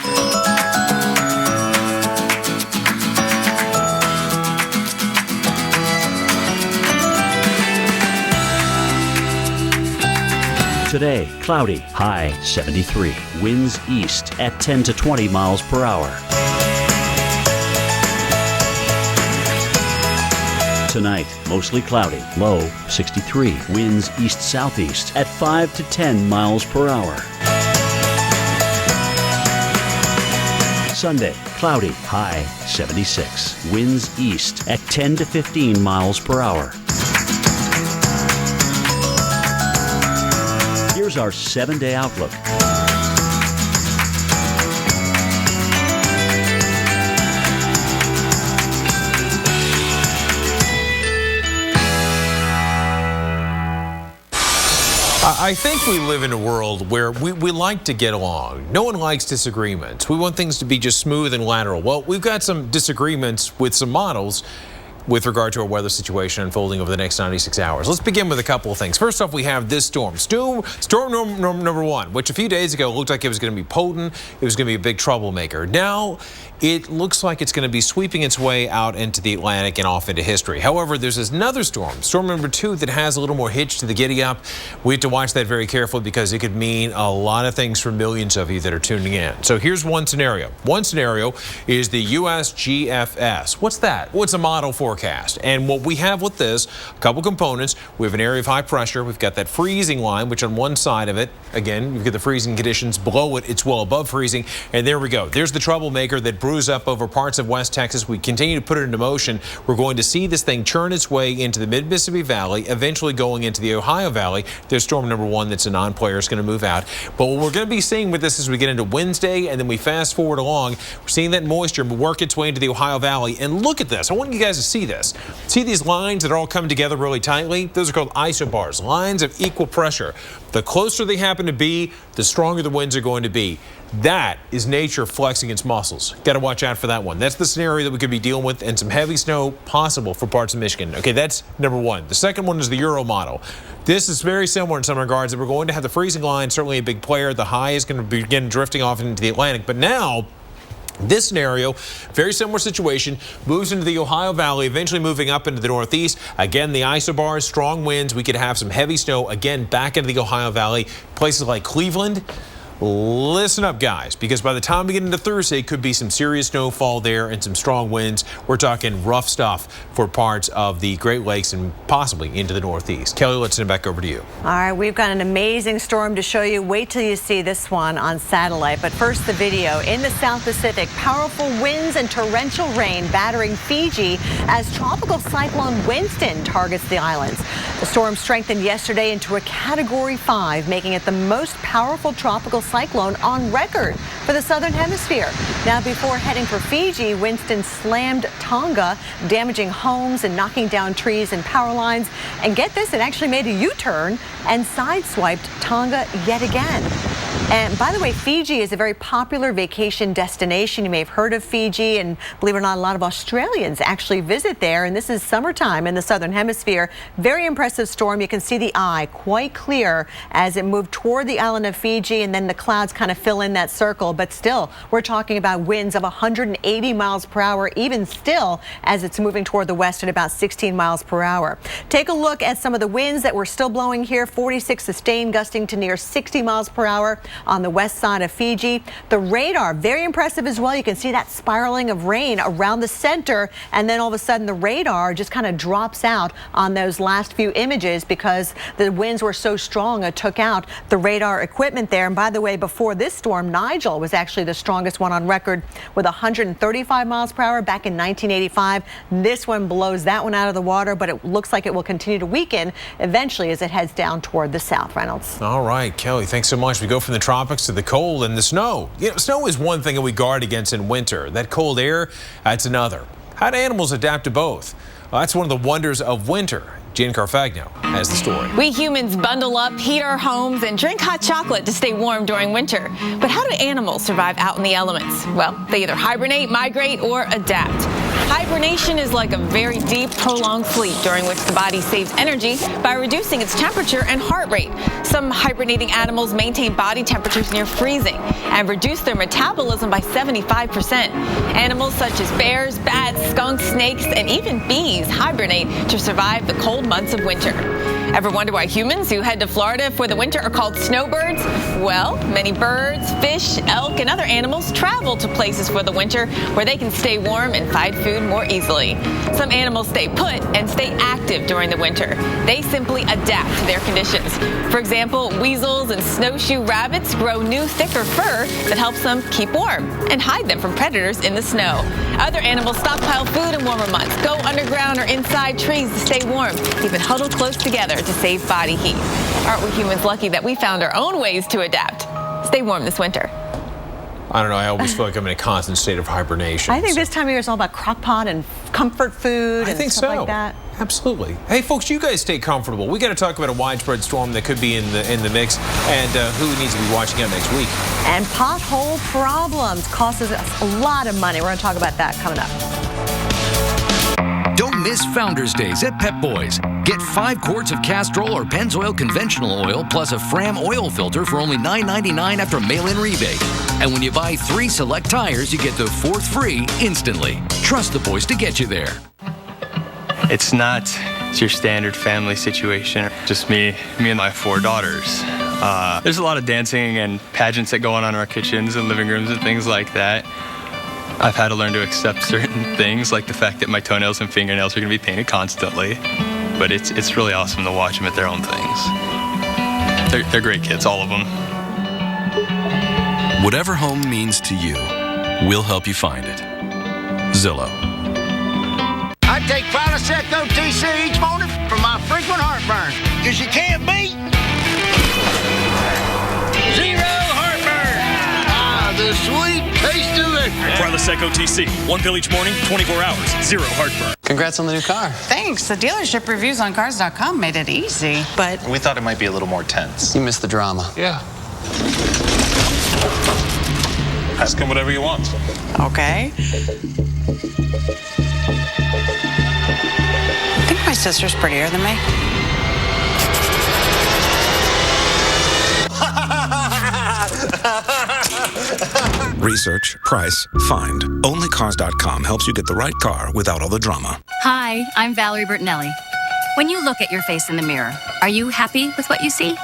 Today, cloudy, high 73. Winds east at 10 to 20 miles per hour. Tonight, mostly cloudy, low 63. Winds east-southeast at 5 to 10 miles per hour. Sunday, cloudy, high 76. Winds east at 10 to 15 miles per hour. Here's our 7-day outlook. I think we live in a world where we like to get along. No one likes disagreements. We want things to be just smooth and lateral. Well, we've got some disagreements with some models with regard to our weather situation unfolding over the next 96 hours. Let's begin with a couple of things. First off, we have this storm. Storm number 1, which a few days ago looked like it was going to be potent. It was going to be a big troublemaker. Now, it looks like it's going to be sweeping its way out into the Atlantic and off into history. However, there's another storm, storm number 2, that has a little more hitch to the giddy up. We have to watch that very carefully because it could mean a lot of things for millions of you that are tuning in. So here's one scenario. One scenario is the USGFS. What's that? Well, it's a model forecast. And what we have with this, a couple components. We have an area of high pressure. We've got that freezing line, which on one side of it, again, you've got the freezing conditions. Below it, it's well above freezing. And there we go. There's the troublemaker that brews up over parts of West Texas. We continue to put it into motion. We're going to see this thing churn its way into the mid-Mississippi Valley, eventually going into the Ohio Valley. There's storm number 1 that's a non-player. It's going to move out. But what we're going to be seeing with this as we get into Wednesday and then we fast forward along, we're seeing that moisture work its way into the Ohio Valley. And look at this. I want you guys to see this. See these lines that are all coming together really tightly? Those are called isobars, lines of equal pressure. The closer they happen to be, the stronger the winds are going to be. That is nature flexing its muscles. Got to watch out for that one. That's the scenario that we could be dealing with, and some heavy snow possible for parts of Michigan. Okay, that's number 1. The second one is the Euro model. This is very similar in some regards. That we're going to have the freezing line, certainly a big player. The high is going to begin drifting off into the Atlantic. But now, this scenario, very similar situation, moves into the Ohio Valley, eventually moving up into the northeast. Again, the isobars, strong winds. We could have some heavy snow, again, back into the Ohio Valley. Places like Cleveland. Listen up, guys, because by the time we get into Thursday, could be some serious snowfall there and some strong winds. We're talking rough stuff for parts of the Great Lakes and possibly into the Northeast. Kelly, let's send it back over to you. All right, we've got an amazing storm to show you. Wait till you see this one on satellite. But first, the video. In the South Pacific, powerful winds and torrential rain battering Fiji as tropical cyclone Winston targets the islands. The storm strengthened yesterday into a Category 5, making it the most powerful tropical cyclone on record for the southern hemisphere. Now, before heading for Fiji, Winston slammed Tonga, damaging homes and knocking down trees and power lines. And get this, it actually made a U-turn and sideswiped Tonga yet again. And by the way, Fiji is a very popular vacation destination. You may have heard of Fiji, and believe it or not, a lot of Australians actually visit there. And this is summertime in the southern hemisphere. Very impressive storm. You can see the eye quite clear as it moved toward the island of Fiji, and then the clouds kind of fill in that circle. But still, we're talking about winds of 180 miles per hour, even still, as it's moving toward the west at about 16 miles per hour. Take a look at some of the winds that were still blowing here. 46 sustained, gusting to near 60 miles per hour. on the west side of Fiji. The radar, very impressive as well. You can see that spiraling of rain around the center, and then all of a sudden the radar just kind of drops out on those last few images because the winds were so strong it took out the radar equipment there. And by the way, before this storm, Nigel was actually the strongest one on record with 135 miles per hour back in 1985. This one blows that one out of the water, but it looks like it will continue to weaken eventually as it heads down toward the south. Reynolds. All right, Kelly, thanks so much. We go from the tropics to the cold and the snow. You know, snow is one thing that we guard against in winter. That cold air, that's another. How do animals adapt to both? Well, that's one of the wonders of winter. Jan Carfagno has the story. We humans bundle up, heat our homes, and drink hot chocolate to stay warm during winter. But how do animals survive out in the elements? Well, they either hibernate, migrate, or adapt. Hibernation is like a very deep, prolonged sleep during which the body saves energy by reducing its temperature and heart rate. Some hibernating animals maintain body temperatures near freezing and reduce their metabolism by 75%. Animals such as bears, bats, skunks, snakes, and even bees hibernate to survive the cold months of winter. Ever wonder why humans who head to Florida for the winter are called snowbirds? Well, many birds, fish, elk, and other animals travel to places for the winter where they can stay warm and find food more easily. Some animals stay put and stay active during the winter. They simply adapt to their conditions. For example, weasels and snowshoe rabbits grow new, thicker fur that helps them keep warm and hide them from predators in the snow. Other animals stockpile food in warmer months, go underground or inside trees to stay warm, even huddle close together to save body heat. Aren't we humans lucky that we found our own ways to adapt? Stay warm this winter. I don't know. I always feel like I'm in a constant state of hibernation. I think this time of year is all about crock pot and comfort food and stuff like that. Absolutely. Hey, folks, you guys stay comfortable. We got to talk about a widespread storm that could be in the mix, and who needs to be watching out next week. And pothole problems cost us a lot of money. We're going to talk about that coming up. Don't miss Founders Days at Pep Boys. Get 5 quarts of Castrol or Pennzoil conventional oil plus a Fram oil filter for only $9.99 after mail-in rebate. And when you buy 3 select tires, you get the 4th free instantly. Trust the boys to get you there. It's not your standard family situation. Just me and my 4 daughters. There's a lot of dancing and pageants that go on in our kitchens and living rooms and things like that. I've had to learn to accept certain things, like the fact that my toenails and fingernails are going to be painted constantly. But it's really awesome to watch them at their own things. They're great kids, all of them. Whatever home means to you, we'll help you find it. Zillow. I take Prilosec OTC each morning for my frequent heartburn. Because you can't beat zero heartburn. Ah, the sweet taste of it. Prilosec OTC. 1 pill each morning, 24 hours, 0 heartburn. Congrats on the new car. Thanks. The dealership reviews on cars.com made it easy, but We thought it might be a little more tense. You missed the drama. Yeah. Ask him whatever you want. okay. I think my sister's prettier than me. Research, price, find. Only Cars.com helps you get the right car without all the drama. Hi, I'm Valerie Bertinelli. When you look at your face in the mirror, are you happy with what you see?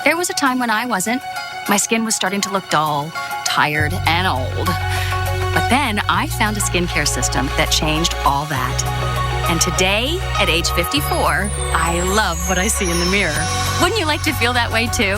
There was a time when I wasn't. My skin was starting to look dull, tired, and old. But then I found a skincare system that changed all that. And today, at age 54, I love what I see in the mirror. Wouldn't you like to feel that way too?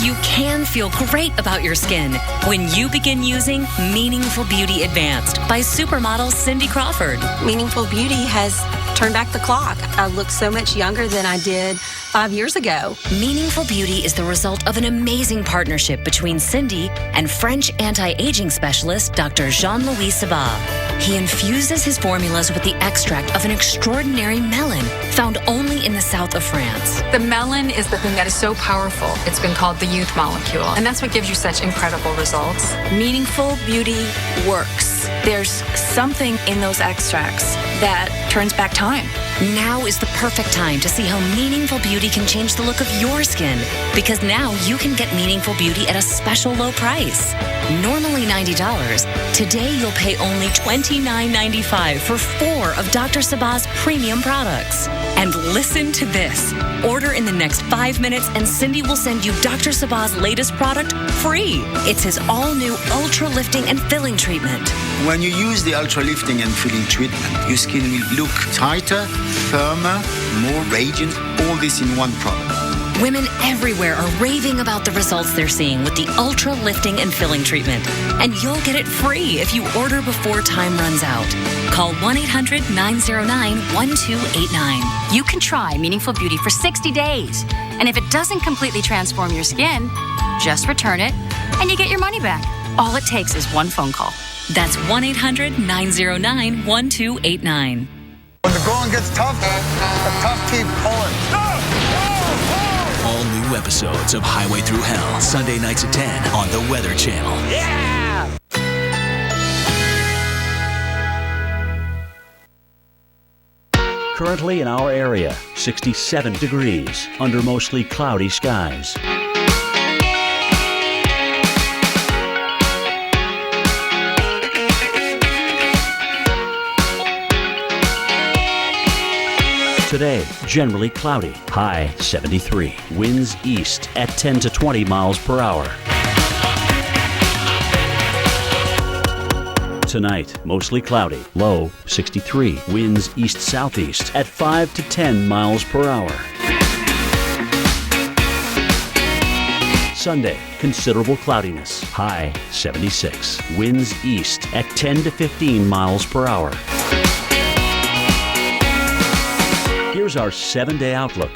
You can feel great about your skin when you begin using Meaningful Beauty Advanced by supermodel Cindy Crawford. Meaningful Beauty has turned back the clock. I look so much younger than I did 5 years ago. Meaningful Beauty is the result of an amazing partnership between Cindy and French anti-aging specialist Dr. Jean-Louis Sabat. He infuses his formulas with the extract of an extraordinary melon found only in the south of France. The melon is the thing that is so powerful. It's been called the youth molecule, and that's what gives you such incredible results. Meaningful Beauty works. There's something in those extracts that turns back time. Now is the perfect time to see how Meaningful Beauty can change the look of your skin, because now you can get Meaningful Beauty at a special low price. Normally $90, today you'll pay only $29.95 for 4 of Dr. Sabah's premium products. And listen to this. Order in the next 5 minutes and Cindy will send you Dr. Sabah's latest product free. It's his all-new Ultra Lifting and Filling Treatment. When you use the Ultra Lifting and Filling Treatment, your skin will look tighter, firmer, more radiant, all this in one product. Women everywhere are raving about the results they're seeing with the Ultra Lifting and Filling Treatment. And you'll get it free if you order before time runs out. Call 1-800-909-1289. You can try Meaningful Beauty for 60 days. And if it doesn't completely transform your skin, just return it and you get your money back. All it takes is one phone call. That's 1-800-909-1289. When the going gets tough, the tough keep pulling. All new episodes of Highway Through Hell, Sunday nights at 10 on the Weather Channel. Yeah! Currently in our area, 67 degrees under mostly cloudy skies. Today, generally cloudy, high 73. Winds east at 10 to 20 miles per hour. Tonight, mostly cloudy, low 63. Winds east-southeast at 5 to 10 miles per hour. Sunday, considerable cloudiness, high 76. Winds east at 10 to 15 miles per hour. Here's our 7-day outlook.